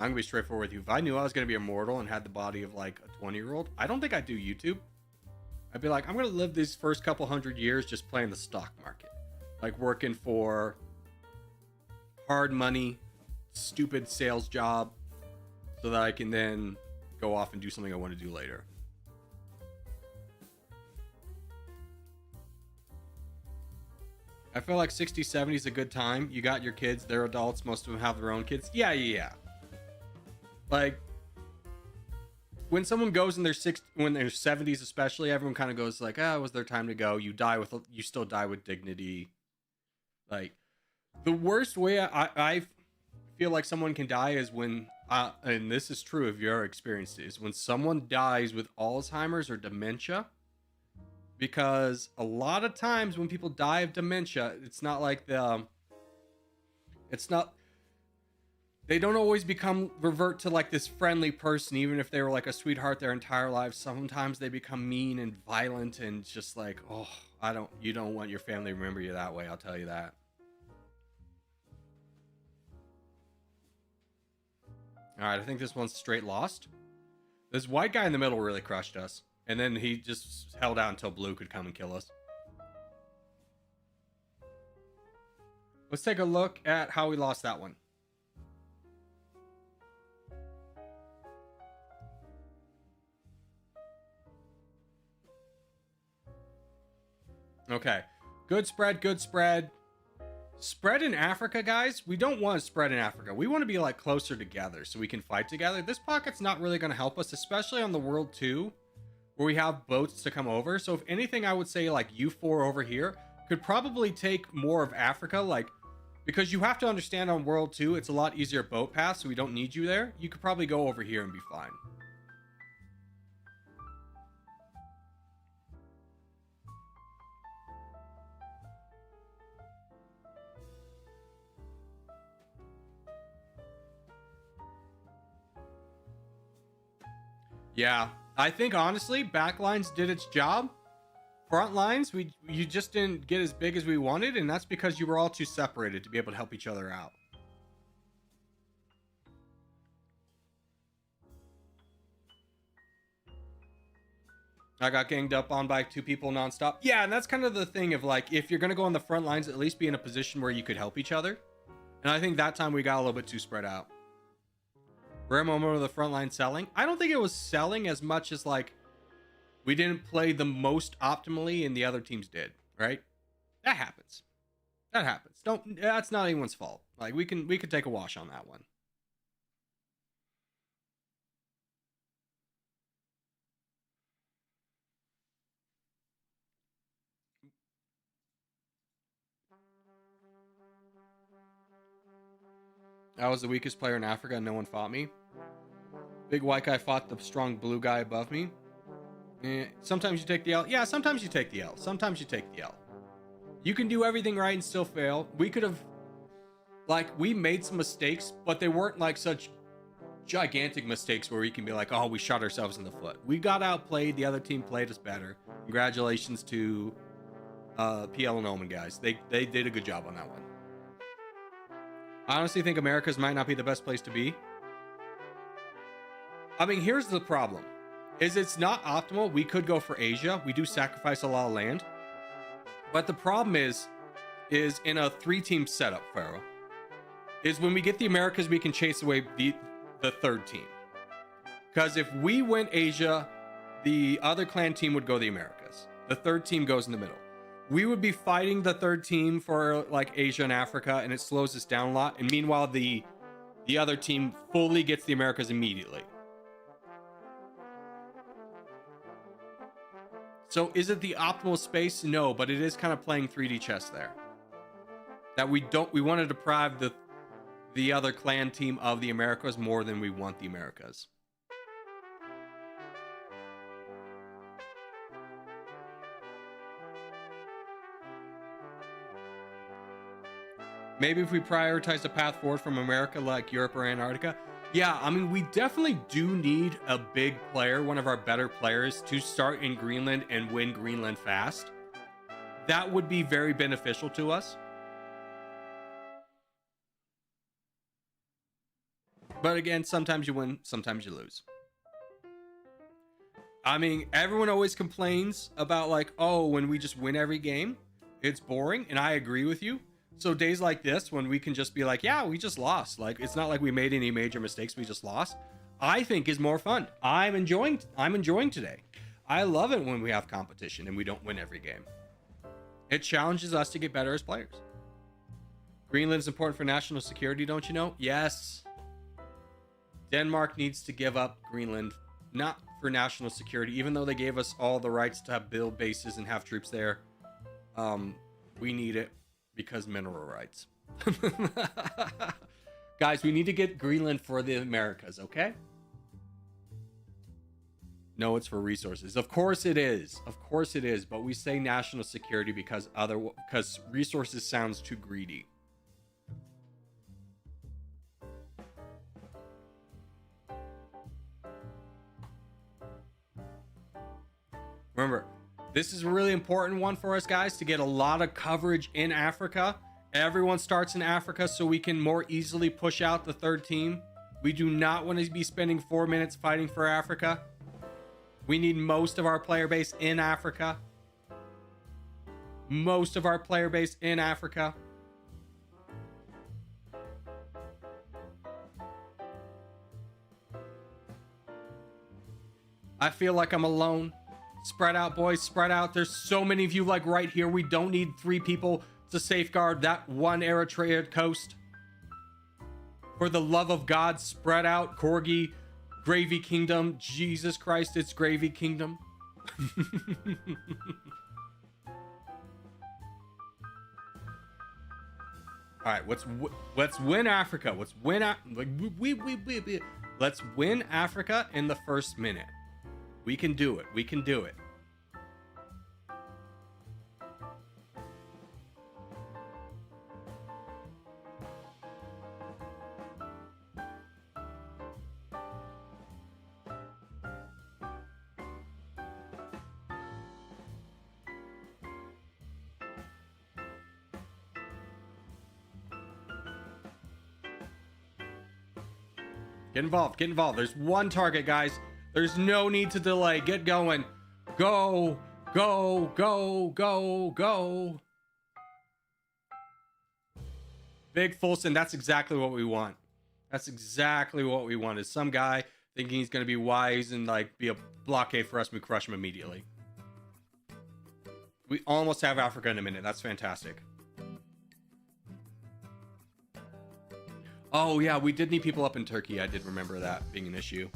I'm gonna be straightforward with you. If I knew I was gonna be immortal and had the body of like a 20-year-old, I don't think I'd do YouTube. I'd be like, I'm gonna live these first couple hundred years just playing the stock market, like working for hard money, stupid sales job, so that I can then go off and do something I want to do later. I feel like 60, 70 is a good time. You got your kids, they're adults, most of them have their own kids. Yeah. Like, when someone goes in their when they're 70s especially, everyone kind of goes like, it was their time to go. You still die with dignity. Like, the worst way I feel like someone can die is when, and this is true if you're experienced, is when someone dies with Alzheimer's or dementia. Because a lot of times when people die of dementia, it's not like they don't always revert to like this friendly person, even if they were like a sweetheart their entire lives. Sometimes they become mean and violent and just like, you don't want your family to remember you that way. I'll tell you that. All right, I think this one's straight lost. This white guy in the middle really crushed us. And then he just held out until blue could come and kill us. Let's take a look at how we lost that one. Okay. Good spread, good spread. Spread in Africa, guys. We don't want to spread in Africa. We want to be like closer together so we can fight together. This pocket's not really going to help us, especially on the World 2. Where we have boats to come over. So if anything, I would say like you four over here could probably take more of Africa, like, because you have to understand on World 2, it's a lot easier boat path, so we don't need you there. You could probably go over here and be fine. Yeah. I think honestly, backlines did its job. Front lines, you just didn't get as big as we wanted, and that's because you were all too separated to be able to help each other out. I got ganged up on by 2 people nonstop. Yeah, and that's kind of the thing of like, if you're gonna go on the front lines, at least be in a position where you could help each other. And I think that time we got a little bit too spread out. Rare moment of the front line selling. I don't think it was selling as much as like we didn't play the most optimally and the other teams did, right? That happens. That's not anyone's fault. Like we could take a wash on that one. I was the weakest player in Africa and no one fought me. Big white guy fought the strong blue guy above me. Sometimes you take the L. Yeah, sometimes you take the L. Sometimes you take the L. You can do everything right and still fail. We could have, like, we made some mistakes, but they weren't like such gigantic mistakes where we can be like, oh, we shot ourselves in the foot. We got outplayed. The other team played us better. Congratulations to PL and Omen guys. They did a good job on that one. I honestly think Americas might not be the best place to be. I mean, here's the problem. Is it's not optimal. We could go for Asia. We do sacrifice a lot of land. But the problem is in a 3-team setup, Pharaoh, is when we get the Americas, we can chase away the 3rd team. Because if we went Asia, the other clan team would go the Americas. The 3rd team goes in the middle. We would be fighting the 3rd team for like Asia and Africa, and it slows us down a lot. And meanwhile, the other team fully gets the Americas immediately. So is it the optimal space? No, but it is kind of playing 3D chess there. That we want to deprive the other clan team of the Americas more than we want the Americas. Maybe if we prioritize a path forward from America like Europe or Antarctica. Yeah, I mean, we definitely do need a big player, one of our better players, to start in Greenland and win Greenland fast. That would be very beneficial to us. But again, sometimes you win, sometimes you lose. I mean, everyone always complains about like, oh, when we just win every game, it's boring. And I agree with you. So days like this, when we can just be like, yeah, we just lost. Like, it's not like we made any major mistakes. We just lost. I think is more fun. I'm enjoying today. I love it when we have competition and we don't win every game. It challenges us to get better as players. Greenland's important for national security, don't you know? Yes. Denmark needs to give up Greenland, not for national security, even though they gave us all the rights to have build bases and have troops there. We need it because mineral rights. Guys, we need to get Greenland for the Americas, okay? No, it's for resources. Of course it is. Of course it is. But we say national security because resources sounds too greedy. Remember, this is a really important one for us, guys, to get a lot of coverage in Africa. Everyone starts in Africa so we can more easily push out the third team. We do not want to be spending 4 minutes fighting for Africa. We need most of our player base in Africa. Most of our player base in Africa. I feel like I'm alone. Spread out, boys, spread out. There's so many of you like right here. We don't need 3 people to safeguard that one Eritrea coast. For the love of God, spread out. Corgi, Gravy Kingdom. Jesus Christ, it's Gravy Kingdom. All right, let's win Africa. Let's win let's win Africa in the first minute. We can do it. We can do it. Get involved. Get involved. There's one target, guys. There's no need to delay. Get going. Go, go, go, go, go. Big Fulson, that's exactly what we want. That's exactly what we want. Is some guy thinking he's going to be wise and like be a blockade for us, we crush him immediately. We almost have Africa in a minute. That's fantastic. Oh, yeah, we did need people up in Turkey. I did remember that being an issue.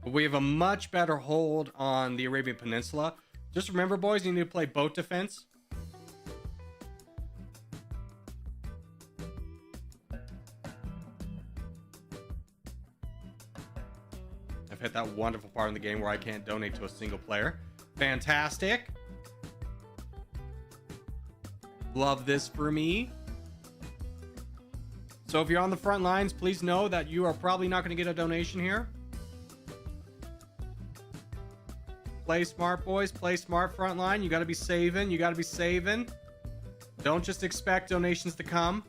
But we have a much better hold on the Arabian Peninsula. Just remember, boys, you need to play boat defense. I've hit that wonderful part in the game where I can't donate to a single player. Fantastic. Love this for me. So if you're on the front lines, please know that you are probably not going to get a donation here. Play smart, boys. Play smart, front line. You got to be saving. You got to be saving. Don't just expect donations to come.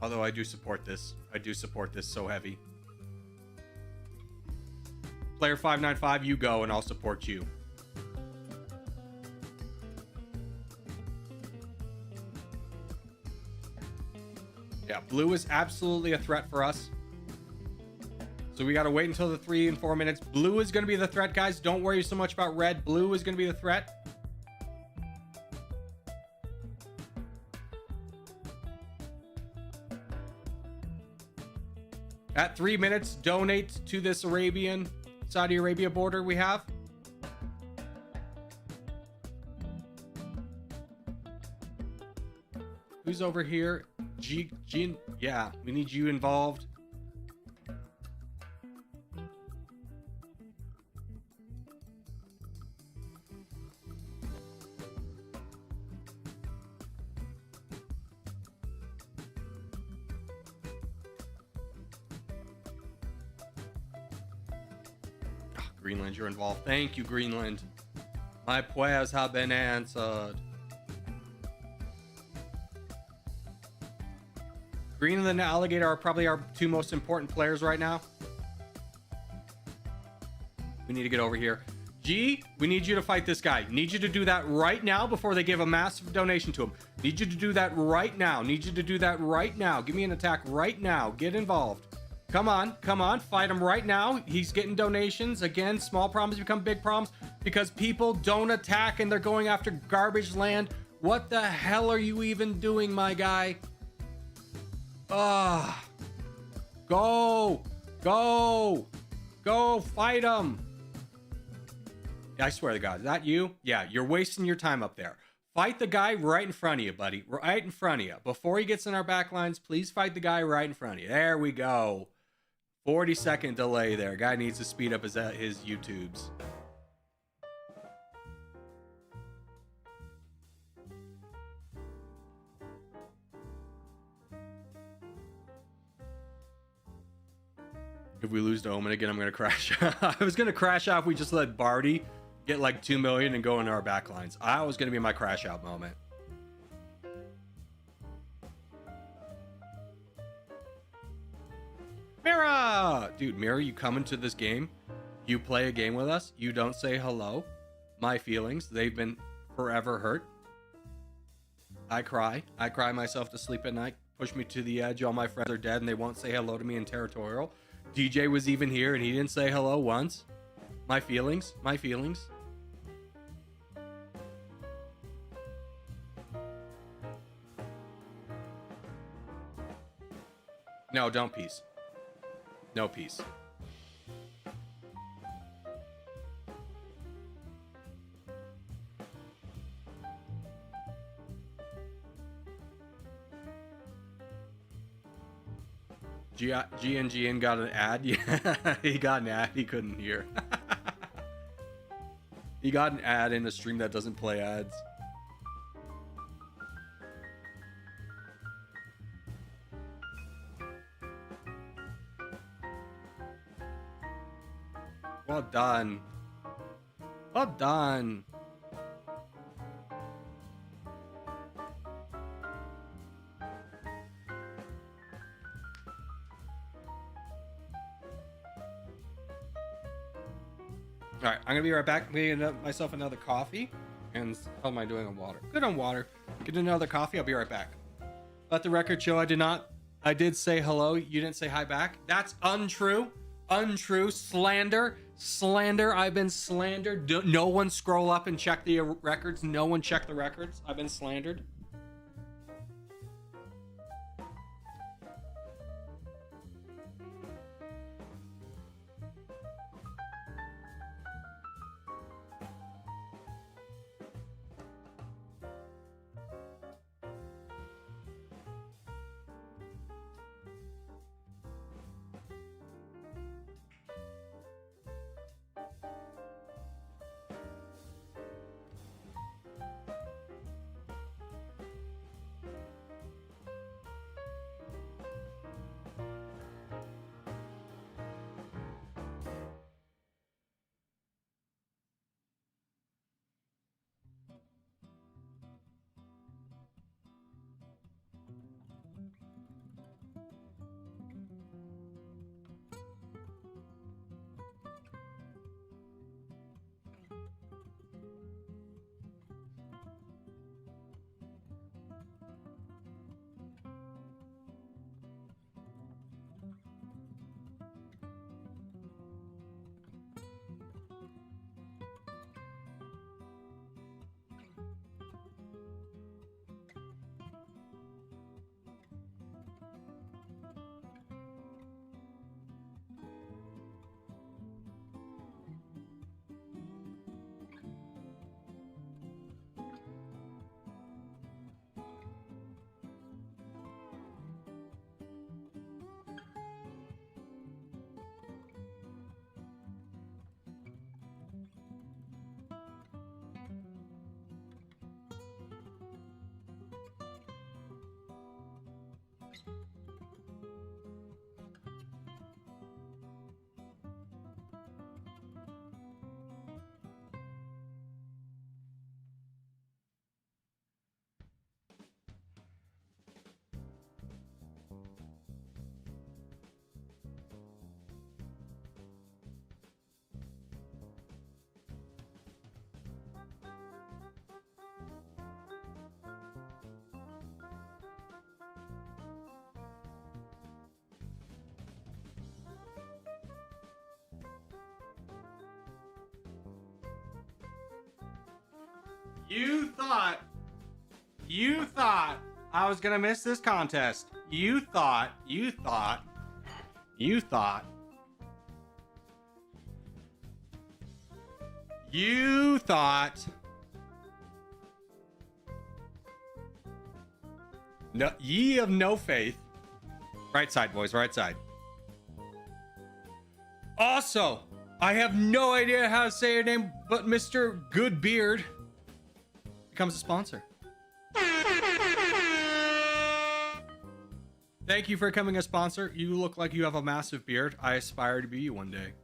Although I do support this. I do support this so heavy. Player 595, you go and I'll support you. Yeah, blue is absolutely a threat for us. So we got to wait until the 3 and 4 minutes. Blue is going to be the threat, guys. Don't worry so much about red. Blue is going to be the threat. At 3 minutes, donate to this Saudi Arabia border we have. Who's over here? Jean, yeah, we need you involved. Greenland, you're involved. Thank you, Greenland. My prayers have been answered. Greenland and Alligator are probably our two most important players right now. We need to get over here. G, we need you to fight this guy. Need you to do that right now before they give a massive donation to him. Need you to do that right now. Need you to do that right now. Give me an attack right now. Get involved. Come on, come on. Fight him right now. He's getting donations. Again, small problems become big problems because people don't attack and they're going after garbage land. What the hell are you even doing, my guy? Go. Go. Go fight him. I swear to God, is that you? Yeah, you're wasting your time up there. Fight the guy right in front of you, buddy. Right in front of you. Before he gets in our back lines, please fight the guy right in front of you. There we go. 40-second delay there. Guy needs to speed up his YouTubes. If we lose to Omen again, I'm going to crash. I was going to crash out if we just let Barty get like 2 million and go into our backlines. I was going to be my crash out moment. Mira! Dude, Mira, you come into this game, you play a game with us, you don't say hello. My feelings, they've been forever hurt. I cry myself to sleep at night, push me to the edge. All my friends are dead and they won't say hello to me in territorial. DJ was even here and he didn't say hello once. My feelings. No, don't peace. No peace. GN got an ad. Yeah, he got an ad he couldn't hear. He got an ad in a stream that doesn't play ads. Well done. Well done. All right, I'm gonna be right back. I'm gonna get myself another coffee. And how am I doing on water? Good on water. Get another coffee. I'll be right back. Let the record show I did say hello. You didn't say hi back. That's untrue. Untrue. Slander. I've been slandered. No one scroll up and check the records. No one check the records. I've been slandered. You thought I was gonna miss this contest. You thought no, ye of no faith. Right side, boys, right side. Also, I have no idea how to say your name, but Mr. Goodbeard becomes a sponsor. Thank you for becoming a sponsor. You look like you have a massive beard. I aspire to be you one day.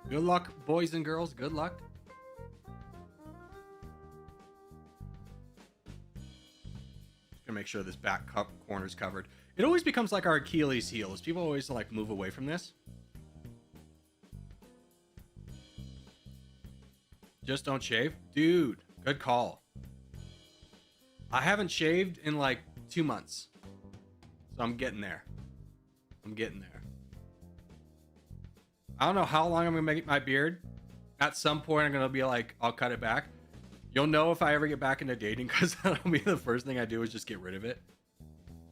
Good luck, boys and girls. Good luck. Just gonna make sure this back corner's covered. It always becomes like our Achilles heel. Is people always like move away from this? Just don't shave? Dude, good call. I haven't shaved in like 2 months. So I'm getting there. I don't know how long I'm gonna make my beard. At some point, I'm gonna be like, I'll cut it back. You'll know if I ever get back into dating, because that'll be the first thing I do is just get rid of it.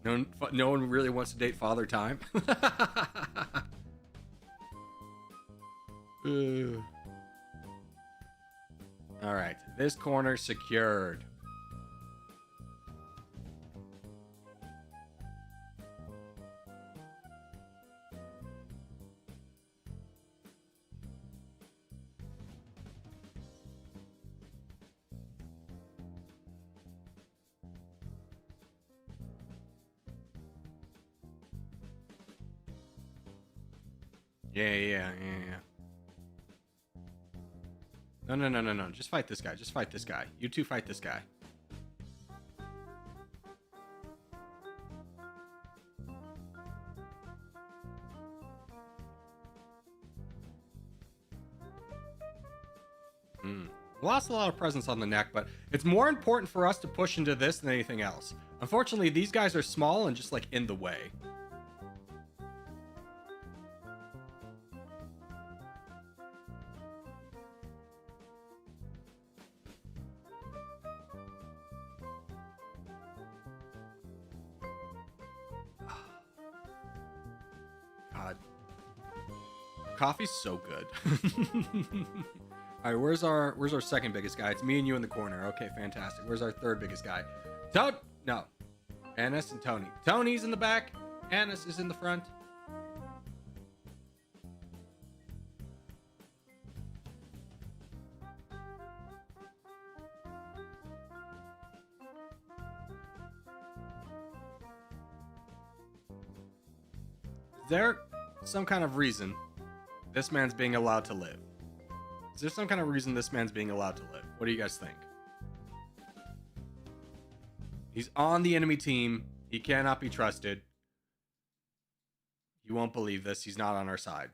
No one really wants to date Father Time. All right, this corner secured. Yeah. No. Just fight this guy. You two fight this guy. Lost a lot of presence on the neck, but it's more important for us to push into this than anything else. Unfortunately, these guys are small and just like in the way. God. Coffee's so good. All right, where's our second biggest guy? It's me and you in the corner. Okay, fantastic. Where's our third biggest guy? No. Annis and Tony. Tony's in the back. Annis is in the front. Is there some kind of reason this man's being allowed to live? Is there some kind of reason this man's being allowed to live? What do you guys think? He's on the enemy team. He cannot be trusted. You won't believe this. He's not on our side.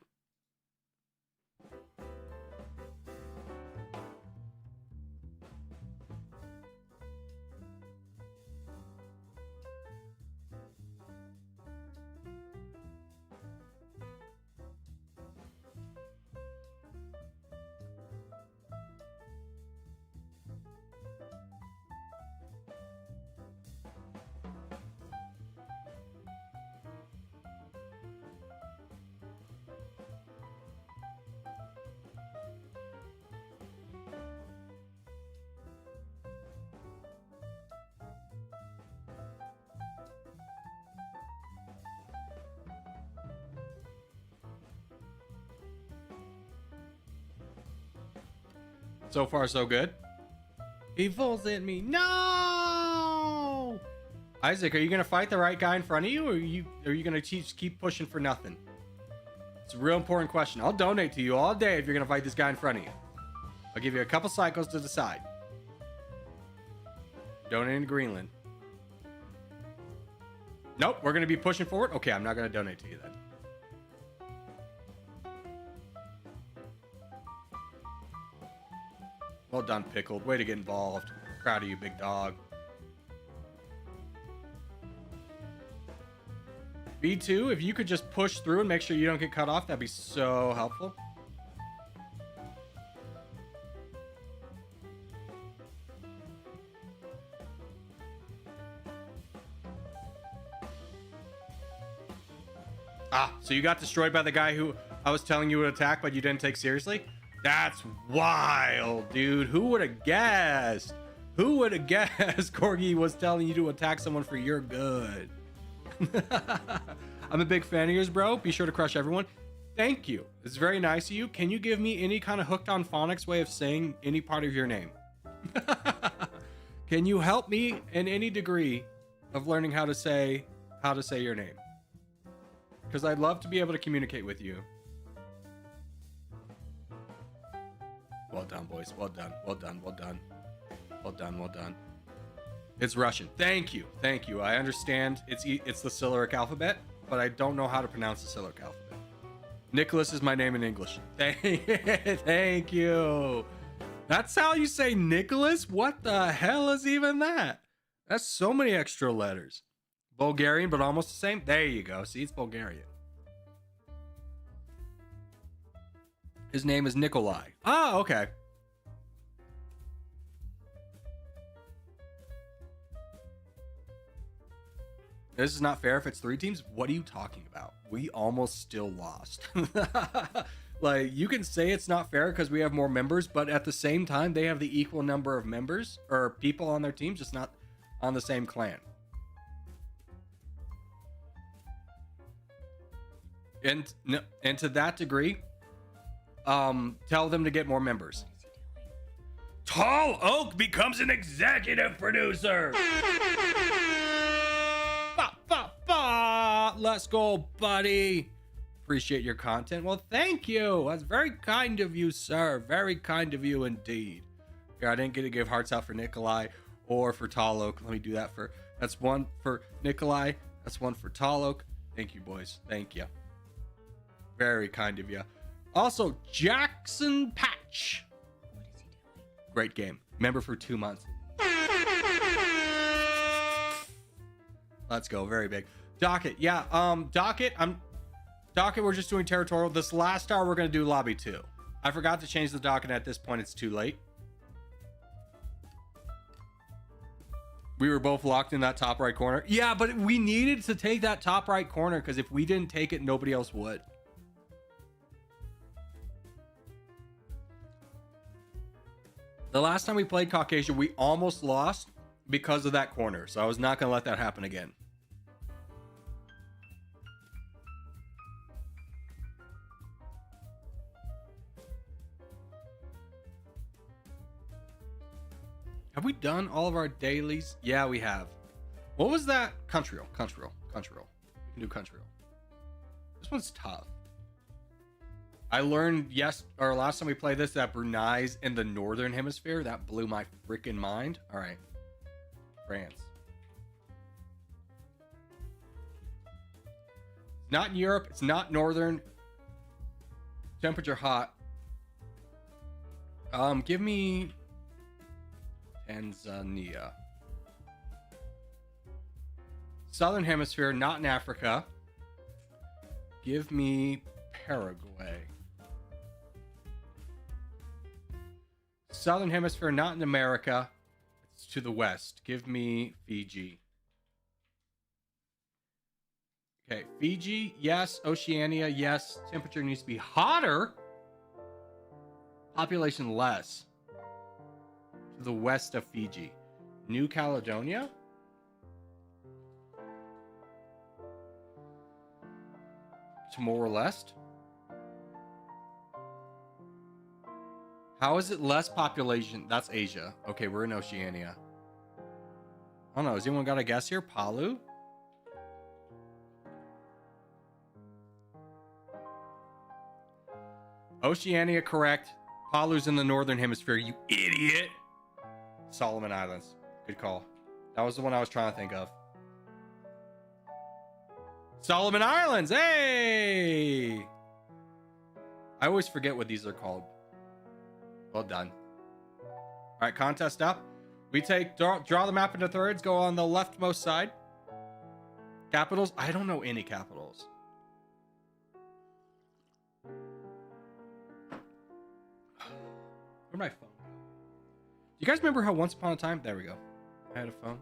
So far, so good. He falls at me. No! Isaac, are you going to fight the right guy in front of you, or are you going to keep pushing for nothing? It's a real important question. I'll donate to you all day if you're going to fight this guy in front of you. I'll give you a couple cycles to decide. Donating to Greenland. Nope, we're going to be pushing forward. Okay, I'm not going to donate to you then. Well done, Pickled. Way to get involved. Proud of you, big dog. B2, if you could just push through and make sure you don't get cut off, that'd be so helpful. Ah, so you got destroyed by the guy who I was telling you would attack, but you didn't take seriously? That's wild, dude. Who would have guessed? Who would have guessed Corgi was telling you to attack someone for your good? I'm a big fan of yours, bro. Be sure to crush everyone. Thank you. It's very nice of you. Can you give me any kind of hooked on phonics way of saying any part of your name? Can you help me in any degree of learning how to say your name? Because I'd love to be able to communicate with you. Well done, boys. Well done. Well done. Well done. Well done. Well done. It's Russian. Thank you. Thank you. I understand it's the Cyrillic alphabet, but I don't know how to pronounce the Cyrillic alphabet. Nicholas is my name in English. Thank you. That's how you say Nicholas? What the hell is even that? That's so many extra letters. Bulgarian, but almost the same. There you go. See, it's Bulgarian. His name is Nikolai. Oh, okay. This is not fair if it's 3 teams. What are you talking about? We almost still lost. Like, you can say it's not fair because we have more members, but at the same time, they have the equal number of members or people on their team, just not on the same clan. And to that degree, tell them to get more members. Tall Oak becomes an executive producer. Let's go, buddy. Appreciate your content. Well, thank you. That's very kind of you, sir. Very kind of you indeed. Yeah, I didn't get to give hearts out for Nikolai or for Tall Oak. Let me do that for. That's one for Nikolai. That's one for Tall Oak. Thank you, boys. Thank you. Very kind of you. Also, Jackson Patch. What is he doing? Great game. Member for 2 months. Let's go. Very big. Docket. Yeah. Docket. Docket. We're just doing territorial. This last star, we're going to do lobby 2. I forgot to change the docket. At this point, it's too late. We were both locked in that top right corner. Yeah, but we needed to take that top right corner because if we didn't take it, nobody else would. The last time we played Caucasia, we almost lost because of that corner. So I was not going to let that happen again. Have we done all of our dailies? Yeah, we have. What was that? Country roll. Country roll. Country roll. We can do country roll. This one's tough. I learned last time we played this that Brunei's in the northern hemisphere. That blew my freaking mind. All right. France. It's not in Europe. It's not northern. Temperature hot. Give me Tanzania. Southern hemisphere, not in Africa. Give me Paraguay. Southern hemisphere, not in America. It's to the west. Give me Fiji. Okay, Fiji, yes. Oceania, yes. Temperature needs to be hotter. Population less. To the west of Fiji. New Caledonia? Timor-Leste? How is it less population? That's Asia. Okay, we're in Oceania. I don't know. Has anyone got a guess here? Palu? Oceania, correct. Palu's in the northern hemisphere, you idiot. Solomon Islands. Good call. That was the one I was trying to think of. Solomon Islands. Hey! I always forget what these are called. Well done. All right, contest up. We take draw the map into thirds. Go on the leftmost side. Capitals? I don't know any capitals. Where'd my phone go? You guys remember how once upon a time... There we go. I had a phone.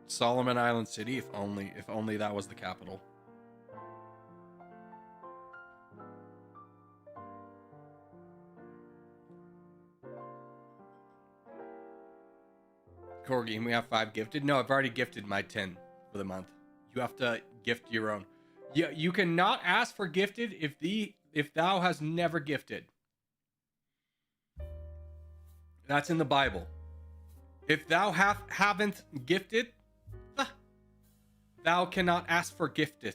Solomon Island City, if only that was the capital. Corgi, and we have 5 gifted. No, I've already gifted my 10 for the month. You have to gift your own. Yeah, you cannot ask for gifted if thou has never gifted. That's in the Bible. If thou haven't gifted, thou cannot ask for gifted.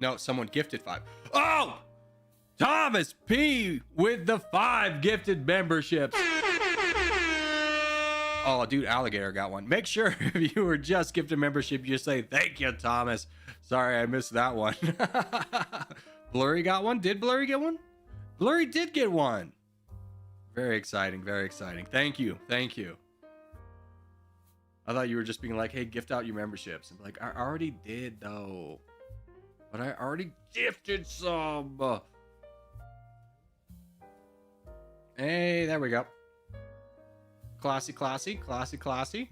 No, someone gifted 5. Oh! Thomas P with the 5 gifted memberships. Oh, dude, Alligator got one. Make sure if you were just gifted membership, you say, thank you, Thomas. Sorry, I missed that one. Blurry got one. Did Blurry get one? Blurry did get one. Very exciting. Very exciting. Thank you. Thank you. I thought you were just being like, hey, gift out your memberships. I'm like, I already did, though. But I already gifted some. Hey, there we go. Classy, classy, classy, classy.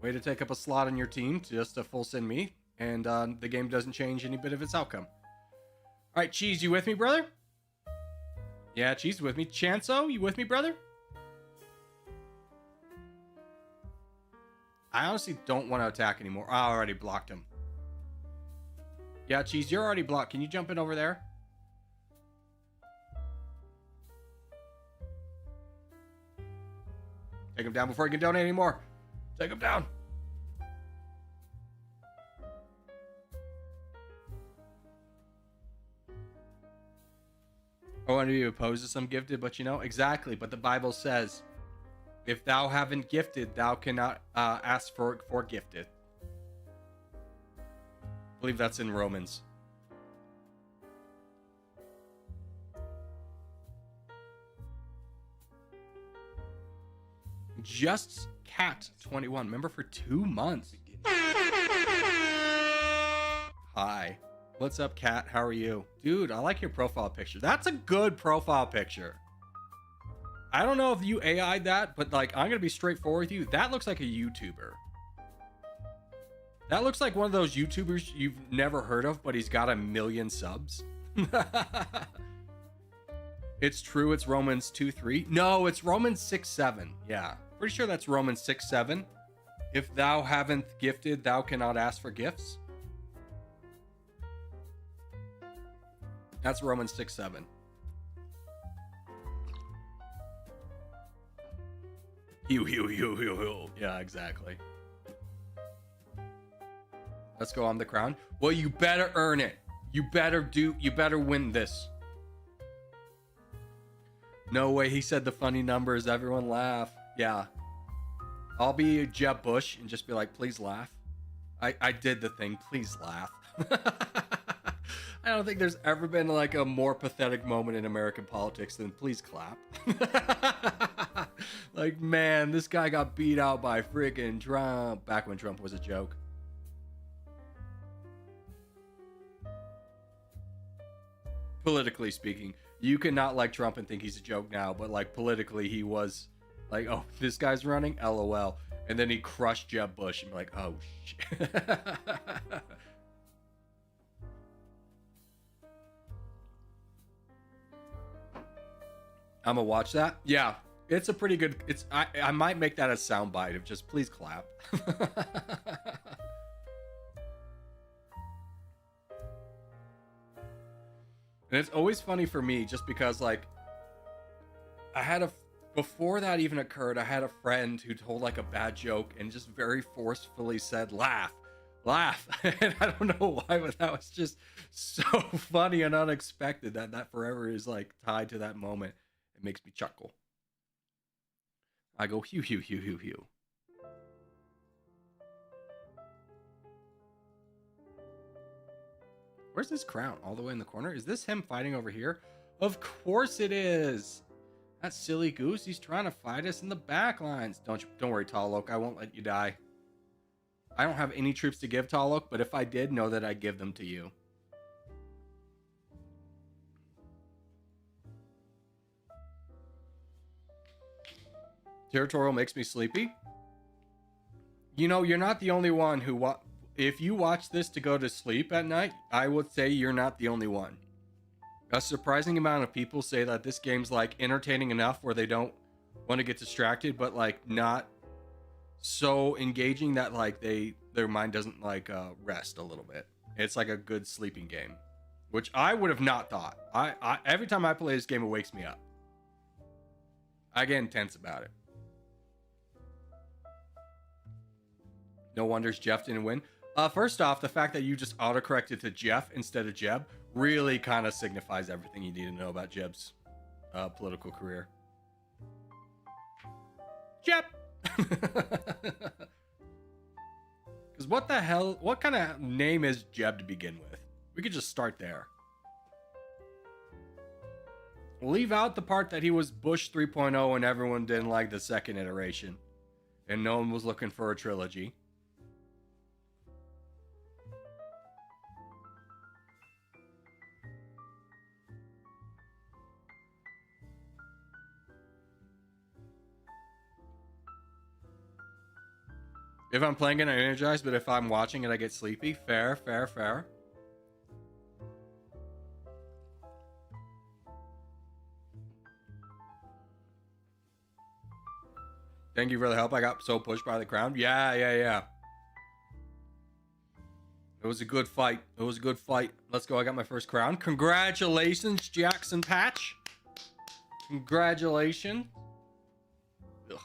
Way to take up a slot on your team just to full send me. And the game doesn't change any bit of its outcome. All right, Cheese, you with me, brother? Yeah, Cheese with me. Chanso, you with me, brother? I honestly don't want to attack anymore. I already blocked him. Yeah, Cheese, you're already blocked. Can you jump in over there? Take him down before he can donate anymore. Take him down. I want to be opposed to some gifted, but you know, exactly. But the Bible says, if thou haven't gifted, thou cannot ask for gifted. I believe that's in Romans. Just Cat 21. Remember, for 2 months. Hi. What's up, Cat? How are you? Dude, I like your profile picture. That's a good profile picture. I don't know if you AI'd that, but like, I'm going to be straightforward with you. That looks like a YouTuber. That looks like one of those YouTubers you've never heard of, but he's got 1 million subs. It's true. It's Romans 2:3. No, it's Romans 6:7. Yeah. Pretty sure that's Romans 6:7. If thou haven't gifted, thou cannot ask for gifts. That's Romans 6:7. Hew. Yeah, exactly. Let's go on the crown. Well, you better earn it. You better win this. No way he said the funny numbers. Everyone laugh. Yeah. I'll be Jeb Bush and just be like, please laugh. I did the thing. Please laugh. I don't think there's ever been like a more pathetic moment in American politics than please clap. Like, man, this guy got beat out by friggin' Trump back when Trump was a joke. Politically speaking, you cannot like Trump and think he's a joke now, but like politically he was like, oh, this guy's running, LOL. And then he crushed Jeb Bush and be like, oh shit. I'm gonna watch that. Yeah, it's a pretty good. I might make that a soundbite of just please clap. And it's always funny for me just because like before that even occurred, I had a friend who told like a bad joke and just very forcefully said, laugh. And I don't know why, but that was just so funny and unexpected that forever is like tied to that moment. It makes me chuckle. I go, hew. Where's this crown? All the way in the corner? Is this him fighting over here? Of course it is. That silly goose. He's trying to fight us in the back lines. Don't worry, Talok. I won't let you die. I don't have any troops to give, Talok, but if I did, know that I'd give them to you. Territorial makes me sleepy. You know, you're not the only one who... If you watch this to go to sleep at night, I would say you're not the only one. A surprising amount of people say that this game's like entertaining enough where they don't want to get distracted, but like not so engaging that like their mind doesn't like rest a little bit. It's like a good sleeping game, which I would have not thought. I every time I play this game, it wakes me up. I get intense about it. No wonders Jeff didn't win. First off, the fact that you just autocorrected to Jeff instead of Jeb really kind of signifies everything you need to know about Jeb's political career. Jeb! Because what the hell, what kind of name is Jeb to begin with? We could just start there. Leave out the part that he was Bush 3.0 and everyone didn't like the second iteration. And no one was looking for a trilogy. If I'm playing it, I energize, but if I'm watching it, I get sleepy. Fair, fair, fair. Thank you for the help. I got so pushed by the crowd. Yeah. It was a good fight. Let's go. I got my first crown. Congratulations, Jackson Patch. Congratulations. Ugh.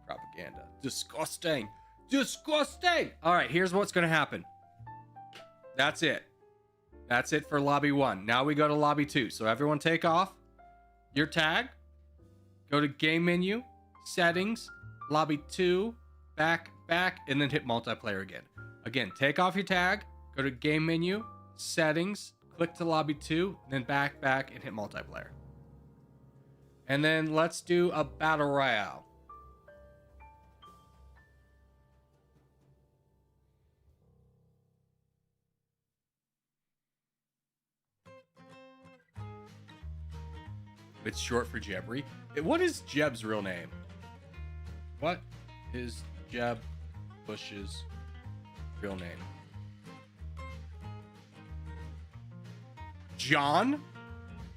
Propaganda. Disgusting. All right, here's what's going to happen. That's it for lobby 1. Now we go to lobby 2. So everyone take off your tag. Go to game menu, settings, lobby 2, back, and then hit multiplayer again. Again, take off your tag, go to game menu, settings, click to lobby 2, then back, and hit multiplayer. And then let's do a battle royale. It's short for Jebry. What is Jeb's real name? What is Jeb Bush's real name? John?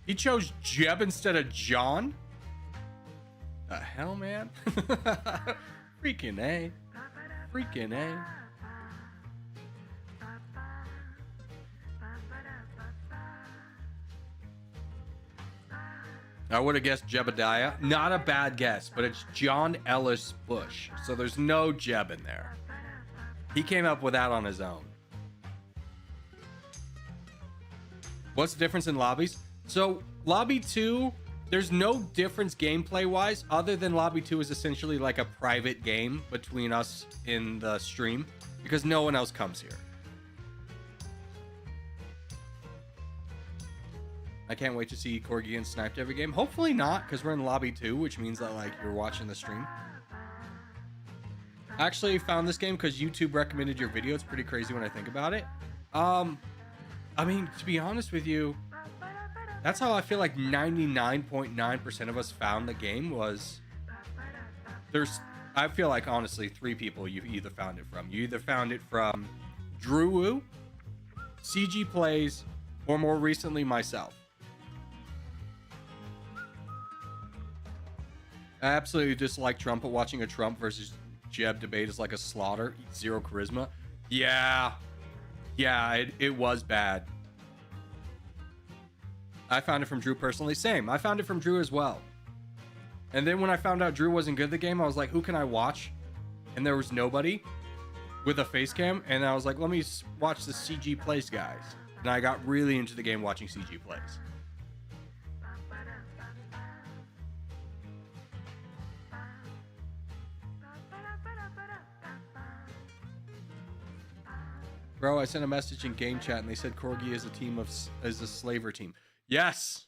He chose Jeb instead of John? The hell, man? Freaking A. Freaking A. I would have guessed Jebediah. Not a bad guess, but it's John Ellis Bush. So there's no Jeb in there. He came up with that on his own. What's the difference in lobbies? So lobby 2, there's no difference gameplay wise other than lobby 2 is essentially like a private game between us in the stream because no one else comes here. I can't wait to see Corgi getting sniped every game. Hopefully not, because we're in lobby 2, which means that like you're watching the stream. I actually found this game because YouTube recommended your video. It's pretty crazy when I think about it. I mean, to be honest with you, that's how I feel like 99.9% of us found the game was. I feel like honestly 3 people you either found it from. You either found it from Drew, CG Plays, or more recently myself. I absolutely dislike Trump, but watching a Trump versus Jeb debate is like a slaughter. 0 charisma. Yeah, it was bad. I found it from Drew personally. Same. I found it from Drew as well. And then when I found out Drew wasn't good at the game, I was like, who can I watch? And there was nobody with a face cam. And I was like, let me watch the CG Plays guys. And I got really into the game watching CG Plays. Bro, I sent a message in game chat and they said Corgi is a slaver team. Yes.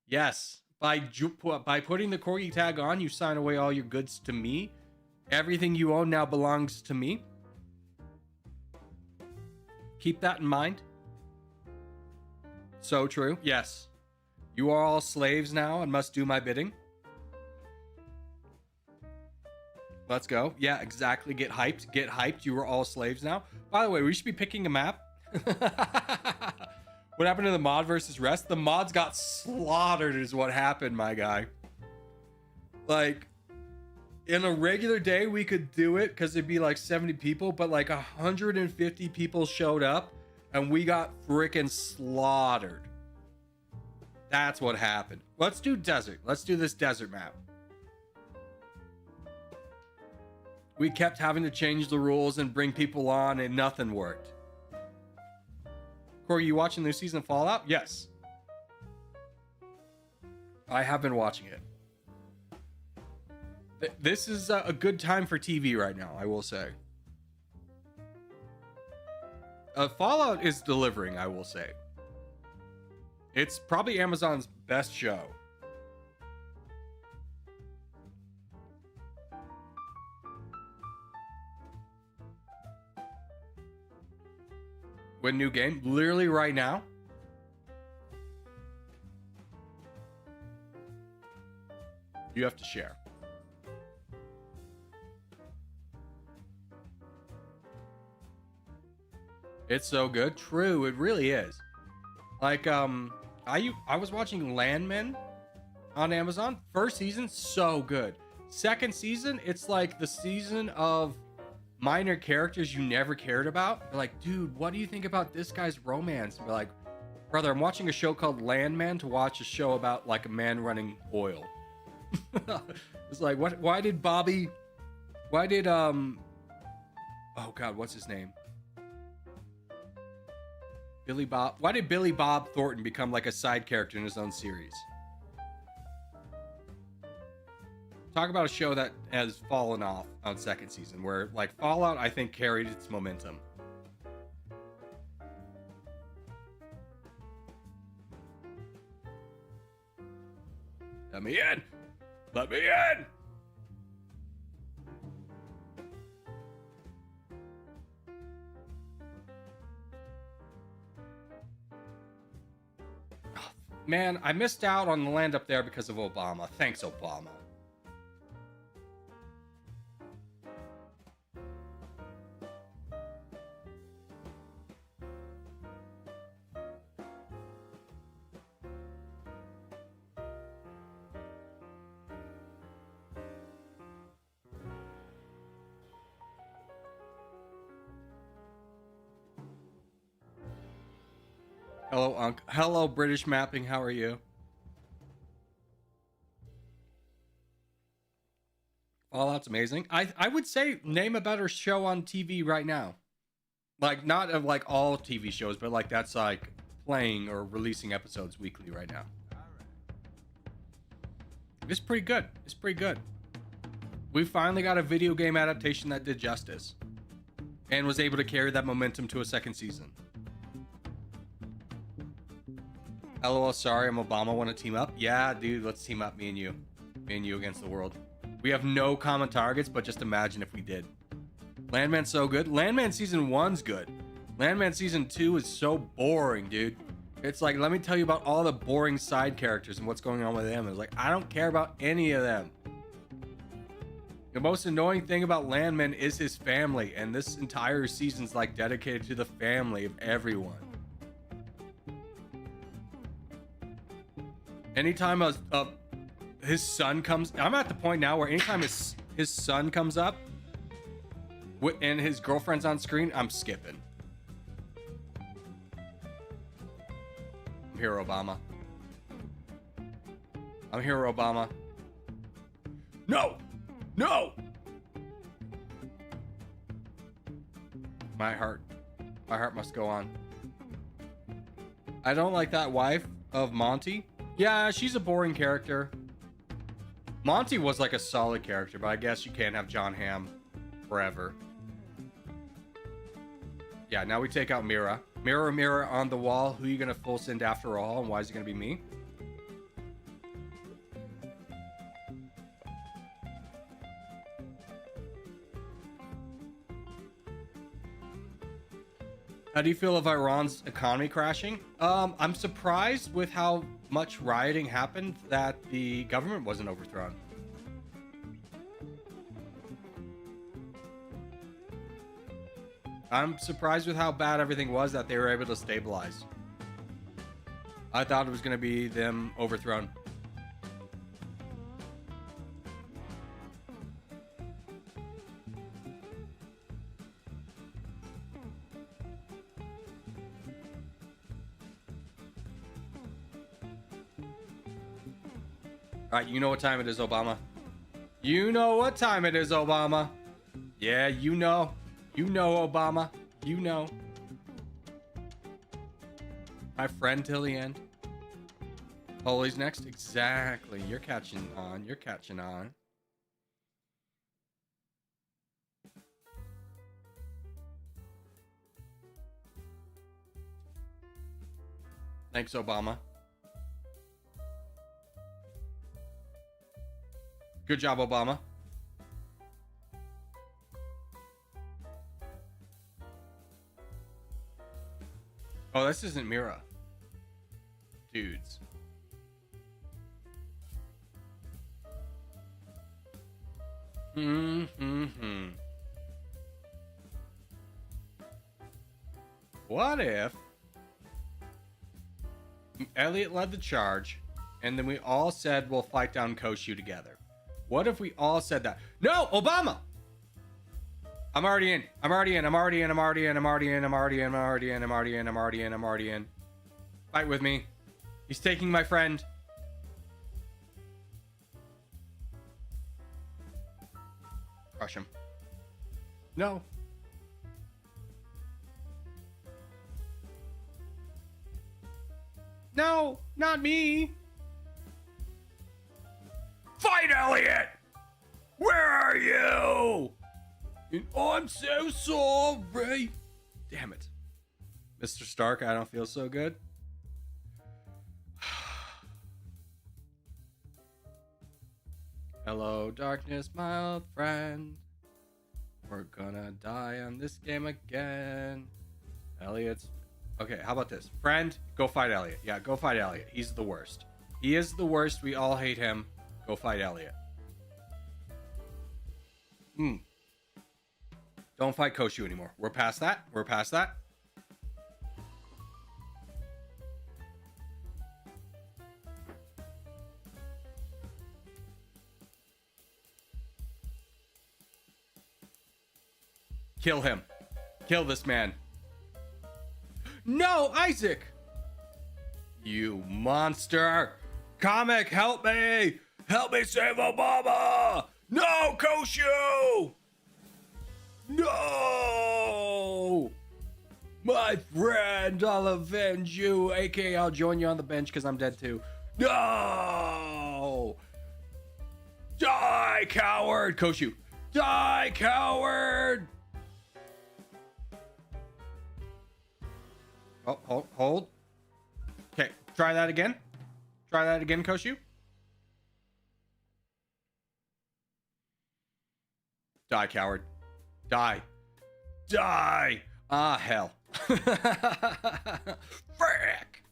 Yes. By putting the Corgi tag on, you sign away all your goods to me. Everything you own now belongs to me. Keep that in mind. So true. Yes. You are all slaves now and must do my bidding. Let's go. Yeah, exactly. Get hyped. Get hyped. You are all slaves now. By the way, we should be picking a map. What happened to the mod versus rest? The mods got slaughtered is what happened, my guy. Like, in a regular day, we could do it because it'd be like 70 people, but like 150 people showed up and we got freaking slaughtered. That's what happened. Let's do desert. Let's do this desert map. We kept having to change the rules and bring people on and nothing worked. Corey, you watching this season of Fallout? Yes. I have been watching it. This is a good time for TV right now, I will say. Fallout is delivering, I will say. It's probably Amazon's best show. When new game? Literally right now? You have to share. It's so good. True, it really is. Like, I was watching Landman on Amazon. First season, so good. Second season, it's like the season of minor characters you never cared about. You're like, dude, what do you think about this guy's romance? And we're like, brother, I'm watching a show called Landman to watch a show about like a man running oil. It's like, why did oh God, what's his name? Billy Bob. Why did Billy Bob Thornton become like a side character in his own series? Talk about a show that has fallen off on second season, where like Fallout, I think, carried its momentum. Let me in! Let me in! Man, I missed out on the land up there because of Obama. Thanks, Obama. Hello, Unc. Hello, British Mapping. How are you? Fallout's amazing. I would say name a better show on TV right now. Like, not of like all TV shows, but like that's like playing or releasing episodes weekly right now. It's pretty good. It's pretty good. We finally got a video game adaptation that did justice and was able to carry that momentum to a second season. LOL, sorry, I'm Obama. Want to team up? Yeah, dude, let's team up, me and you. Me and you against the world. We have no common targets, but just imagine if we did. Landman's so good. Landman Season 1's good. Landman Season 2 is so boring, dude. It's like, let me tell you about all the boring side characters and what's going on with them. It's like, I don't care about any of them. The most annoying thing about Landman is his family, and this entire season's like dedicated to the family of everyone. Anytime his son comes, I'm at the point now where anytime his son comes up and his girlfriend's on screen, I'm skipping. I'm here, Obama. I'm here, Obama. No! No! My heart must go on. I don't like that wife of Monty. Yeah, she's a boring character. Monty was like a solid character, but I guess you can't have John Hamm forever. Yeah, now we take out Mira. Mirror, mirror on the wall. Who are you going to full send after all? And why is it going to be me? How do you feel of Iran's economy crashing? I'm surprised with how much rioting happened that the government wasn't overthrown. I'm surprised with how bad everything was that they were able to stabilize. I thought it was going to be them overthrown. All right, you know what time it is, Obama. You know what time it is, Obama. Yeah, you know. You know, Obama. You know. My friend till the end. Holy's next? Exactly. You're catching on. You're catching on. Thanks, Obama. Good job, Obama. Oh, this isn't Mira. Dudes. What if Elliot led the charge and then we all said we'll fight down Koshu together? What if we all said that? No, Obama! I'm already in. I'm already in. I'm already in. I'm already in. I'm already in. I'm already in. I'm already in. I'm already in. I'm already in. I'm already in. Fight with me. He's taking my friend. Crush him. No. No, not me. Fight, Elliot! Where are you? And I'm so sorry. Damn it. Mr. Stark, I don't feel so good. Hello, darkness, my old friend. We're gonna die on this game again. Elliot's... Okay, how about this? Friend, go fight Elliot. Yeah, go fight Elliot. He's the worst. He is the worst. We all hate him. Go fight Elliot. Don't fight Koshu anymore. We're past that. We're past that. Kill him. Kill this man. No, Isaac! You monster! Comic, help me! Help me save Obama! No, Koshu! No! My friend, I'll avenge you. AKA, I'll join you on the bench because I'm dead too. No! Die, coward! Koshu. Die, coward! Oh, hold. Okay, try that again. Try that again, Koshu. Die, coward. Die. Die! Ah, hell. Frick!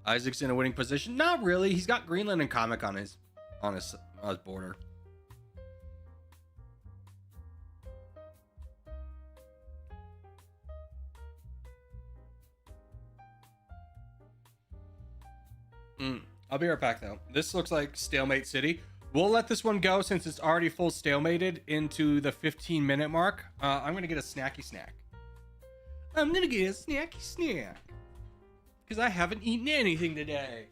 Isaac's in a winning position? Not really. He's got Greenland and Comic on his border. I'll be right back though. This looks like Stalemate City. We'll let this one go since it's already full stalemated into the 15-minute mark. I'm gonna get a snacky snack. I'm gonna get a snacky snack because I haven't eaten anything today.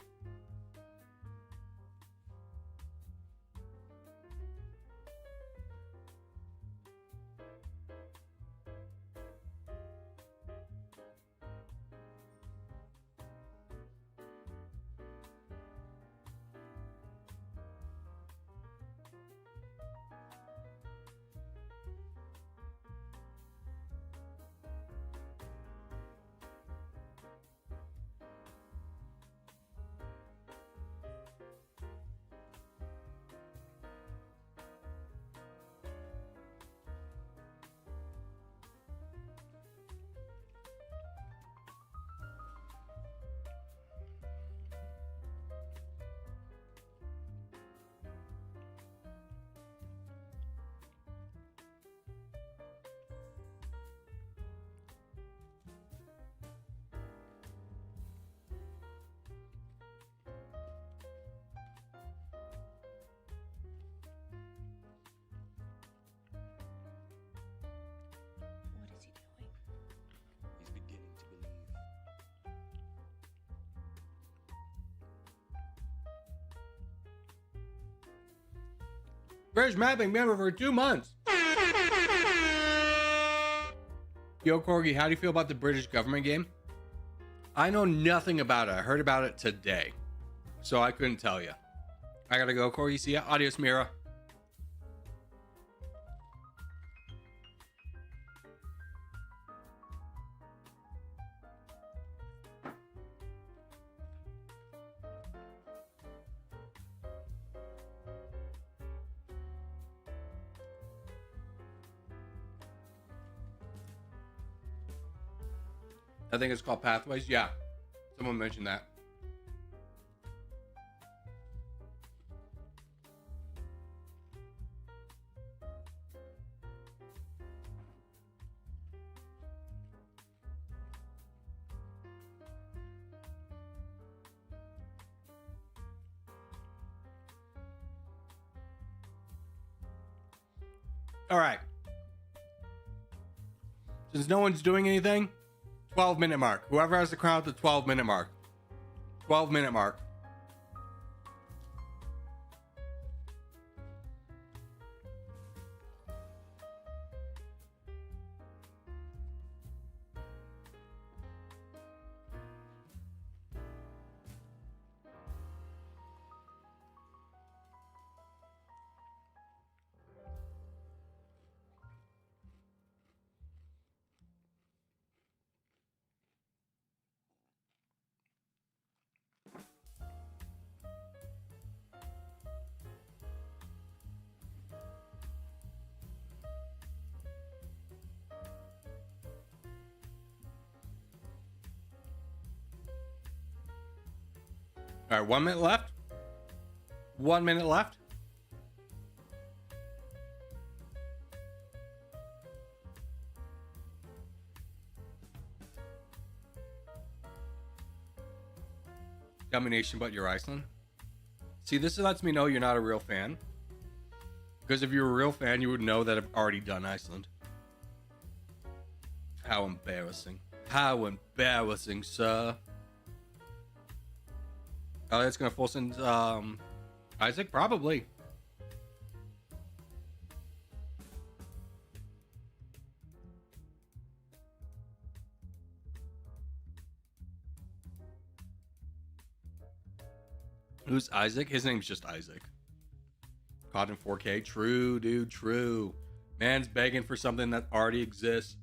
British mapping member for 2 months. Yo, Corgi, how do you feel about the British government game? I know nothing about it. I heard about it today, so I couldn't tell you. I gotta go, Corgi. See ya. Adios, Mira. I think it's called Pathways. Yeah, someone mentioned that. All right. Since no one's doing anything, 12-minute mark. Whoever has the crown at the 12-minute mark. 12-minute mark. All right, 1 minute left. 1 minute left. Domination, but you're Iceland. See, this lets me know you're not a real fan. Because if you're a real fan, you would know that I've already done Iceland. How embarrassing. How embarrassing, sir. Elliot's gonna force in Isaac? Probably. Who's Isaac? His name's just Isaac. Caught in 4K. True, dude, true. Man's begging for something that already exists.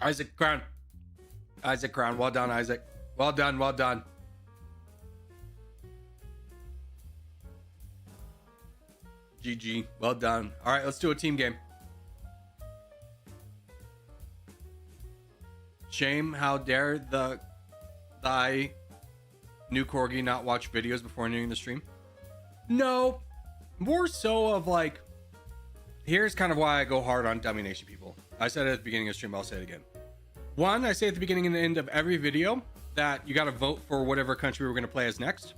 Isaac Crown. Isaac Crown. Well done, Isaac. Well done, well done. GG. Well done. All right, let's do a team game. Shame, how dare thy new Corgi not watch videos before entering the stream? No, more so of like, here's kind of why I go hard on domination people. I said it at the beginning of the stream, I'll say it again. One, I say at the beginning and the end of every video that you got to vote for whatever country we're going to play as next.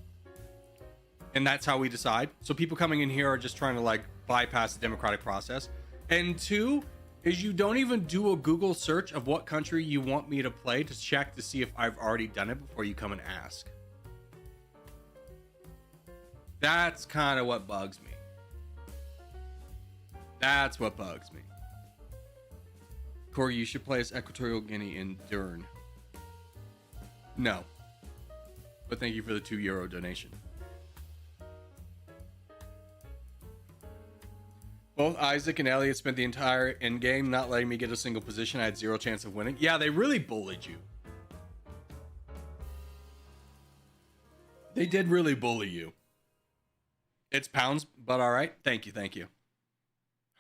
And that's how we decide. So people coming in here are just trying to like bypass the democratic process. And two is you don't even do a Google search of what country you want me to play to check to see if I've already done it before you come and ask. That's kind of what bugs me. That's what bugs me. Corey, you should play as Equatorial Guinea in Durn. No. But thank you for the €2 donation. Both Isaac and Elliot spent the entire end game not letting me get a single position. I had 0 chance of winning. Yeah, they really bullied you. They did really bully you. It's pounds, but all right. Thank you, thank you.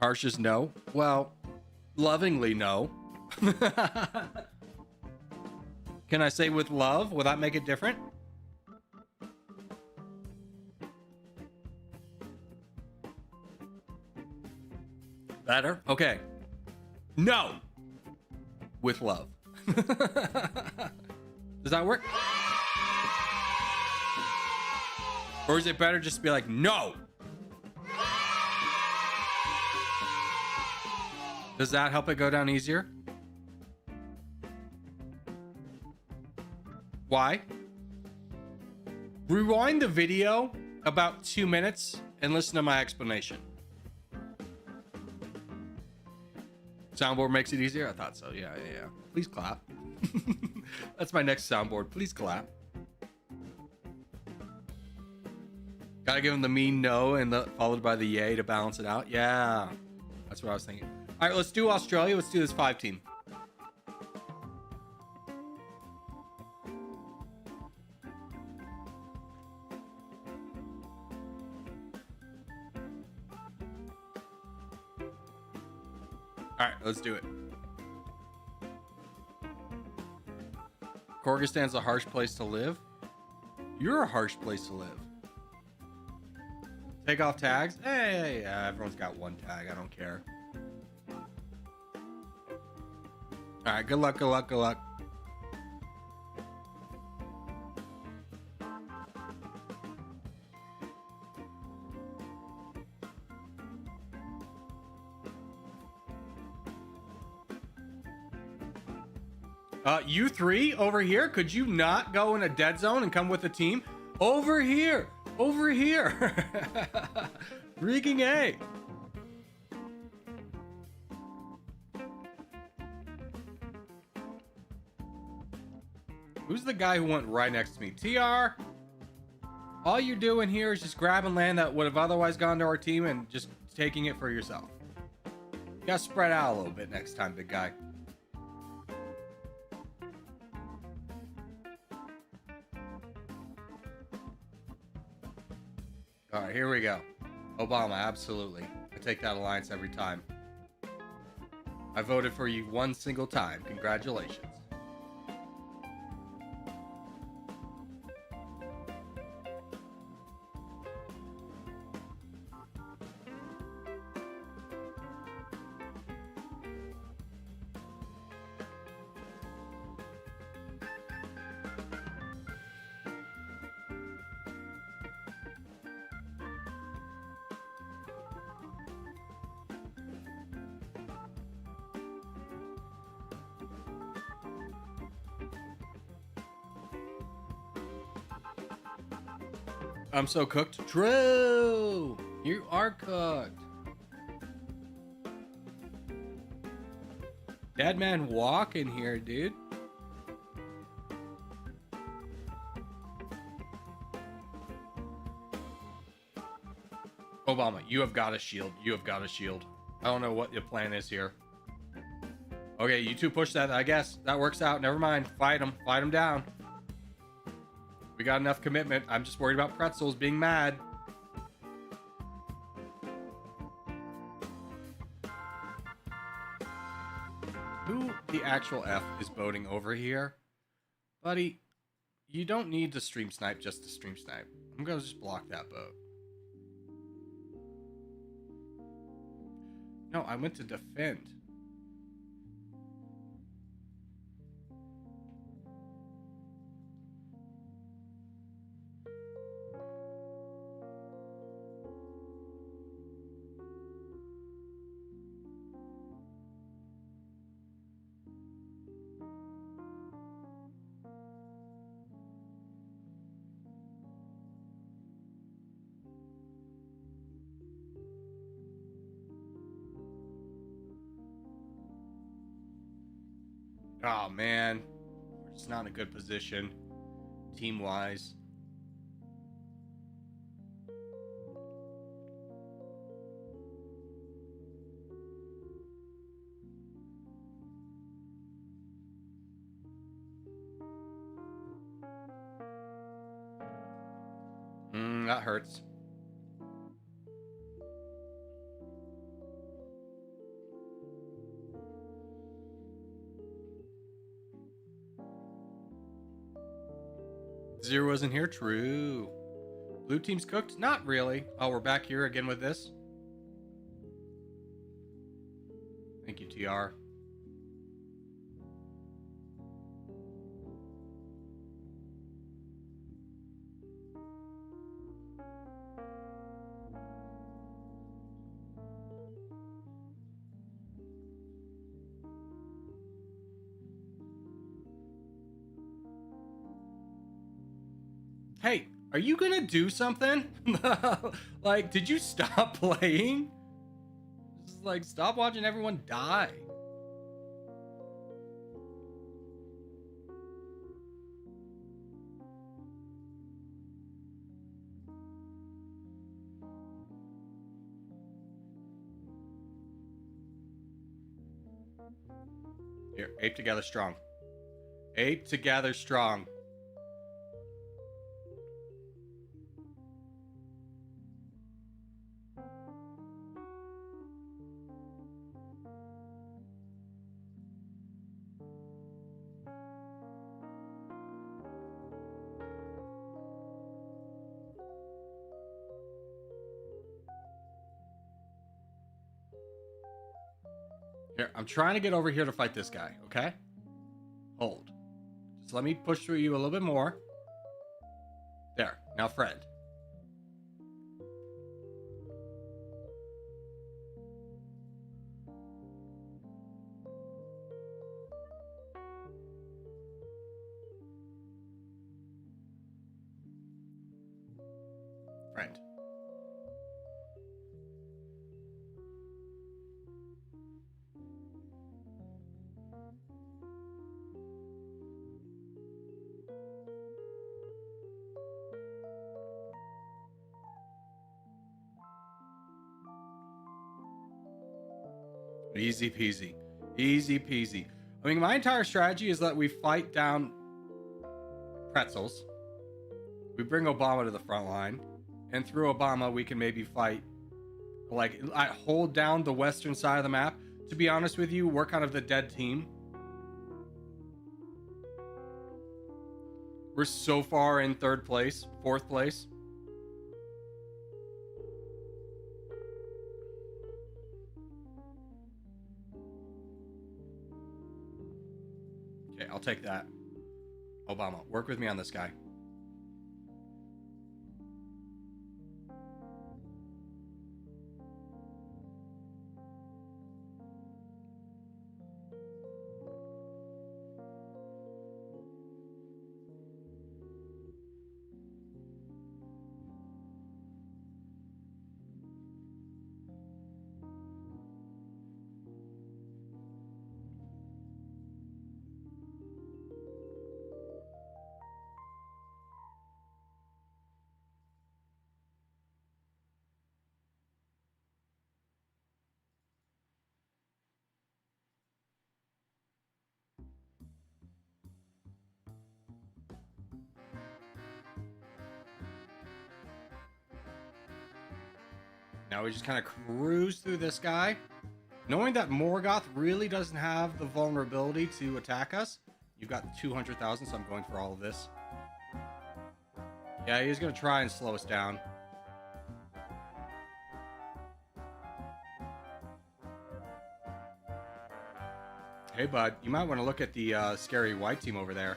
Harsh is no. Well, lovingly no. Can I say with love? Will that make it different? Better? Okay. No. With love. Does that work? Or is it better just to be like, no? Does that help it go down easier? Why? Rewind the video about 2 minutes and listen to my explanation. Soundboard makes it easier? I thought so. Yeah. Please clap. That's my next soundboard. Please clap. Gotta give him the mean no and followed by the yay to balance it out. Yeah. That's what I was thinking. All right, let's do Australia. Let's do this 5 team. All right, let's do it. Kyrgyzstan's a harsh place to live. You're a harsh place to live. Take off tags. Hey, yeah, everyone's got one tag. I don't care. All right, good luck, good luck, good luck. You three over here, could you not go in a dead zone and come with the team? Over here, over here. Freaking A. Who's the guy who went right next to me? TR, all you're doing here is just grabbing land that would have otherwise gone to our team and just taking it for yourself. You gotta spread out a little bit next time, big guy. All right, here we go. Obama, absolutely. I take that alliance every time. I voted for you one single time. Congratulations. I'm so cooked. True. You are cooked. Dead man walk in here, dude. Obama, you have got a shield. You have got a shield. I don't know what your plan is here. Okay, you two push that, I guess. That works out. Never mind. Fight him. Fight him down. We got enough commitment. I'm just worried about pretzels being mad. Who the actual F is boating over here? Buddy, you don't need to stream snipe just to stream snipe. I'm going to just block that boat. No, I went to defend. Oh, man. We're just not in a good position, team-wise. That hurts. Zero isn't here. True. Blue team's cooked? Not really. Oh, we're back here again with this. Thank you, TR. Hey, Are you gonna do something? Like, did you stop playing? Just like, stop watching everyone die. Here, ape together strong. Ape together strong. Here, I'm trying to get over here to fight this guy, okay? Hold. Just let me push through you a little bit more. There. Now, friend. Friend. Easy peasy. Easy peasy. I mean, my entire strategy is that we fight down pretzels. We bring Obama to the front line. And through Obama, we can maybe fight. Like, I hold down the western side of the map. To be honest with you, we're kind of the dead team. We're so far in third place, fourth place. Okay, I'll take that. Obama, work with me on this guy. Now we just kind of cruise through this guy. Knowing that Morgoth really doesn't have the vulnerability to attack us. You've got 200,000, so I'm going for all of this. Yeah, he's going to try and slow us down. Hey, bud, you might want to look at the scary white team over there.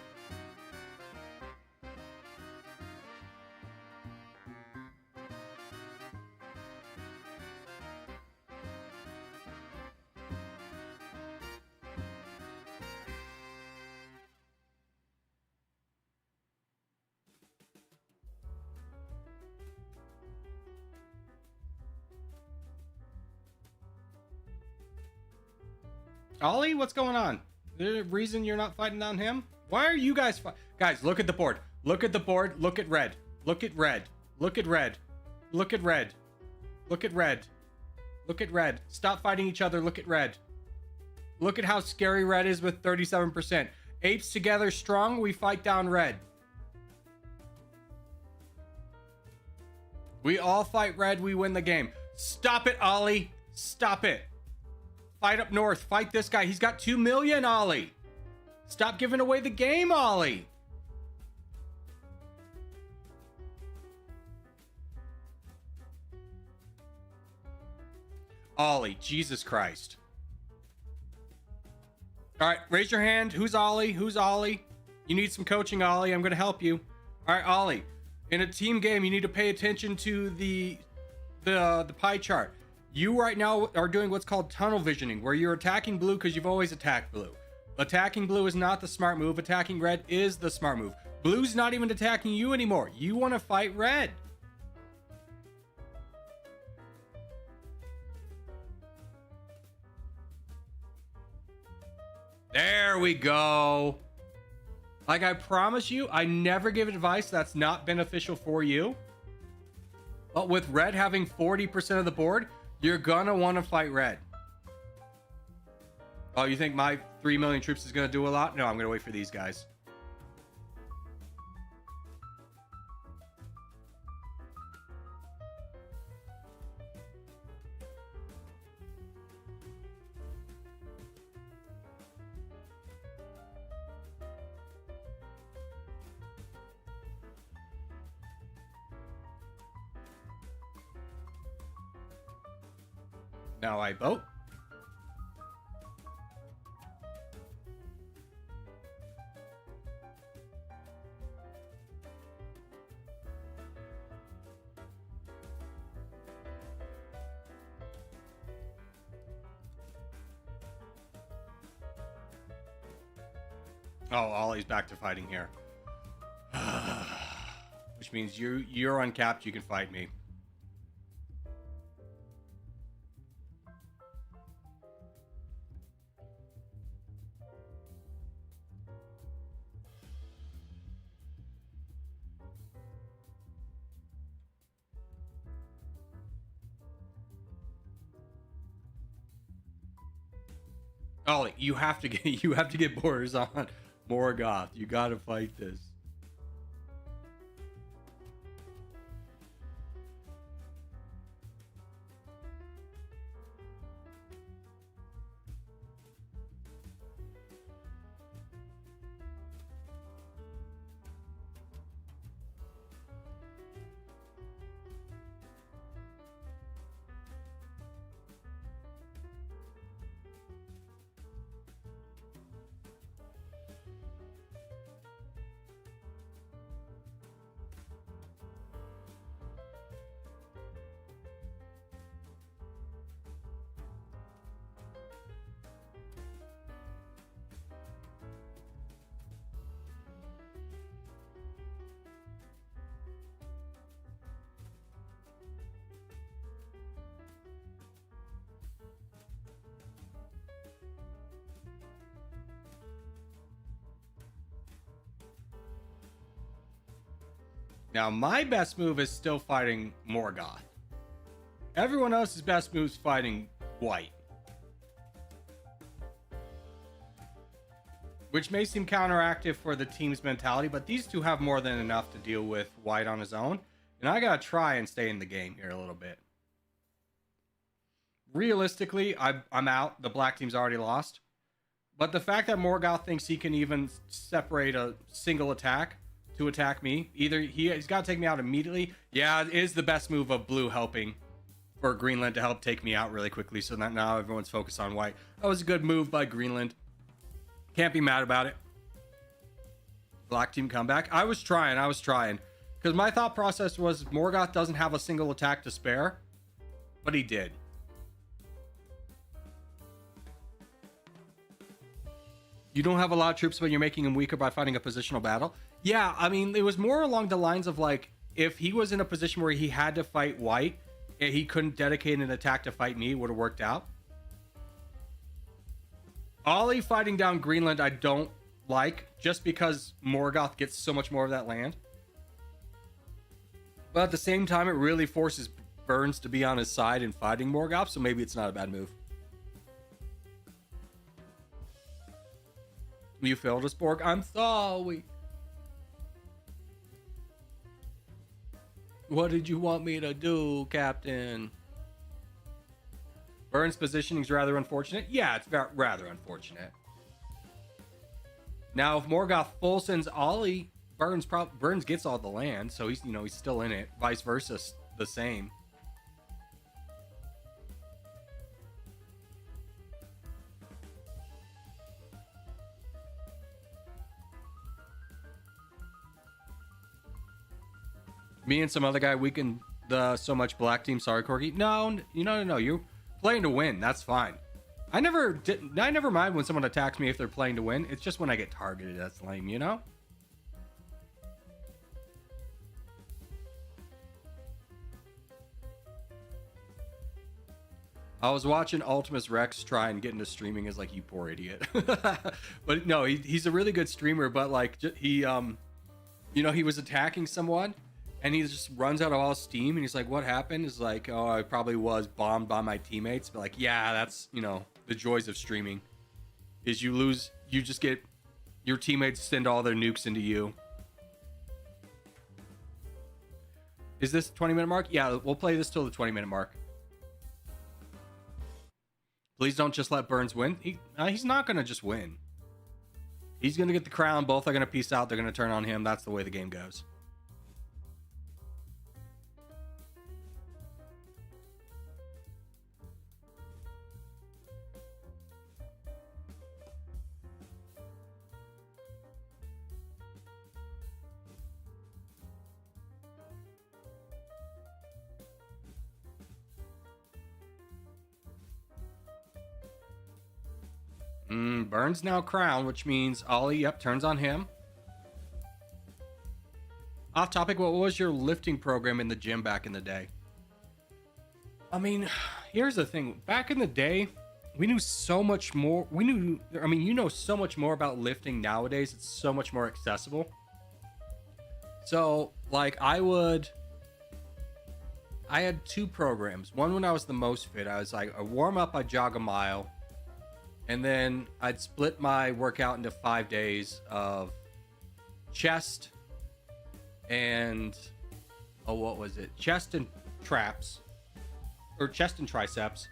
Ollie, what's going on? The reason you're not fighting on him? Why are you guys guys, look at the board. Look at the board. Look at red. Look at red. Look at red. Look at red. Look at red. Look at red. Stop fighting each other. Look at red. Look at how scary red is with 37%. Apes together strong. We fight down red. We all fight red. We win the game. Stop it, Ollie. Stop it. Fight up north. Fight this guy. He's got 2 million, Ollie. Stop giving away the game, Ollie. Ollie, Jesus Christ. All right, raise your hand. Who's Ollie? Who's Ollie? You need some coaching, Ollie. I'm going to help you. All right, Ollie. In a team game, you need to pay attention to the pie chart. You right now are doing what's called tunnel visioning, where you're attacking blue because you've always attacked blue. Attacking blue is not the smart move. Attacking red is the smart move. Blue's not even attacking you anymore. You want to fight red. There we go. Like I promise you, I never give advice that's not beneficial for you. But with red having 40% of the board, you're gonna want to fight red. Oh, you think my 3 million troops is gonna do a lot? No, I'm gonna wait for these guys. Now I vote. Oh, Ollie's back to fighting here. Which means you're uncapped, you can fight me. Ollie, you have to get borders on Morgoth. You gotta fight this. Now, my best move is still fighting Morgoth. Everyone else's best move is fighting white. Which may seem counteractive for the team's mentality, but these two have more than enough to deal with white on his own. And I gotta try and stay in the game here a little bit. Realistically, I'm out. The black team's already lost. But the fact that Morgoth thinks he can even separate a single attack to attack me, either he's got to take me out immediately. Yeah, it is the best move of blue helping for Greenland to help take me out really quickly, so that now everyone's focused on white. That was a good move by Greenland. Can't be mad about it. Black team comeback. I was trying. Because my thought process was Morgoth doesn't have a single attack to spare, but he did. You don't have a lot of troops, but you're making him weaker by fighting a positional battle. Yeah, I mean, it was more along the lines of like, if he was in a position where he had to fight white and he couldn't dedicate an attack to fight me, it would have worked out. Ollie fighting down Greenland, I don't like, just because Morgoth gets so much more of that land. But at the same time, it really forces Burns to be on his side in fighting Morgoth, so maybe it's not a bad move. You failed us, Borg. I'm sorry. What did you want me to do, Captain? Burns' positioning is rather unfortunate. Yeah, it's rather unfortunate. Now, if Morgoth full sends Ollie, Burns gets all the land, so he's still in it. Vice versa, the same. Me and some other guy weakened the so much black team. Sorry, Corky. No. You're playing to win. That's fine. I never mind when someone attacks me if they're playing to win. It's just when I get targeted that's lame, you know? I was watching Ultimus Rex try and get into streaming as like, you poor idiot. But no, he's a really good streamer, but like he he was attacking someone and he just runs out of all steam and he's like, what happened? Is like, oh, I probably was bombed by my teammates. But like, yeah, that's, the joys of streaming is you just get your teammates send all their nukes into you. Is this 20-minute mark? Yeah, we'll play this till the 20-minute mark. Please don't just let Burns win. He's not going to just win. He's going to get the crown. Both are going to peace out. They're going to turn on him. That's the way the game goes. Burns now crown, which means Ollie, turns on him. Off topic, what was your lifting program in the gym back in the day? I mean, here's the thing. Back in the day, we knew so much more. You know so much more about lifting nowadays. It's so much more accessible. So, like, I had two programs. One when I was the most fit. I was like, a warm up, I jog a mile. And then I'd split my workout into 5 days of chest and, chest and traps, or chest and triceps,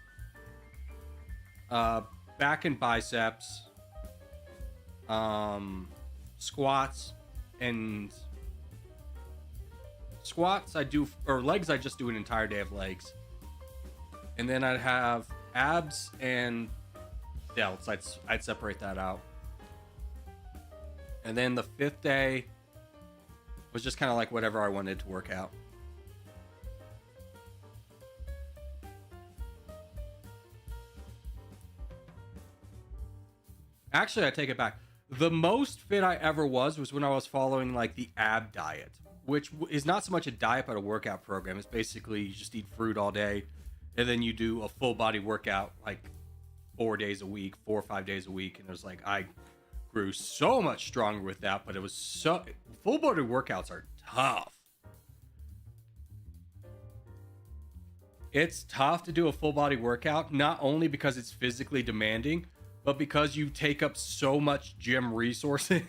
back and biceps, squats I do, or legs I just do an entire day of legs. And then I'd have abs and delts. I'd separate that out. And then the 5th day was just kind of like whatever I wanted to work out. Actually, I take it back. The most fit I ever was when I was following like the ab diet, which is not so much a diet but a workout program. It's basically you just eat fruit all day and then you do a full body workout like 4 days a week, 4 or 5 days a week. And it was like, I grew so much stronger with that, but it was full body workouts are tough. It's tough to do a full body workout, not only because it's physically demanding, but because you take up so much gym resources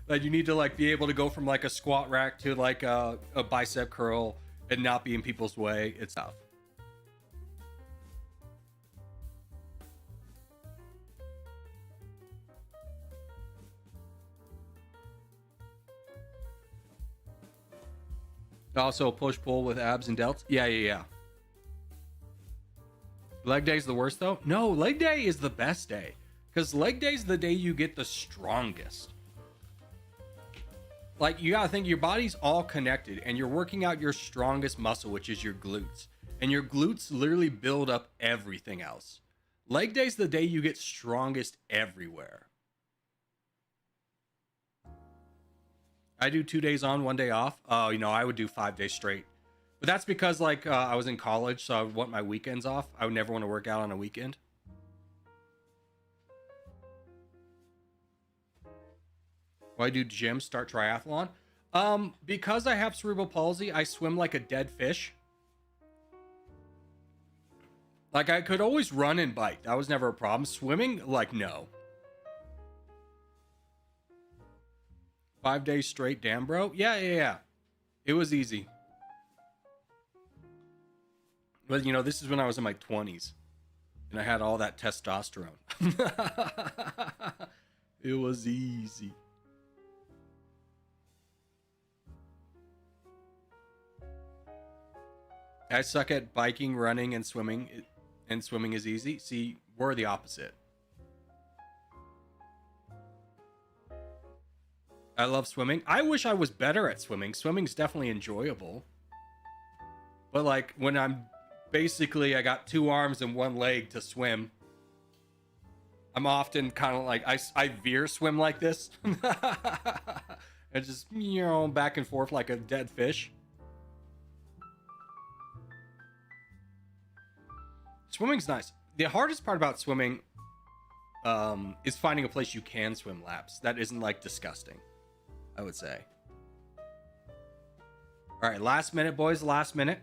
that you need to like be able to go from like a squat rack to like a bicep curl and not be in people's way. It's tough. Also push pull with abs and delts. Yeah. Leg day is the worst though? No, leg day is the best day. Because leg day is the day you get the strongest. Like, you gotta think your body's all connected and you're working out your strongest muscle, which is your glutes. And your glutes literally build up everything else. Leg day is the day you get strongest everywhere. I do 2 days on, 1 day off. Oh, I would do 5 days straight. But that's because like I was in college, so I would want my weekends off. I would never want to work out on a weekend. Why do gym start triathlon? Because I have cerebral palsy, I swim like a dead fish. Like I could always run and bike. That was never a problem. Swimming, like no. 5 days straight, damn bro. Yeah. It was easy. But this is when I was in my 20s. And I had all that testosterone. It was easy. I suck at biking, running, and swimming. And swimming is easy. See, we're the opposite. I love swimming. I wish I was better at swimming. Swimming's definitely enjoyable. But like when I got 2 arms and 1 leg to swim, I'm often kind of like, I veer swim like this. And just, back and forth like a dead fish. Swimming's nice. The hardest part about swimming is finding a place you can swim laps. That isn't like disgusting, I would say. All right, last minute, boys. Last minute.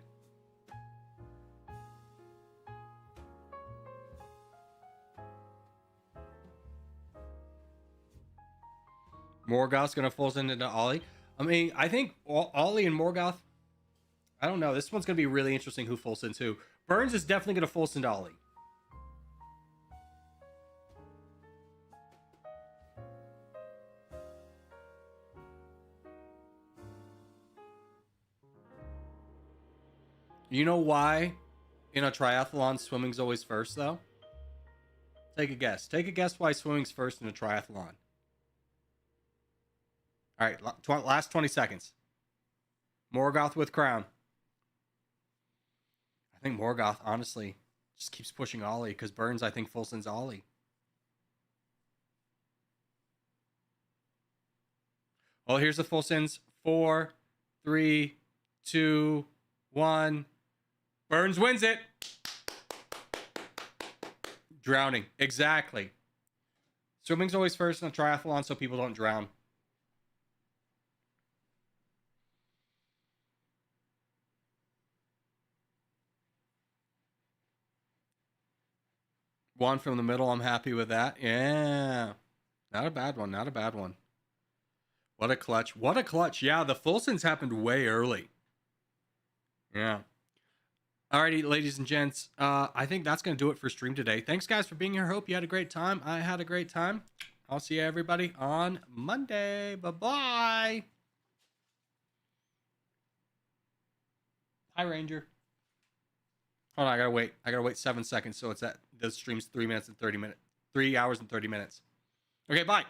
Morgoth's gonna force into Ollie. I mean, I think Ollie and Morgoth. I don't know. This one's gonna be really interesting. Who falls into? Burns is definitely gonna force into Ollie. You know why in a triathlon swimming's always first though? Take a guess. Take a guess why swimming's first in a triathlon. All right, last 20 seconds. Morgoth with crown. I think Morgoth, honestly, just keeps pushing Ollie because Burns, I think, full sends Ollie. Well, here's the full sends. 4, 3, 2, 1. Burns wins it. Drowning. Exactly. Swimming's always first in a triathlon so people don't drown. One from the middle. I'm happy with that. Yeah. Not a bad one. Not a bad one. What a clutch. What a clutch. Yeah, the full sends happened way early. Yeah. Alrighty, ladies and gents. I think that's going to do it for stream today. Thanks, guys, for being here. Hope you had a great time. I had a great time. I'll see everybody on Monday. Bye-bye. Hi, Ranger. Hold on, I gotta wait. I gotta wait 7 seconds. So it's at the stream's 3 minutes and 30 minutes. 3 hours and 30 minutes. Okay, bye.